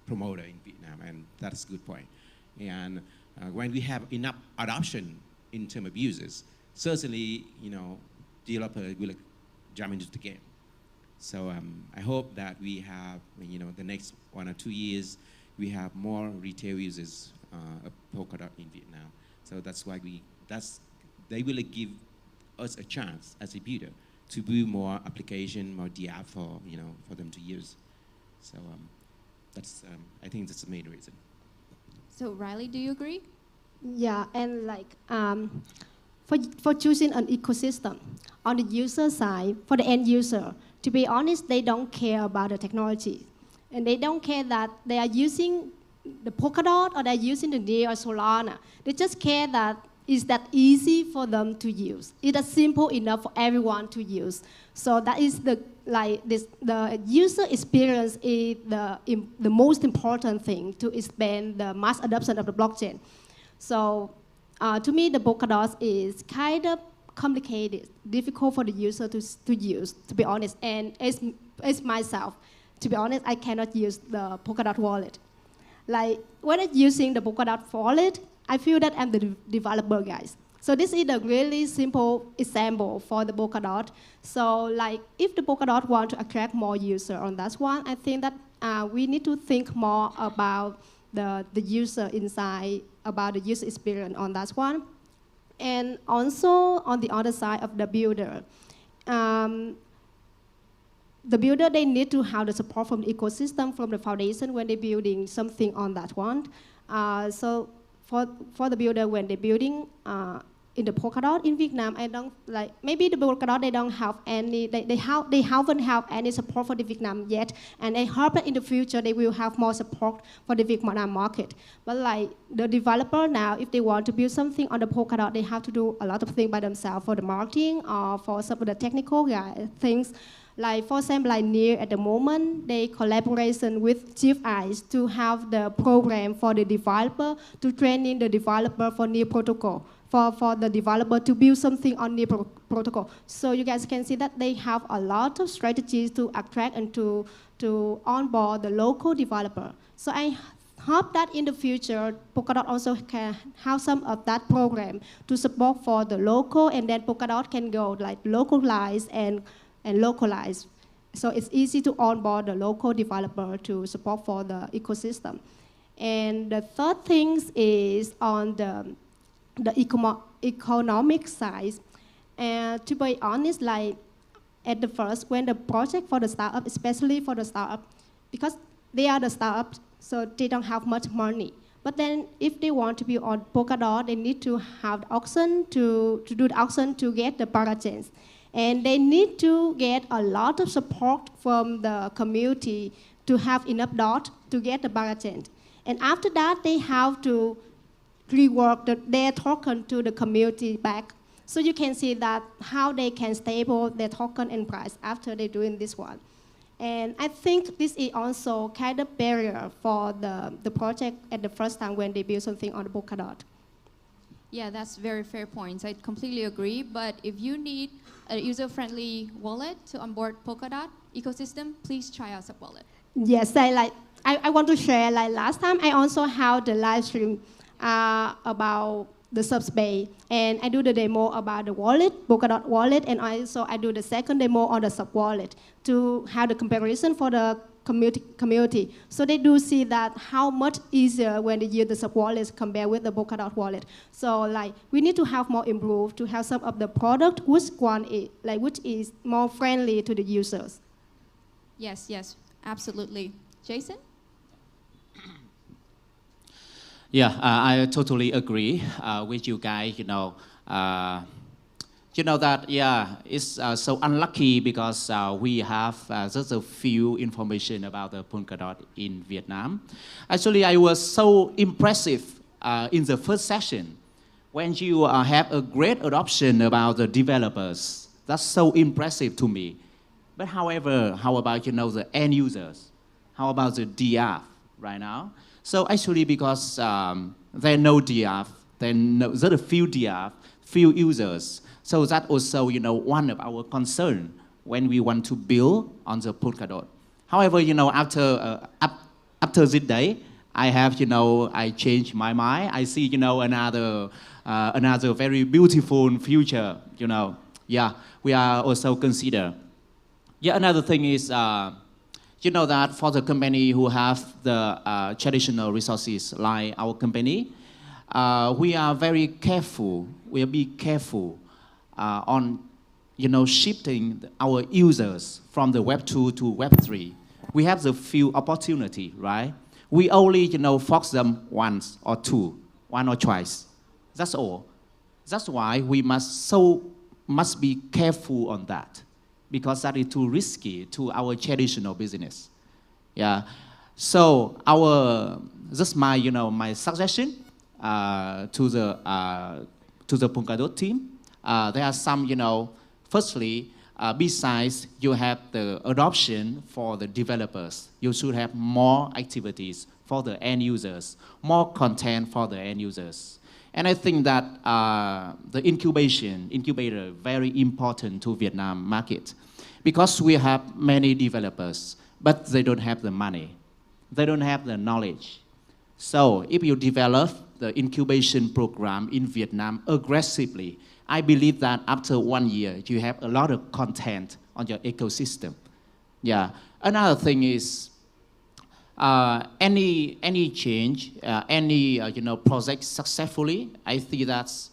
promoter in Vietnam, and that's a good point. And when we have enough adoption in terms of users, certainly developers will jump into the game. So I hope that we have the next 1 or 2 years. We have more retail users of Polkadot in Vietnam. So that's why they will give us a chance as a builder to build more application, more DApp for them to use. So that's I think that's the main reason. So Riley, do you agree? Yeah, and for choosing an ecosystem, on the user side, for the end user, to be honest, they don't care about the technology. And they don't care that they are using the Polkadot or they're using the Near or Solana. They just care that is that easy for them to use. It is simple enough for everyone to use. So that is the user experience is the most important thing to expand the mass adoption of the blockchain. So to me, the Polkadot is kind of complicated, difficult for the user to use, to be honest. And as myself, to be honest, I cannot use the Polkadot wallet. Like when I'm using the Polkadot wallet, I feel that I'm the developer, guys. So this is a really simple example for the Polkadot. So like if the Polkadot want to attract more users on that one, I think that we need to think more about the user inside, about the user experience on that one. And also on the other side of the builder, they need to have the support from the ecosystem, from the foundation when they're building something on that one. So for the builder, when they're building in the Polkadot in Vietnam, I don't like, maybe the Polkadot, they don't have any, they haven't have any support for the Vietnam yet, and I hope that in the future they will have more support for the Vietnam market. But like the developer now, if they want to build something on the Polkadot, they have to do a lot of things by themselves for the marketing or for some of the technical things. Like for example, like Near at the moment, they collaboration with GFIs to have the program for the developer to train in the developer for Near protocol. for the developer to build something on the protocol. So you guys can see that they have a lot of strategies to attract and to onboard the local developer. So I hope that in the future, Polkadot also can have some of that program to support for the local, and then Polkadot can go like localize and localize. So it's easy to onboard the local developer to support for the ecosystem. And the third thing is on the economic side. And to be honest, like at the first, when the project for the startup, especially for the startup, because they are the startups, so they don't have much money. But then if they want to be on Polkadot, they need to have the auction to do the auction to get the parachains. And they need to get a lot of support from the community to have enough DOT to get the parachain. And after that, they have to rework their token to the community back. So you can see that how they can stable their token and price after they're doing this one. And I think this is also kind of barrier for the project at the first time when they build something on the Polkadot. Yeah, that's very fair points. I completely agree. But if you need a user-friendly wallet to onboard Polkadot ecosystem, please try out Subwallet. Yes, I want to share, like last time I also had the live stream about the Subspace, and I do the demo about the wallet, Polkadot wallet, and also I do the second demo on the Subwallet to have the comparison for the community. So they do see that how much easier when they use the Subwallet compared with the Polkadot wallet. So like we need to have more improved to have some of the product which is more friendly to the users. Yes, absolutely. Jason? Yeah, I totally agree with you guys. You know that, yeah, it's so unlucky because we have just a few information about the Polkadot in Vietnam. Actually, I was so impressive in the first session when you have a great adoption about the developers. That's so impressive to me. But however, how about, the end users? How about the DF right now? So actually, because there are no DF, there's a few DF, few users. So that also, one of our concern when we want to build on the Polkadot. However, after this day, I have, I changed my mind. I see, another very beautiful future. Yeah, we are also consider. Yeah, another thing is. That for the company who have the traditional resources like our company, we are very careful. We'll be careful on, shifting our users from the Web 2 to Web 3. We have the few opportunity, right? We only, focus them once or one or twice. That's all. That's why we must be careful on that, because that is too risky to our traditional business. Yeah. So just my suggestion to the Polkadot team. There are some, firstly, besides you have the adoption for the developers, you should have more activities for the end users, more content for the end users. And I think that the incubator, very important to Vietnam market, because we have many developers, but they don't have the money. They don't have the knowledge. So if you develop the incubation program in Vietnam aggressively, I believe that after 1 year, you have a lot of content on your ecosystem. Yeah. Another thing is any change, project successfully, I think that's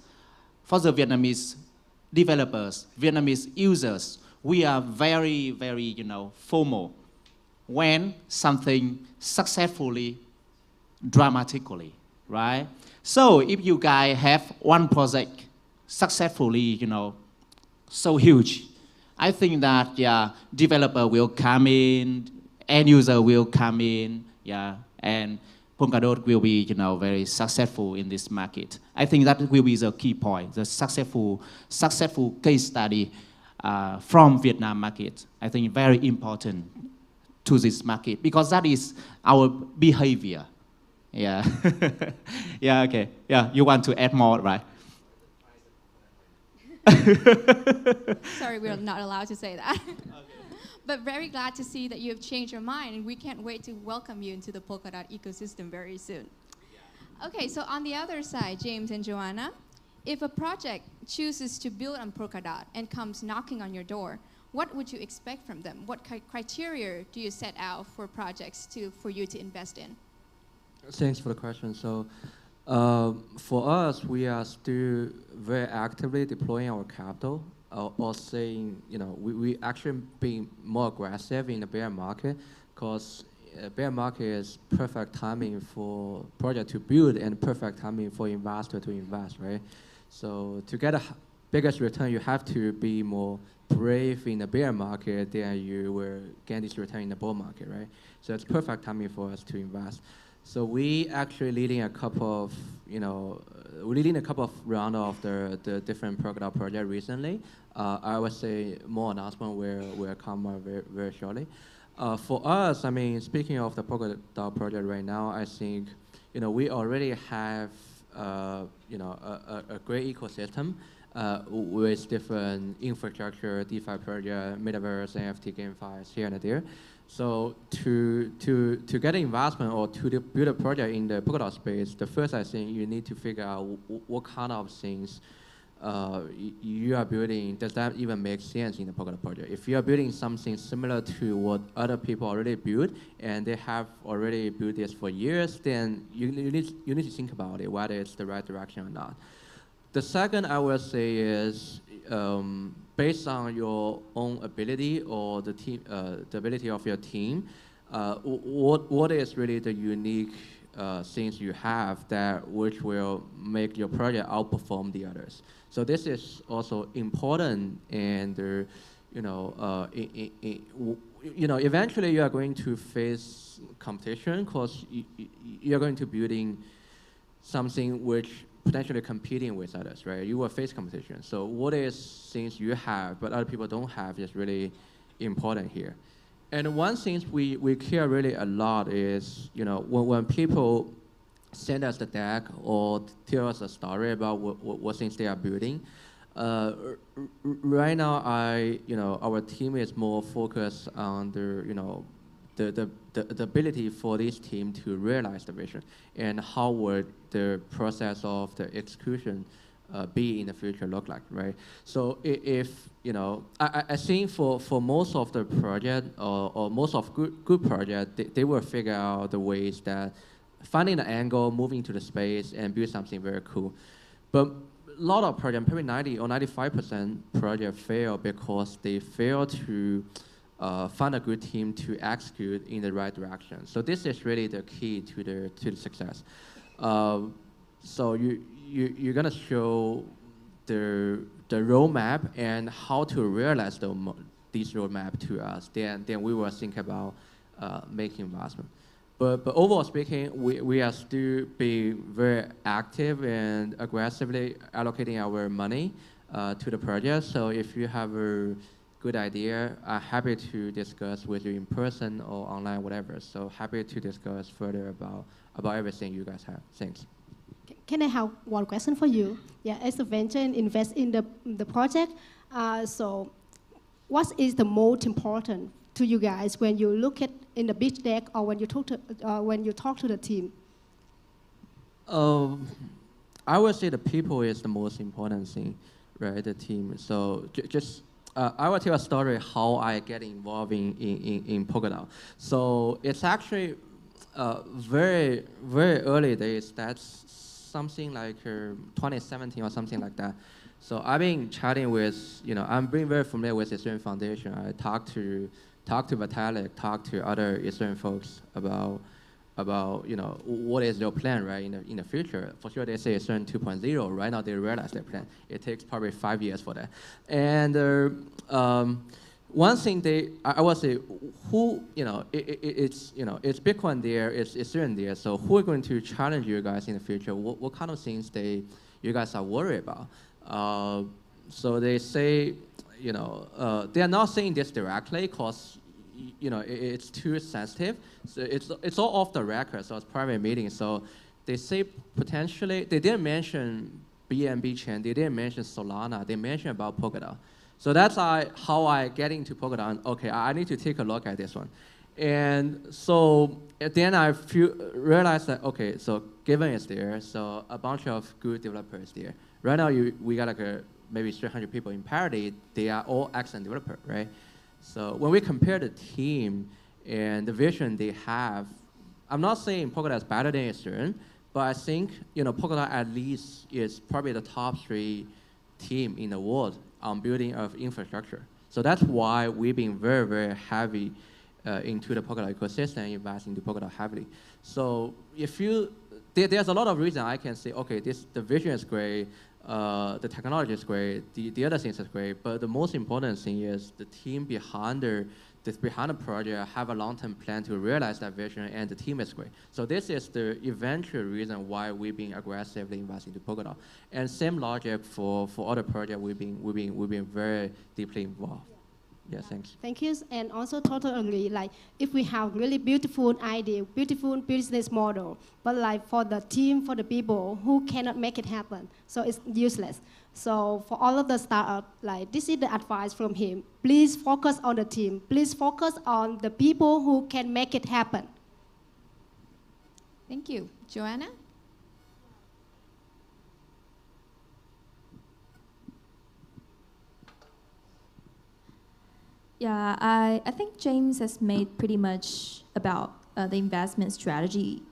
for the Vietnamese developers, Vietnamese users, we are very, very, FOMO when something successfully, dramatically, right? So if you guys have one project successfully, so huge, I think that, yeah, developer will come in, end user will come in, yeah, and Polkadot will be, very successful in this market. I think that will be the key point, the successful case study from Vietnam market. I think very important to this market because that is our behavior. Yeah. Yeah. Okay. Yeah. You want to add more, right? Sorry, we're not allowed to say that. But very glad to see that you have changed your mind, and we can't wait to welcome you into the Polkadot ecosystem very soon. Okay, so on the other side, James and Joanna, if a project chooses to build on Polkadot and comes knocking on your door, what would you expect from them? What criteria do you set out for projects for you to invest in? Thanks for the question. So for us, we are still very actively deploying our capital or saying, we actually being more aggressive in the bear market because bear market is perfect timing for project to build and perfect timing for investor to invest, right? So to get a biggest return, you have to be more brave in the bear market than you will get this return in the bull market, right? So it's perfect timing for us to invest. So we actually leading a couple of, we're leading a couple of rounds of the different Polkadot project recently. I would say more announcement will come very, very shortly. For us, I mean, speaking of the Polkadot project right now, I think, we already have, a great ecosystem with different infrastructure, DeFi project, metaverse, NFT, GameFi here and there. So to get an investment or to build a project in the Polkadot space, the first I think you need to figure out what kind of things you are building. Does that even make sense in the Polkadot project? If you are building something similar to what other people already built and they have already built this for years, then you need to think about it, whether it's the right direction or not. The second I would say is based on your own ability or the team, the ability of your team, what is really the unique things you have that which will make your project outperform the others. So this is also important, and eventually you are going to face competition because you are going to building something which potentially competing with others, right? You will face competition. So what is things you have but other people don't have is really important here. And one thing we care really a lot is, when people send us the deck or tell us a story about what things they are building. Right now, our team is more focused on the ability for this team to realize the vision and how would the process of the execution be in the future look like, right? So if, I think for most of the project or most of good project, they will figure out the ways that finding an angle, moving to the space and build something very cool. But a lot of projects, probably 90 or 95% project fail because they fail to find a good team to execute in the right direction. So this is really the key to the success. So you're gonna show the roadmap and how to realize this roadmap to us. Then we will think about making investment. But overall speaking, we are still being very active and aggressively allocating our money to the project. So if you have a good idea, I'm happy to discuss with you in person or online, whatever. So happy to discuss further about everything you guys have. Thanks. Can I have one question for you? Yeah, as a venture and invest in the project, so what is the most important to you guys when you look at in the pitch deck or when you talk to the team? I would say the people is the most important thing, right? The team. So just I will tell a story how I get involved in Polkadot. So it's actually very very early days. That's something like 2017 or something like that. So I've been chatting with, I'm being very familiar with Ethereum Foundation. I talked to Vitalik, talked to other Ethereum folks about what is their plan, right, in the future. For sure, they say Ethereum 2.0. Right now, they realize their plan. It takes probably 5 years for that. And one thing I would say, it's Bitcoin there, it's Ethereum there. So who are going to challenge you guys in the future? What kind of things you guys are worried about? So they say, they are not saying this directly because, it's too sensitive. So it's all off the record, so it's private meeting. So they say potentially, they didn't mention BNB chain, they didn't mention Solana. They mentioned about Polkadot. So that's how I get into Polkadot. And, okay, I need to take a look at this one. And so then I realized that, okay, so Given is there, so a bunch of good developers there. Right now, we got like maybe 300 people in Parity. They are all excellent developers, right? So when we compare the team and the vision they have, I'm not saying Polkadot is better than Ethereum, but I think Polkadot at least is probably the top 3 team in the world on building of infrastructure. So that's why we've been very, very heavy into the Polkadot ecosystem, investing into Polkadot heavily. So there's a lot of reasons I can say, okay, the vision is great, the technology is great, the other things is great, but the most important thing is the team behind the project have a long-term plan to realize that vision, and the team is great. So this is the eventual reason why we've been aggressively investing into Polkadot. And same logic for other projects we've been very deeply involved. Yeah, thanks. Thank you, and also totally agree. Like, if we have really beautiful idea, beautiful business model, but like for the team, for the people who cannot make it happen, so it's useless. So for all of the startup, like this is the advice from him. Please focus on the team. Please focus on the people who can make it happen. Thank you, Joanna. Yeah, I think James has made pretty much about the investment strategy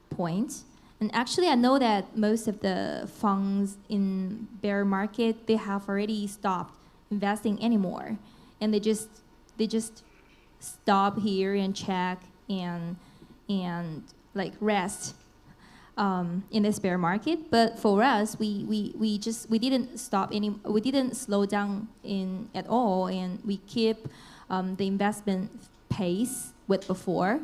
point. And actually, I know that most of the funds in bear market, they have already stopped investing anymore. And they just stop here and check and like rest in this bear market. But for us, we didn't stop we didn't slow down at all, and we keep the investment pace with before.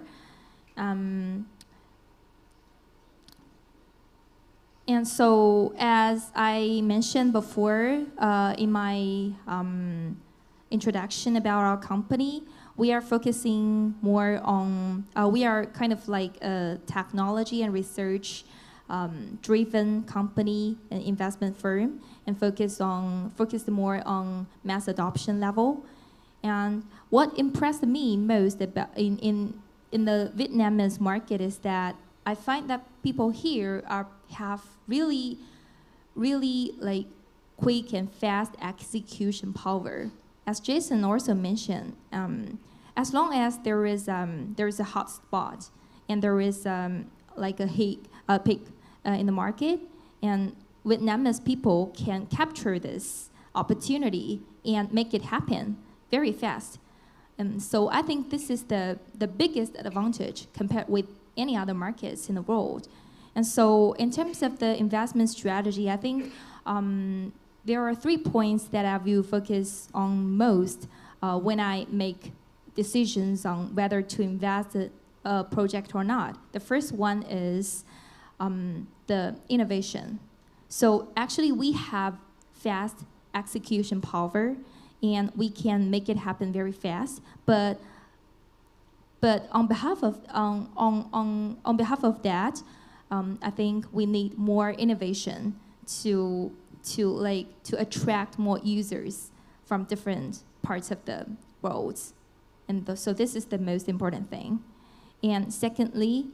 And so, as I mentioned before in my introduction about our company, we are focusing more on, we are kind of like a technology and research driven company and investment firm, and focus more on mass adoption level. And what impressed me most about in the Vietnamese market is that I find that people here have really like quick and fast execution power. As Jason also mentioned, as long as there is a hot spot and there is like a peak in the market, and Vietnamese people can capture this opportunity and make it happen very fast. And so I think this is the biggest advantage compared with any other markets in the world. And so in terms of the investment strategy, I think there are 3 points that I will focus on most when I make decisions on whether to invest a project or not. The first one is the innovation. So actually we have fast execution power, and we can make it happen very fast. But on behalf of that, I think we need more innovation to attract more users from different parts of the world. And so this is the most important thing. And secondly,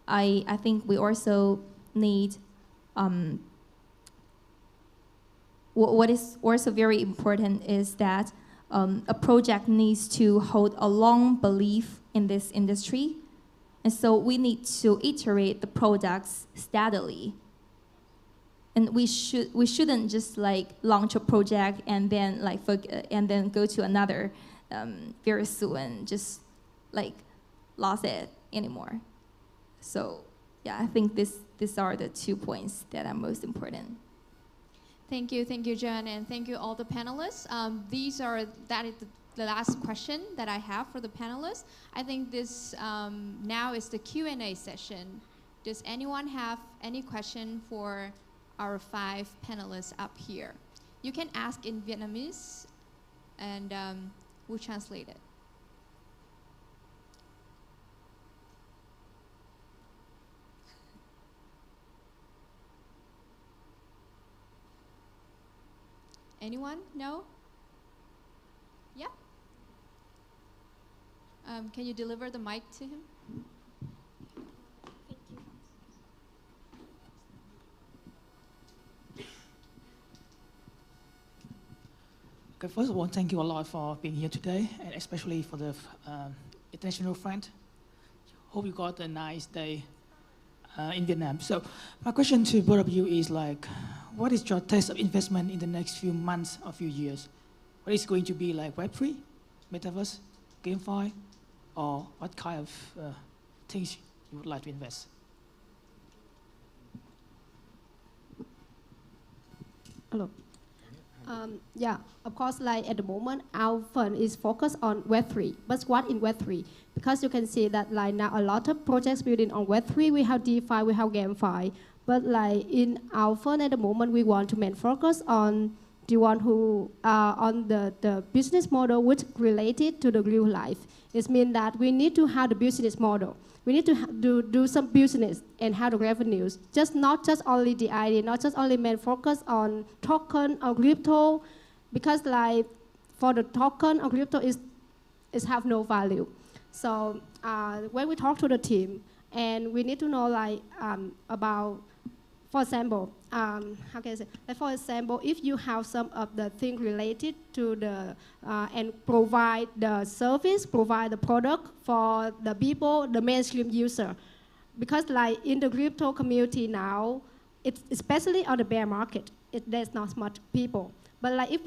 I think we also need what is also very important is that a project needs to hold a long belief in this industry. And so we need to iterate the products steadily. And we shouldn't just like launch a project and then go to another very soon and just like lost it anymore. So yeah, I think these are the 2 points that are most important. Thank you, John, and thank you all the panelists. That is the last question that I have for the panelists. I think this now is the Q&A session. Does anyone have any question for our 5 panelists up here? You can ask in Vietnamese, and we'll translate it. Anyone? No? Yeah? Can you deliver the mic to him? Okay, first of all, thank you a lot for being here today, and especially for the international friend. Hope you got a nice day in Vietnam. So my question to both of you is like, what is your taste of investment in the next few months or few years? What is going to be like Web3, Metaverse, GameFi, or what kind of things you would like to invest? Hello. Yeah, of course, like at the moment, our fund is focused on Web3. But what in Web3? Because you can see that like now a lot of projects building on Web3, we have DeFi, we have GameFi. But like in our fund at the moment, we want to main focus on the one who on the business model which related to the real life. It means that we need to have the business model. We need to do some business and have the revenues. Not just only the idea, not just only main focus on token or crypto, because like for the token or crypto is have no value. So when we talk to the team, and we need to know like about, for example, how can I say? Like for example, if you have some of the things related to the and provide the service, provide the product for the people, the mainstream user, because like in the crypto community now, it's especially on the bear market, there's not much people. But like if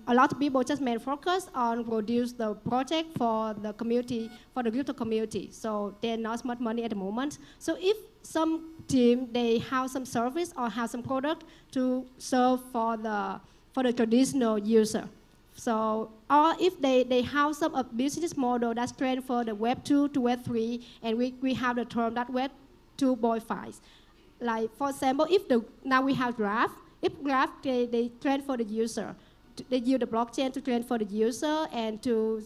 a lot of people just main focus on produce the project for the community, for the crypto community. So there's not much money at the moment. So if some team, they have some service or have some product to serve for the traditional user. So, or if they have some business model that's transfer the Web 2 to Web 3, and we have the term that Web 2.5. Like for example, now we have Graph. If Graph, they transfer the user. They use the blockchain to transfer the user and to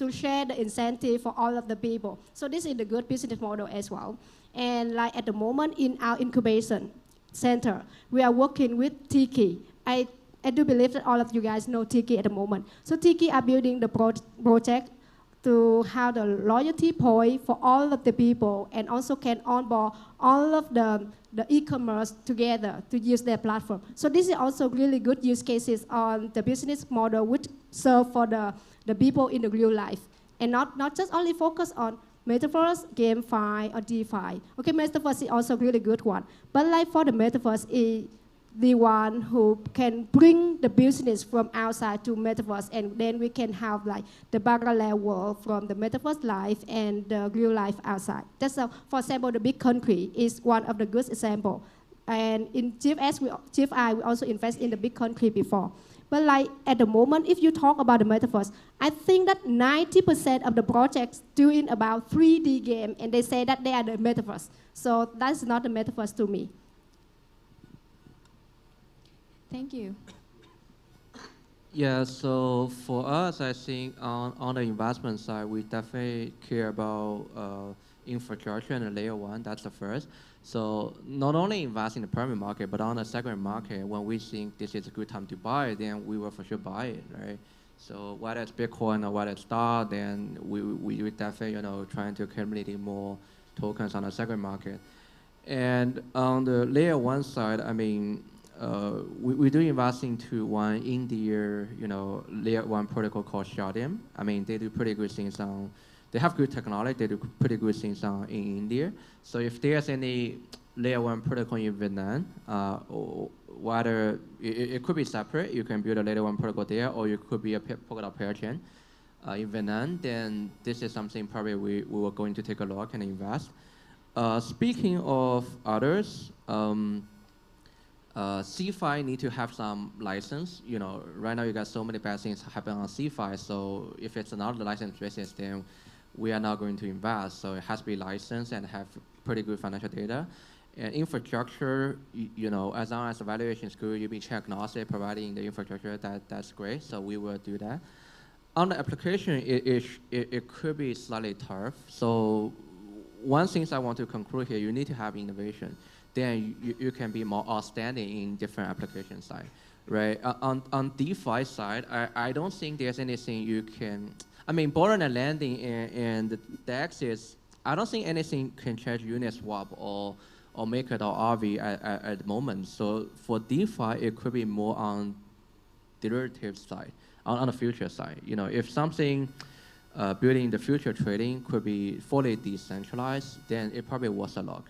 share the incentive for all of the people. So this is the good business model as well. And like at the moment in our incubation center, we are working with Tiki. I do believe that all of you guys know Tiki at the moment. So Tiki are building the project to have the loyalty point for all of the people, and also can onboard all of the e-commerce together to use their platform. So this is also really good use cases on the business model which serve for the people in the real life. And not just only focus on Metaverse, GameFi, or DeFi. Okay, Metaverse is also a really good one. But like for the Metaverse is the one who can bring the business from outside to Metaverse, and then we can have like the parallel world from the Metaverse life and the real life outside. That's for example, the big country is one of the good example. And in GFI, we also invest in the big country before. But like at the moment, if you talk about the Metaverse, I think that 90% of the projects doing about 3D game, and they say that they are the Metaverse. So that's not the Metaverse to me. Thank you. Yeah, so for us, I think on the investment side, we definitely care about infrastructure and layer one. That's the first. So not only invest in the primary market, but on the secondary market, when we think this is a good time to buy, then we will for sure buy it, right? So whether it's Bitcoin or whether it's STAR, then we definitely trying to accumulate more tokens on the secondary market. And on the layer one side, I mean, we do invest into one India, layer one protocol called Shardem. I mean, they do pretty good things on. They have good technology. They do pretty good things in India. So if there's any layer one protocol in Vietnam, or whether it could be separate, you can build a layer one protocol there, or you could be a Polkadot pair chain in Vietnam. Then this is something probably we were going to take a look and invest. Speaking of others. CeFi need to have some license. Right now you got so many bad things happen on CeFi. So if it's not a licensed business, then we are not going to invest. So it has to be licensed and have pretty good financial data. And infrastructure, as long as the valuation is good, you be chain agnostic, providing the infrastructure, that's great. So we will do that. On the application, it could be slightly tough. So one thing I want to conclude here, you need to have innovation. then you can be more outstanding in different application side, right? On DeFi side, I don't think there's anything you can, I mean, borrowing and lending and the DEX is, I don't think anything can change Uniswap or Maker or RV at the moment. So for DeFi, it could be more on derivative side, on the future side. You know, if something building the future trading could be fully decentralized, then it probably was a lot.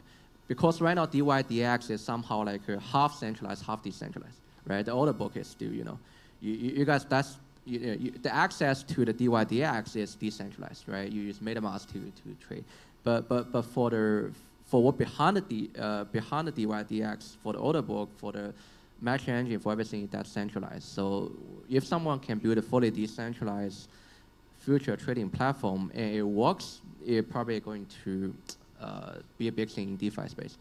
Because right now DYDX is somehow like half centralized, half decentralized, right? The order book is still, you know, you guys, that's, the access to the DYDX is decentralized, right? You use MetaMask to trade, but for what behind the DYDX, for the order book, for the matching engine, for everything, that's centralized. So if someone can build a fully decentralized future trading platform and it works, it's probably going to be a big thing in DeFi space.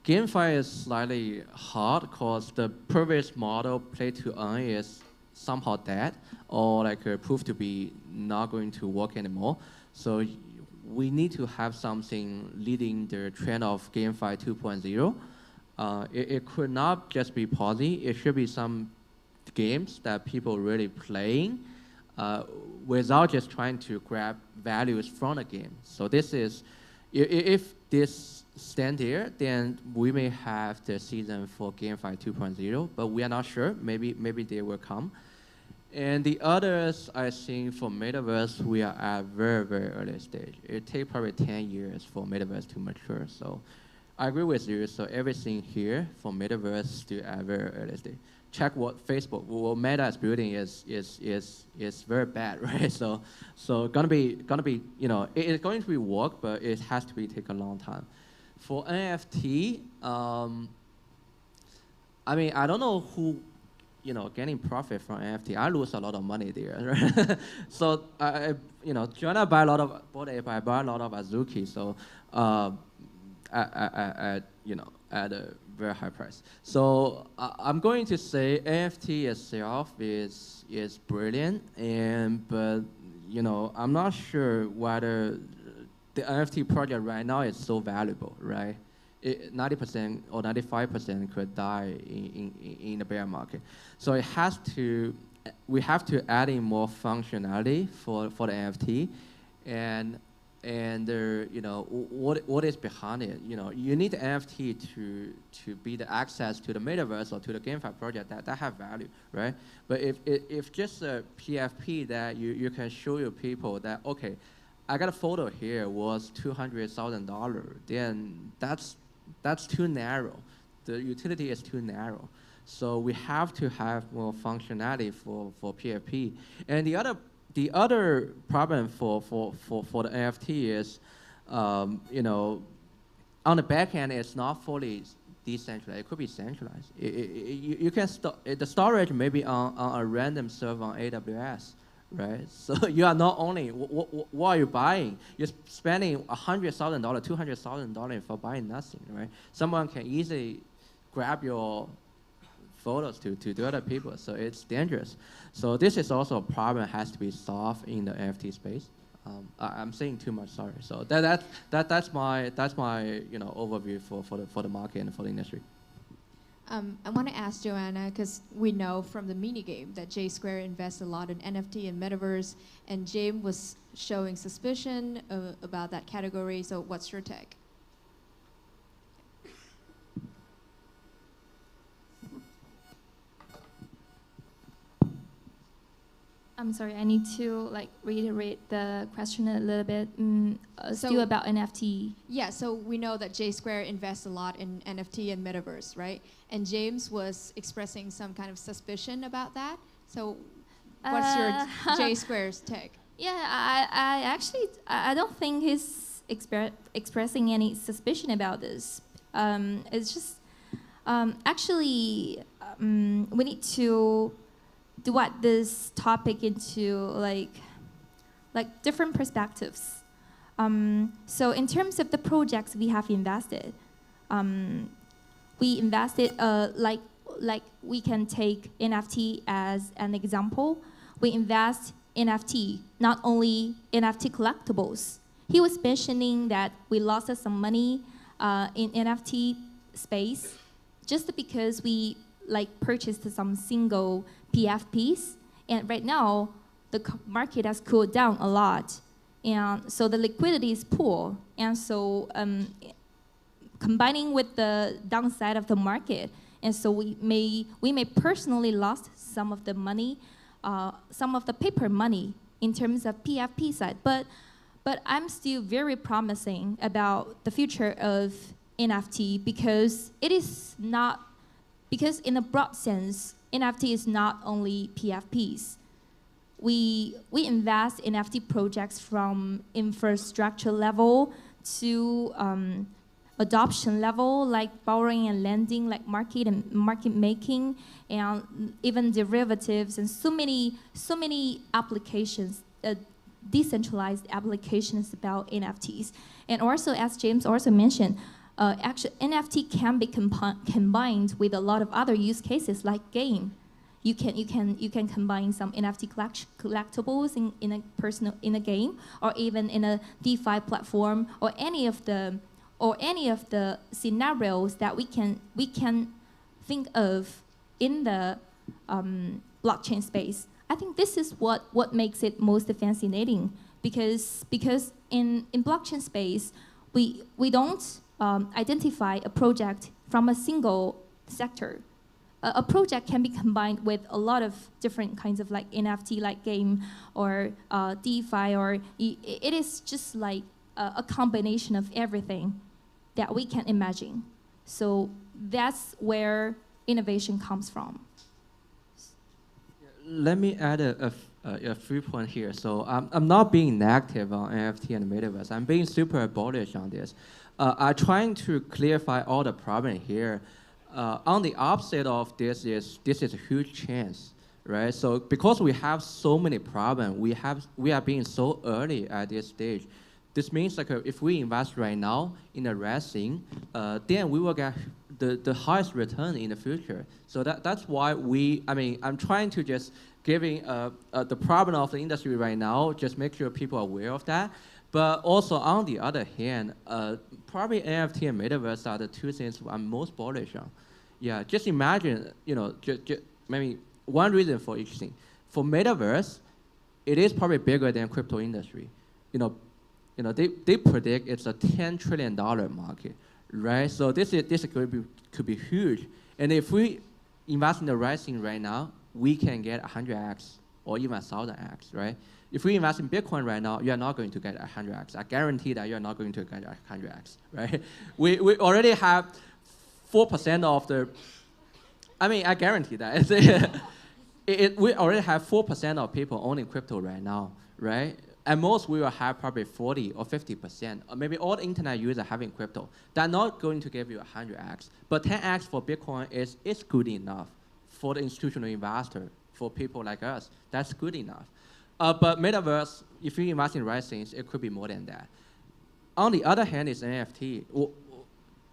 GameFi is slightly hard because the previous model, play to earn, is somehow dead or like proved to be not going to work anymore. So we need to have something leading the trend of GameFi 2.0. It could not just be Posi. It should be some games that people really playing without just trying to grab values from the game. So this is, if this stand here, then we may have the season for GameFi 2.0, but we are not sure. Maybe they will come. And the others, I think for Metaverse, we are at very, very early stage. It takes probably 10 years for Metaverse to mature. So I agree with you. So everything here for Metaverse still at very early stage. Check what Facebook, what Meta is building is very bad, right? So gonna be, you know, it's going to be work, but it has to be take a long time. For NFT, I mean, I don't know who, you know, getting profit from NFT. I lose a lot of money there, right? So you know, Joanna buy a lot of Bored Ape, I buy a lot of Azuki. So you know, at a very high price. So I'm going to say NFT itself is brilliant, but you know, I'm not sure whether the NFT project right now is so valuable, right? 90% or 95% could die in the bear market. So it has to, we have to add in more functionality for the NFT, and you know, what is behind it? You know, you need the NFT to be the access to the metaverse or to the GameFi project that have value, right? But if just a PFP that you can show your people that, okay, I got a photo here was $200,000, then that's too narrow. The utility is too narrow. So we have to have more functionality for PFP. And the other problem for the NFT is, you know, on the back end, it's not fully decentralized. It could be centralized. You can the storage may be on a random server on AWS, right? So you are not only, what are you buying? You're spending $100,000, $200,000 for buying nothing, right? Someone can easily grab your photos to other people, so it's dangerous. So this is also a problem that has to be solved in the NFT space. I'm saying too much, sorry. So that's my you know, overview for the market and for the industry. I want to ask Joanna, because we know from the minigame that J Square invests a lot in NFT and metaverse, and James was showing suspicion about that category. So what's your take? I'm sorry, I need to like reiterate the question a little bit. Still about NFT. Yeah, so we know that J Square invests a lot in NFT and metaverse, right? And James was expressing some kind of suspicion about that. So what's your J Square's take? Yeah, I actually don't think he's expressing any suspicion about this. It's just actually we need to divide this topic into like different perspectives. So in terms of the projects we have invested, we invested like we can take NFT as an example. We invest NFT, not only NFT collectibles. He was mentioning that we lost some money in NFT space, just because we purchased some single PFPs, and right now the market has cooled down a lot, and so the liquidity is poor, and so combining with the downside of the market, and so we may personally lost some of the money, some of the paper money in terms of PFP side, but I'm still very promising about the future of NFT because in a broad sense, NFT is not only PFPs. We invest in NFT projects from infrastructure level to adoption level, like borrowing and lending, like market and market making, and even derivatives, and so many applications, decentralized applications about NFTs. And also, as James also mentioned, actually NFT can be combined with a lot of other use cases like game. You can combine some NFT collectibles in a game, or even in a DeFi platform, or any of the scenarios that we can think of in the blockchain space. I think this is what makes it most fascinating, because in blockchain space we don't identify a project from a single sector. A project can be combined with a lot of different kinds of like NFT, like game, or DeFi, or it is just like a combination of everything that we can imagine. So that's where innovation comes from. Let me add a few points here. So I'm not being negative on NFT and metaverse. I'm being super bullish on this. I'm trying to clarify all the problem here. On the opposite of this is a huge chance, right? So because we have so many problems, we are being so early at this stage. This means like if we invest right now in a racing, then we will get the highest return in the future. So that's why I'm trying to just giving the problem of the industry right now, just make sure people are aware of that. But also on the other hand, probably NFT and metaverse are the two things I'm most bullish on. Yeah, just imagine, maybe one reason for each thing. For metaverse, it is probably bigger than crypto industry. They predict it's a $10 trillion market, right? So this could be huge. And if we invest in the right thing right now, we can get 100x or even 1,000x, right? If we invest in Bitcoin right now, you are not going to get 100x. I guarantee that you are not going to get 100x, right? We already have 4% of the, I guarantee that. We already have 4% of people owning crypto right now, right? At most, we will have probably 40 or 50%, or maybe all the internet users having crypto. They're not going to give you 100x, but 10x for Bitcoin is good enough for the institutional investor, for people like us. That's good enough. But metaverse, if you invest in the right things, it could be more than that. On the other hand, is NFT.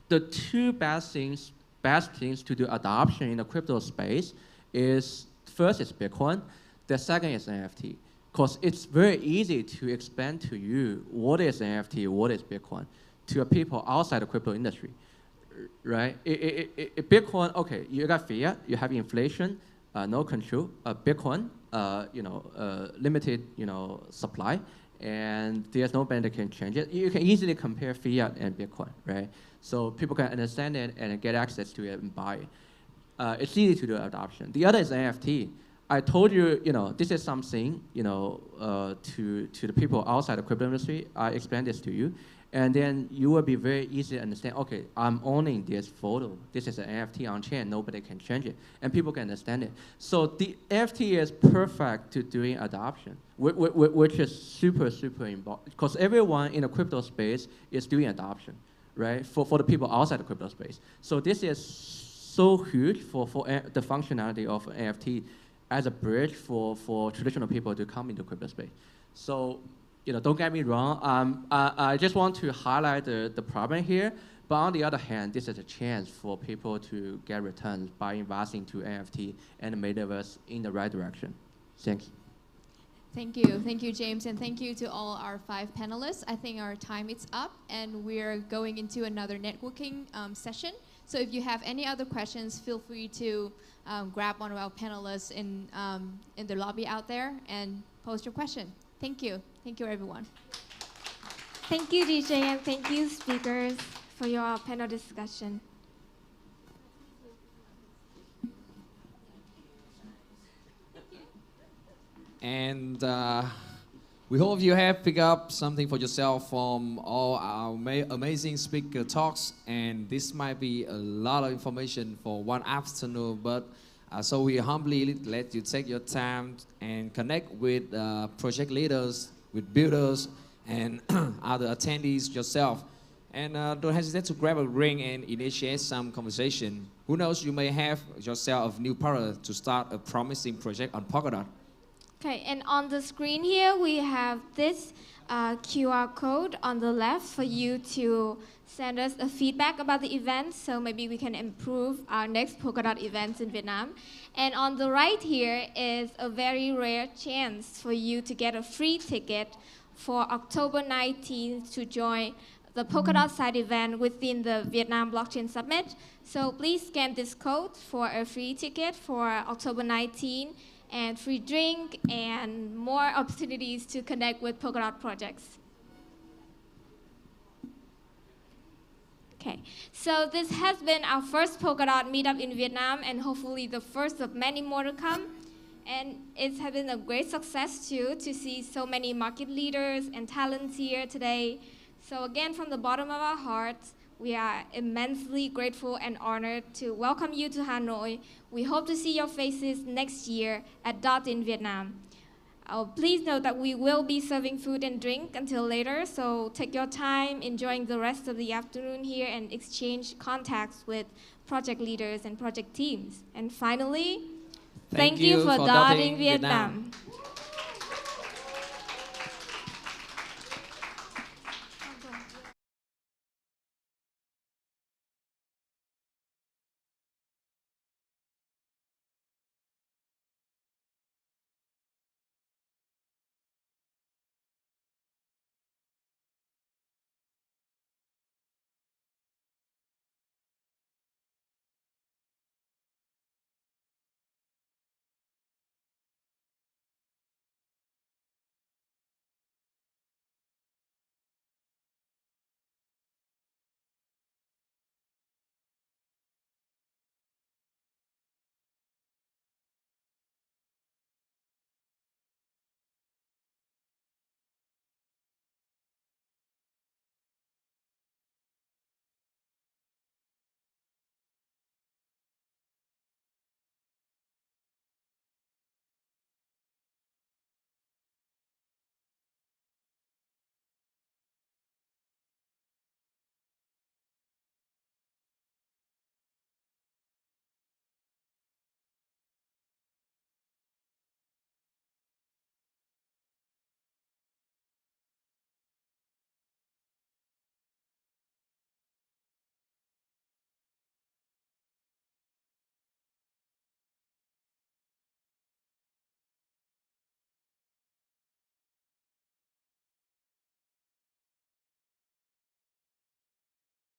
The two best things to do adoption in the crypto space is, first is Bitcoin, the second is NFT. Because it's very easy to explain to you what is NFT, what is Bitcoin, to people outside the crypto industry, right? Bitcoin, okay, you got fiat, you have inflation, no control. Bitcoin, limited, supply, and there's no bank that can change it. You can easily compare fiat and Bitcoin, right? So people can understand it and get access to it and buy it. It's easy to do adoption. The other is NFT. I told you, this is something, to the people outside the crypto industry. I explained this to you, and then you will be very easy to understand. Okay, I'm owning this photo. This is an NFT on chain. Nobody can change it, and people can understand it. So the NFT is perfect to doing adoption, which is super important because everyone in the crypto space is doing adoption, right? For the people outside the crypto space. So this is so huge for the functionality of NFT as a bridge for traditional people to come into crypto space. So, don't get me wrong. I just want to highlight the problem here. But on the other hand, this is a chance for people to get returns by investing to NFT and the metaverse in the right direction. Thanks. Thank you, James, and thank you to all our 5 panelists. I think our time is up, and we're going into another networking session. So if you have any other questions, feel free to grab one of our panelists in the lobby out there and post your question. Thank you. Thank you, everyone. Thank you, DJ, and thank you, speakers, for your panel discussion. And we hope you have picked up something for yourself from all our amazing speaker talks. And this might be a lot of information for one afternoon, but so we humbly let you take your time and connect with project leaders, with builders, and other attendees yourself. And don't hesitate to grab a ring and initiate some conversation. Who knows, you may have yourself a new partner to start a promising project on Polkadot. Okay, and on the screen here, we have this QR code on the left for you to send us a feedback about the event, so maybe we can improve our next Polkadot events in Vietnam. And on the right here is a very rare chance for you to get a free ticket for October 19th to join the Polkadot side event within the Vietnam Blockchain Summit. So please scan this code for a free ticket for October 19th, and free drink and more opportunities to connect with Polkadot projects. Okay, so this has been our first Polkadot meetup in Vietnam, and hopefully the first of many more to come. And it has been a great success too to see so many market leaders and talents here today. So again, from the bottom of our hearts, we are immensely grateful and honored to welcome you to Hanoi. We hope to see your faces next year at DOTinVietnam. Please note that we will be serving food and drink until later, so take your time enjoying the rest of the afternoon here and exchange contacts with project leaders and project teams. And finally, thank you for DOTinVietnam.